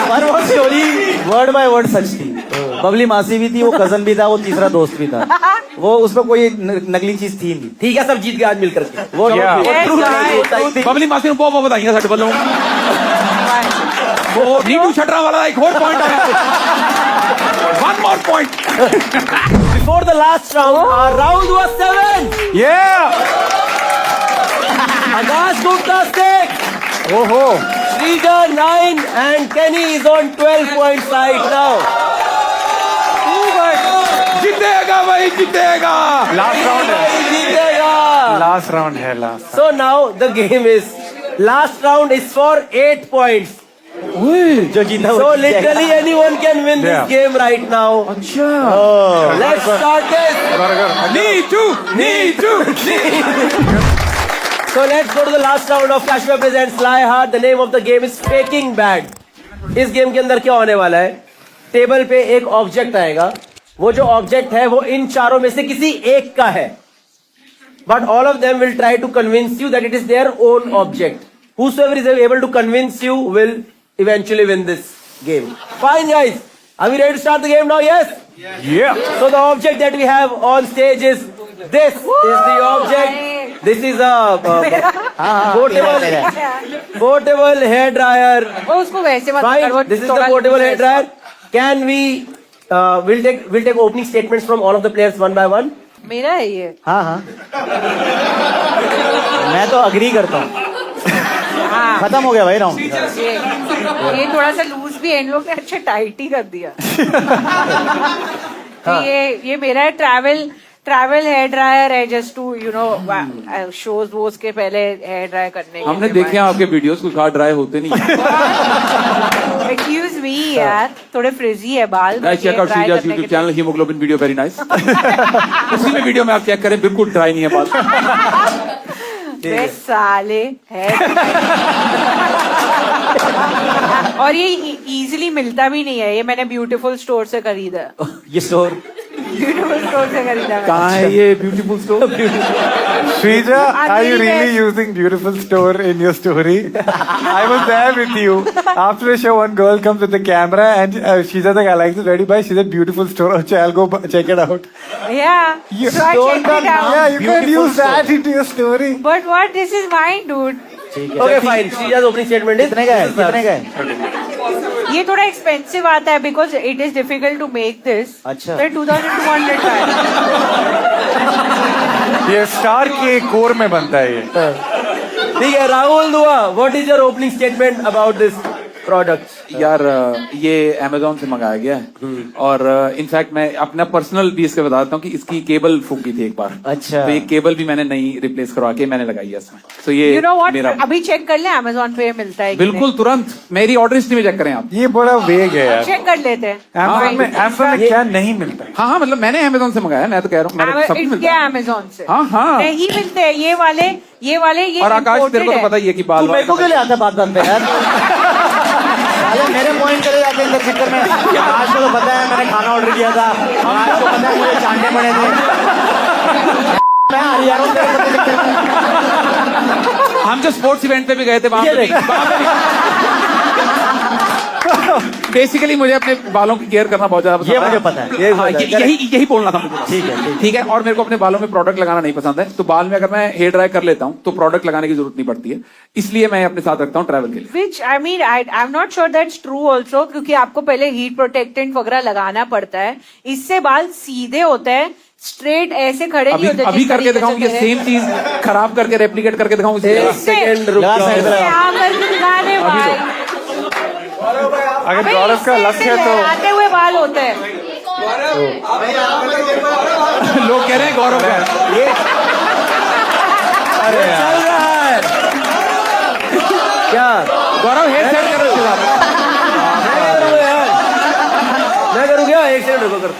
पर वो स्टोरी वर्ड बाय वर्ड सच थी। बबली मासी भी थी, वो कजन भी था, वो तीसरा दोस्त भी था। वो उसमें कोई नकली चीज थी नहीं। ठीक है, सब जीत गए आज मिलकर के। वो Yeah. ट्रू नहीं। बबली मासी ने बहुत बताइए साढ़े बल्लों वो नीटू छटरा वाला एक और पॉइंट आया। One more point. Before the last round, our round was 7. Yeah. Akash Gupta 6. ओहो Sridhar 9 and Kenny is on 12 points right now. जीतेगा भाई जीतेगा. लास्ट राउंड है जीतेगा. लास्ट राउंड है last So now the game is last round is for 8 points. जो जीता So literally anyone can win Yeah. this game right now. अच्छा. Let's start this. नीचू. So let's go to the last round of Flashback presents Fly Hard. The name of the game is Faking Bad. इस game के अंदर क्या होने वाला है? Table पे एक ऑब्जेक्ट आएगा. वो जो ऑब्जेक्ट है वो इन चारों में से किसी एक का है. But all of them will try to convince you that it is their own object. Whosoever is able to convince you will eventually win this game. Fine, guys. Are we ready to start the game now? Yes? Yeah. So the object that we have on stage is this. Is the object. This is a portable hair dryer. वो उसको वैसे मत कर, वो Fine. This is the थोड़ा- portable hair dryer. Can we? We'll take opening statements from all of the players one by one. मेरा है ये. हाँ हाँ मैं तो अग्री करता हूँ. हाँ. खत्म हो गया भाई राउंड. ये थोड़ा सा लूज भी है, इन लोग ने अच्छा टाइट ही कर दिया. तो ये मेरा है. ट्रैवल हेयर ड्रायर है, जस्ट टू शोज वोज के पहले हेयर ड्राई करने के. हमने देखे हैं आपके वीडियोस, कुछ हाथ ड्राई होते नहीं. एक्सक्यूज मी यार, थोड़े फ्रिजी है बाल. Guys check out Shreeja's YouTube channel haemoglobin video very nice. उसी में वीडियो में आप चेक करें, बिल्कुल ड्राई नहीं है बाल. बेस्ट साले है. और ये इजीली मिलता भी नहीं है. ये मैंने ब्यूटीफुल स्टोर से खरीदा. ये स्टोर ब्यूटीफुल स्टोर से खरीदा मैंने. कहाँ है ये beautiful store? Shrija, are you Unbelievable. really using beautiful store in your story? I was there with you. After the show, one girl comes with the camera and she's like, I like this very much. She said, beautiful store. Okay, I'll go check it out. Yeah. You So I checked it out. Yeah, you can use that into your story. But what? This is mine, dude. Okay, fine. Srija's opening statement is. कितने का है? ये थोड़ा expensive आता है because it is difficult to make this. अच्छा. तो 2200 का है. ये स्टार के कोर में बनता है ये. ठीक है, राहुल दुआ. What is your opening statement about this product? यार ये Amazon से मंगाया गया है और इनफैक्ट मैं अपना पर्सनल भी इसके बता देता हूँ कि इसकी केबल फूक गई थी एक बार. अच्छा. तो ये केबल भी मैंने नई रिप्लेस करवा के मैंने लगाई है इसमें. तो ये You know what? मेरा अभी चेक कर ले Amazon पे मिलता है कि बिल्कुल तुरंत मेरी ऑर्डर हिस्ट्री में चेक करें आप. ये बड़ा वेग है यार. चेक कर लेते हैं. Amazon में क्या नहीं मिलता है? हाँ मतलब मैंने Amazon से मंगाया, मैं तो कह रहा हूँ मेरे सब कुछ मिलता है. Amazon से. हाँ. नहीं मिलते हैं ये वाले ये. और आकाश तेरे को तो पता ही है कि बाल मेरे को क्यों ले आता है बात पे यार? अरे मेरे पॉइंट चले जाते हैं इधर चक्कर में. आज को तो पता है मैंने खाना ऑर्डर किया था. आज को पता है मुझे चांटे पड़े थे. मैं यार हम जो स्पोर्ट्स इवेंट पे भी गए थे वहां पे बेसिकली मुझे अपने बालों की केयर करना बहुत ज्यादा पसंद ये मुझे पता है. हाँ, यही बोलना था मुझे. ठीक है. और मेरे को अपने बालों में प्रोडक्ट लगाना नहीं पसंद है. तो बाल में अगर मैं हेयर ड्राई कर लेता हूँ तो प्रोडक्ट लगाने की जरूरत नहीं पड़ती है. इसलिए मैं अपने साथ रखता हूँ ट्रैवल के लिए. Which I mean, I'm not sure that's true also, क्योंकि आपको पहले हीट प्रोटेक्टेंट वगैरह लगाना पड़ता है. इससे बाल सीधे होते हैं, स्ट्रेट ऐसे खड़े नहीं होते. अभी करके दिखाऊं ये सेम चीज खराब करके रेप्लिकेट करके दिखाऊं. सेकंड रुक अगर गौरव का लक्ष्य है तो आते हुए बाल होते हैं. लोग कह रहे हैं गौरव का ये अरे चल रहा है क्या? गौरव हेयर सेट कर रहे मैं करूँ क्या? एक सेकंड रुको, कर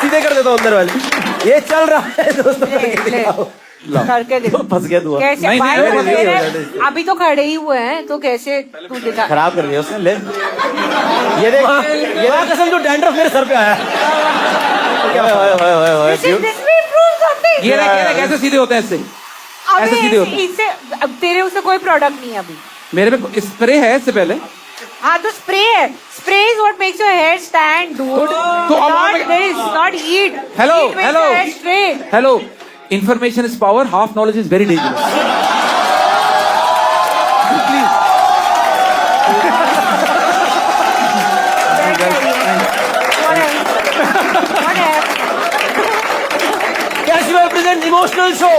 सीधे कर देता हूँ अंदर वाली. ये चल रहा है दोस्तों. करके देखो. फंस गया तू. कैसे नहीं, बाल नहीं, तेरे अभी तो खड़े ही हुए हैं, तो कैसे तू दिखा. खराब कर दिया उसने. ले ये देख. ये कसम जो डैंड्रफ मेरे सर पे आया. This will prove something. ये कैसे सीधे होते हैं इससे. ऐसे सीधे होते हैं. इससे अब तेरे उससे कोई प्रोडक्ट नहीं है अभी. मेरे में स्प्रे है इससे पहले. हाँ तो स्प्रे है. Spray is what makes your hair stand, dude. तो अब not this, not heat. Hello information is power, half knowledge is very dangerous. Please. Casual presents emotional show.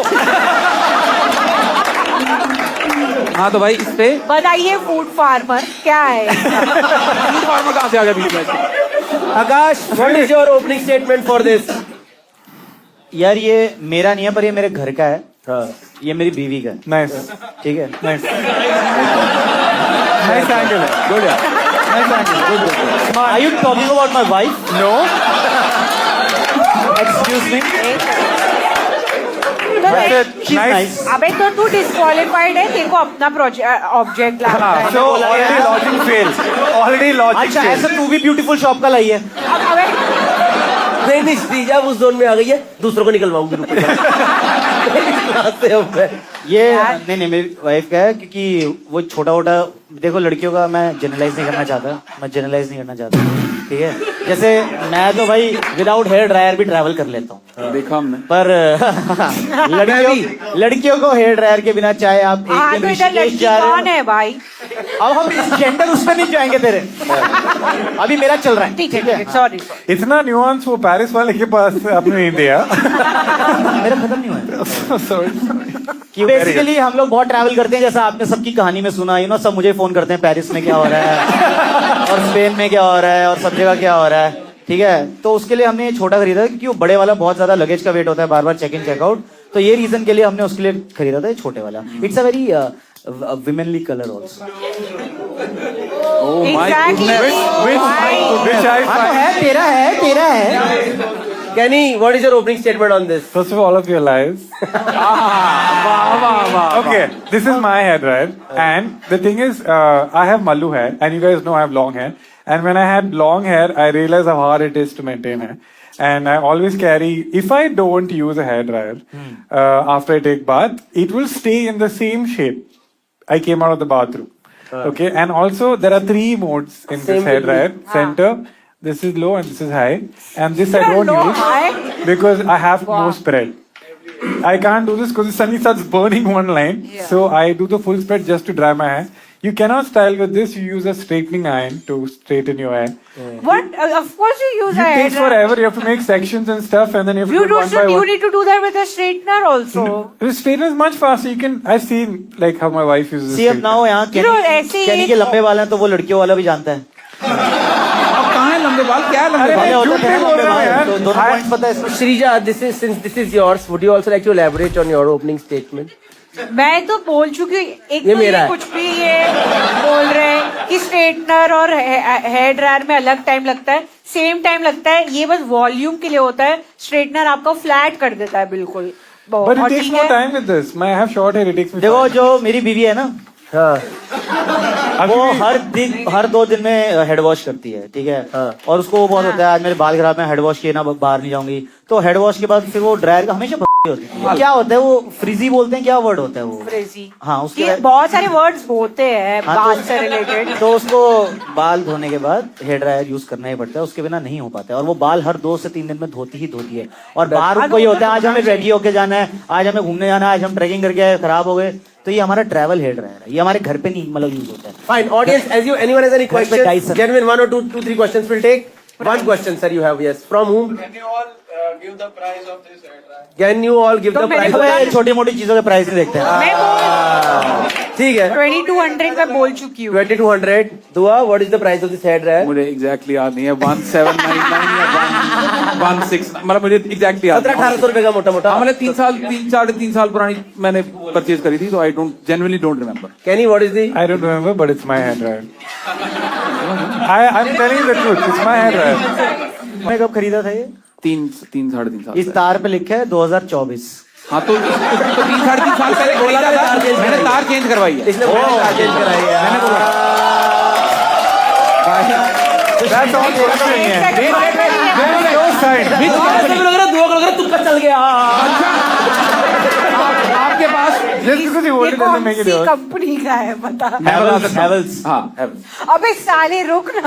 हाँ तो भाई इस पे बताइए फूड फार्मर क्या है? फूड फार्मर कहाँ से आ गया बीच में? Akash, what is your opening statement for this? यार ये मेरा नहीं है पर ये मेरे घर का है। हाँ. ये मेरी बीवी का है। नाइस ठीक है। नाइस नाइस एंगल है गुड यार nice angle good Are you talking about my wife? No Excuse me. She's nice. अबे तो तू डिस्क्वालिफाइड है, तेरे को अपना ऑब्जेक्ट लाना है। So already logic fail already logic अच्छा ऐसा तू भी ब्यूटीफुल शॉप का लाई है। अबे नहीं श्रीजा उस जोन में आ गई है, दूसरों को निकलवाऊंगी। रुको ये नहीं मेरी वाइफ का है क्योंकि वो छोटा मोटा देखो लड़कियों का मैं जनरलाइज नहीं करना चाहता ठीक है। जैसे मैं तो भाई विदाउट हेयर ड्रायर भी ट्रैवल कर लेता हूँ देखा हमने। पर लड़कियों को हेयर ड्रायर के बिना चाहे आप हाँ एक तो दिन इधर ऋषिकेश लड़की जा रहे कौन हो। है भाई? अब हम जेंडर उस पर नहीं जाएंगे तेरे अभी मेरा चल रहा है। ठीक है सॉरी। इतना न्यूआंस वो पेरिस वाले के पास आपने नहीं दिया मेरा खत्म नहीं हुआ कि बेसिकली हम लोग बहुत ट्रैवल करते हैं जैसा आपने सबकी कहानी में सुना सब मुझे फोन करते हैं पेरिस में क्या हो रहा है और स्पेन में क्या हो रहा है और सब जगह क्या हो रहा है। ठीक है तो उसके लिए हमने ये छोटा खरीदा क्योंकि वो बड़े वाला बहुत ज्यादा लगेज का वेट होता है बार बार चेक इन चेकआउट। तो ये रीजन के लिए हमने उसके लिए खरीदा था ये छोटे वाला। It's a very womanly colour also. Oh my goodness. which I हाँ तो है तेरा है Kenny, what is your opening statement on this? First of all of your lives. Okay, this is my hair dryer, and the thing is, I have Mallu hair, and you guys know I have long hair. And when I had long hair, I realized how hard it is to maintain hair. And I always carry, if I don't use a hair dryer after I take bath, it will stay in the same shape I came out of the bathroom. Okay, and also there are 3 modes in this hair dryer. Center. This is low and this is high, and this I don't use because I have no spread. I can't do this because it suddenly starts burning one line. So I do the full spread just to dry my hair. You cannot style with this. You use a straightening iron to straighten your hair. What? Of course you use a It hair takes dryer. forever. You have to make sections and stuff, and then you have to do it one by You one. need to do that with a straightener also. The straightener is much faster. You can. I've seen like how my wife uses. सी अब ना हो यहाँ ऐसे कैनी के लंबे बाल हैं तो वो लड़कियों वाला भी जानता है। कहाँ है लंबे बाल? क्या है लंबे बाल? होते थे लंबे बाल तो दोनों पॉइंट्स पता है इसमें। Shrija, since this is yours, would you also like to elaborate on your opening statement? मैं तो बोल चुकी हूँ। एक ये तो मेरा ये है। कुछ भी ये बोल रहे हैं कि स्ट्रेटनर और हेयर ड्रायर में अलग टाइम लगता है, सेम टाइम लगता है। ये बस वॉल्यूम के लिए होता है। स्ट्रेटनर आपको फ्लैट कर देता है बिल्कुल। But it और takes ठीक more है। time with this. I have short hair. It takes me. देखो जो मेरी बीवी है ना हाँ. वो हर 2 दिन में हेड वॉश करती है। ठीक है और उसको वो बहुत होता है आज मेरे बाल खराब है हेड वॉश किए ना बाहर नहीं जाऊंगी तो हेड वॉश के बाद फिर वो ड्रायर का हमेशा होती है। क्या होता है वो फ्रीजी बोलते हैं क्या वर्ड होता है वो फ्रेजी। हाँ उसके ये बहुत सारे वर्ड्स होते हैं हाँ, बाल से रिलेटेड। तो उसको बाल धोने के बाद हेयर ड्रायर यूज करना ही पड़ता है उसके बिना नहीं हो पाता है और वो बाल हर 2 से 3 दिन में धोती है। और बाहर कोई होता है आज हमें रेडी होके जाना है आज हमें घूमने जाना है आज हम ट्रैकिंग करके आए खराब हो गए तो ये हमारा ट्रैवल हेयर ड्रायर है ये हमारे घर पे नहीं मतलब यूज होता है। Fine, audience, anyone has any questions? Dyson. Genuine 1 or 2, 3 questions we'll take. One question, sir, you have, yes. From whom? Can you all give the price of this hair dryer? Can you all give तो the price? मैंने छोटी मोटी चीजों के price नहीं देखते हैं। मैं ठीक है. 2200 का बोल चुकी हूँ। 2200. Dua, what is the price of this hair dryer? मुझे एग्जैक्टली याद नहीं है 1799 या 116 मतलब मुझे एग्जैक्टली याद 1700-1800 रुपए का मोटा मोटा. हाँ मैंने 3 साल पुरानी मैंने परचेज करी थी तो I genuinely don't remember. Kenny, what is the? I don't remember, but it's my hair dryer. I'm telling you the truth. It's my hair dryer. मैं कब खरीदा था ये 3 साढ़े 3 साल इस तार पे लिखा है 2024। हाँ तो 3 साढ़े 3 साल पहले बोला था मैंने तार चेंज करवाई है। इसने तार चेंज कराई है. मैंने बोला That's all question नहीं है. There is no sign. लग रहा तुक्का चल गया. आपके पास Just because you hold it doesn't make it yours. Company का है बता। Havels। हाँ अबे साले रुक ना।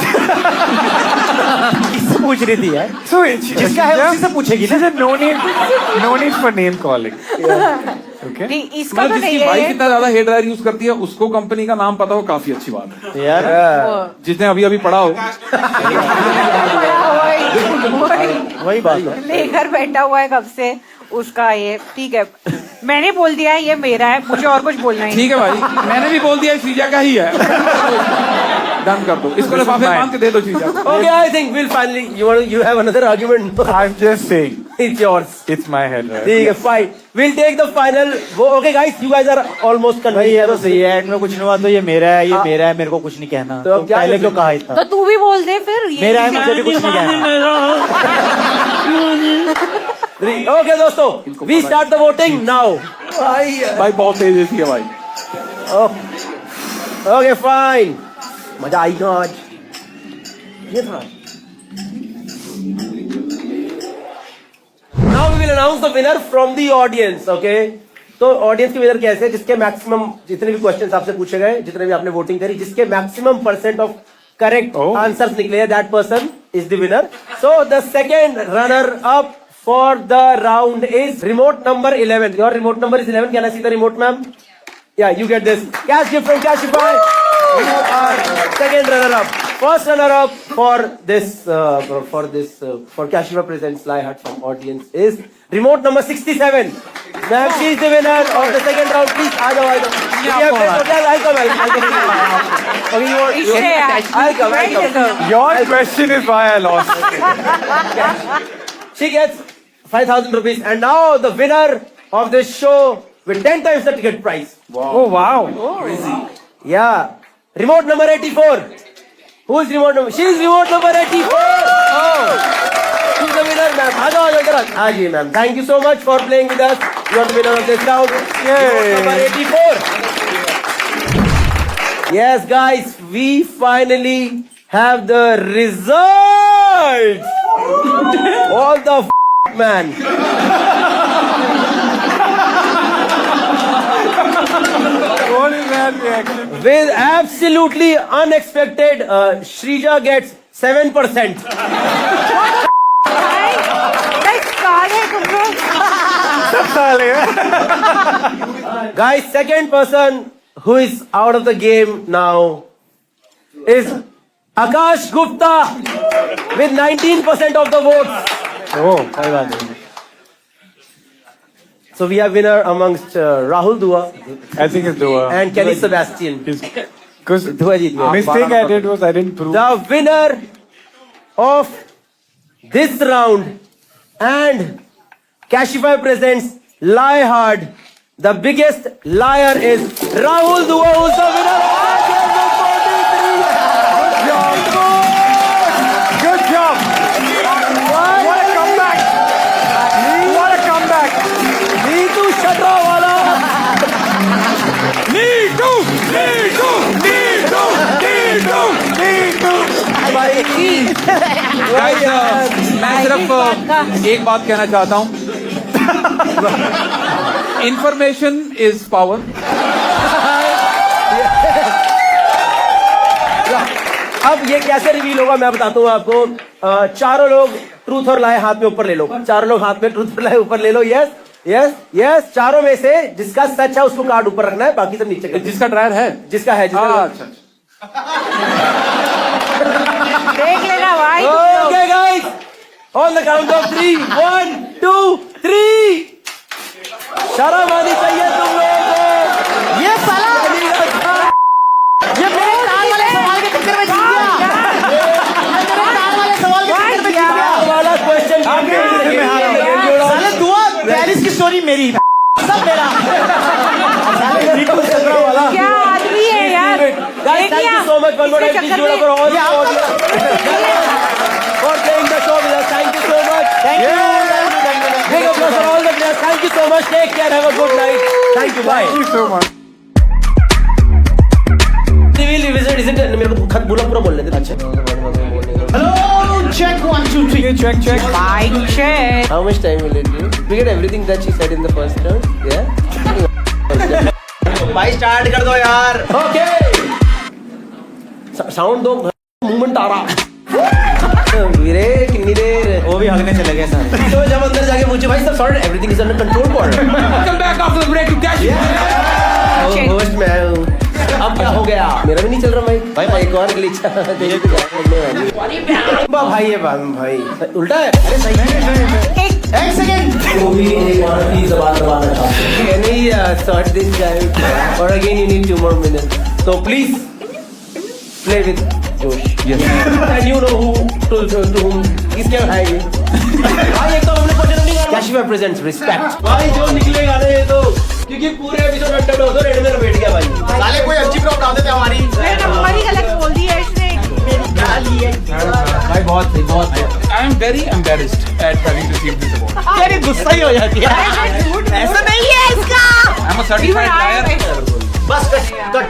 किससे पूछ रही थी यार So जिसका है उसी से पूछेगी She said no need for name calling. Okay. नहीं इसका मतलब तो जिसकी नहीं वाइफ है। इतना ज्यादा हेयर ड्रायर यूज करती है उसको कंपनी का नाम पता हो काफी अच्छी बात है यार जिसने अभी पढ़ा हो। वही बात है लेकर बैठा हुआ है कब से उसका ये ठीक है। मैंने बोल दिया है ये मेरा है, मुझे और कुछ बोलना ही ठीक है भाई, मैंने भी बोल दिया श्रीजा का ही है। डन कर दो इसको, लिफाफे बांध के दे दो श्रीजा को। Okay, I think we'll finally. You have another argument? I'm just saying. It's yours. It's my head. Right? ठीक है, fine. We'll take the final. Okay, guys, you guys are almost भाई convinced. ये तो सही है, एंड में कुछ नहीं हुआ तो ये मेरा है, ये मेरा है, मेरे को कुछ नहीं कहना। तो अब क्या पहले कर क्यों कहा इतना? तो तू भी बोल दे फिर। मेरा है, मुझे भी कुछ नहीं कहना। Okay, दोस्तों, we start the voting now. भाई बहुत तेज है भाई। Okay, fine. मजा आएगा आज। ये था। Now we will announce the winner from the audience. Okay. तो ऑडियंस के विनर कैसे, जिसके मैक्सिमम, जितने भी क्वेश्चंस आपसे पूछे गए, जितने भी आपने वोटिंग करी, जिसके मैक्सिमम % ऑफ करेक्ट आंसर्स निकले, that person is the winner. So the second runner up for the round is remote number 11. Your remote number is 11. Can I see the remote, ma'am? Yeah, you get this cash gift from Cashify. You are second runner up. First runner up for Cashify presents Fly Hut from audience is remote number 67. Ma'am, she is the winner of the second round. Please, I'll come. Your question is why I lost. She gets 5,000 rupees, and now the winner of this show with 10 times the ticket price. Wow. Oh wow. Crazy. Yeah. Remote number 84. Who is remote number? She is remote number 84. Oh. Who's the winner, ma'am? हाँ जी, ma'am. Thank you so much for playing with us. You are the winner of this round. Remote number 84. Yes, guys, we finally have the results. All the man. What is that reaction? With absolutely unexpected, Shrija gets 7%. Guys, second person who is out of the game now is Akash Gupta with 19% of the votes. Oh, कोई बात नहीं। So we have winner amongst Rahul Dua. I think it's Dua. And Kelly Sebastian. Because Dua जीत गया। mistake I did was I didn't prove. The winner of this round and Cashify presents Lie Hard. The biggest liar is Rahul Dua, who's the winner. Good job. What a comeback. What a comeback. Neetu Shatrawala. Neetu. मैं सिर्फ एक बात कहना चाहता हूँ, information is power. अब ये कैसे रिवील होगा मैं बताता हूँ आपको. चारों लोग ट्रूथ और लाए हाथ में ऊपर ले लो. चारों लोग हाथ में ट्रूथ और लाए ऊपर ले लो. Yes yes yes. चारों में से जिसका सच है उसको कार्ड ऊपर रखना है, बाकी सब नीचे. जिसका ड्रायर है, जिसका है, अच्छा. देख लेना भाई. Okay guys, on the count of 3, 1 2 3. शर्म आनी चाहिए तुम लोगों को. ये साला ये मेरे कार वाले सवाल के चक्कर में जीत गया. मेरे कार वाले सवाल के चक्कर में जीत गया. वाला क्वेश्चन साले दुआ पेरिस की स्टोरी मेरी, सब मेरा. क्या आदमी है यार. Guys, thank you so much one more time. Please join for all the audience for playing the show with us. Thank you so much. Thank you. Big applause for all the players. Thank you so much. Take care. Have a good night. Thank you. Bye. Thank you so much. Reveal revisit isn't it? मेरे को खत बोला पूरा बोल लेते. अच्छा. Hello, check 1 2 3. Check. Mic check. How much time will it give? We get everything that she said in the first round. Yeah. भाई start कर दो यार. ओके. साउंड दो. मूवमेंट आ रहा. वीरे कितनी देर. वो भी हगने चले गए सारे. तो जब अंदर जाके पूछे भाई सब sorted, everything is under control. Welcome back after the break to Cashify. Host मैं हूँ. अब क्या हो गया? मेरा भी नहीं चल रहा भाई। भाई एक और ग्लिच भाई ये बात भाई उल्टा है। अरे सही एक सेकंड वो भी एक और प्लीज दबाना चाहते हैं। Can he sort this guy और again you need 2 more minutes so please play with Josh and you know who to whom किसके खाएंगे भाई। एक तो हमने क्वेश्चन नहीं करा। Kashmir presents respect भाई जो निकलेगा ना ये तो क्योंकि पूरे एपिसोड में टब हो रेड में बैठ गया भाई। साले कोई अच्छी प्रॉब्लम बता देते हमारी हमारी गलत बोल दी है इसने। भाई बहुत सही। I am very embarrassed at having received this award. तेरी गुस्सा ही हो जाती है। ऐसा नहीं है इसका। I'm a certified liar. बस कट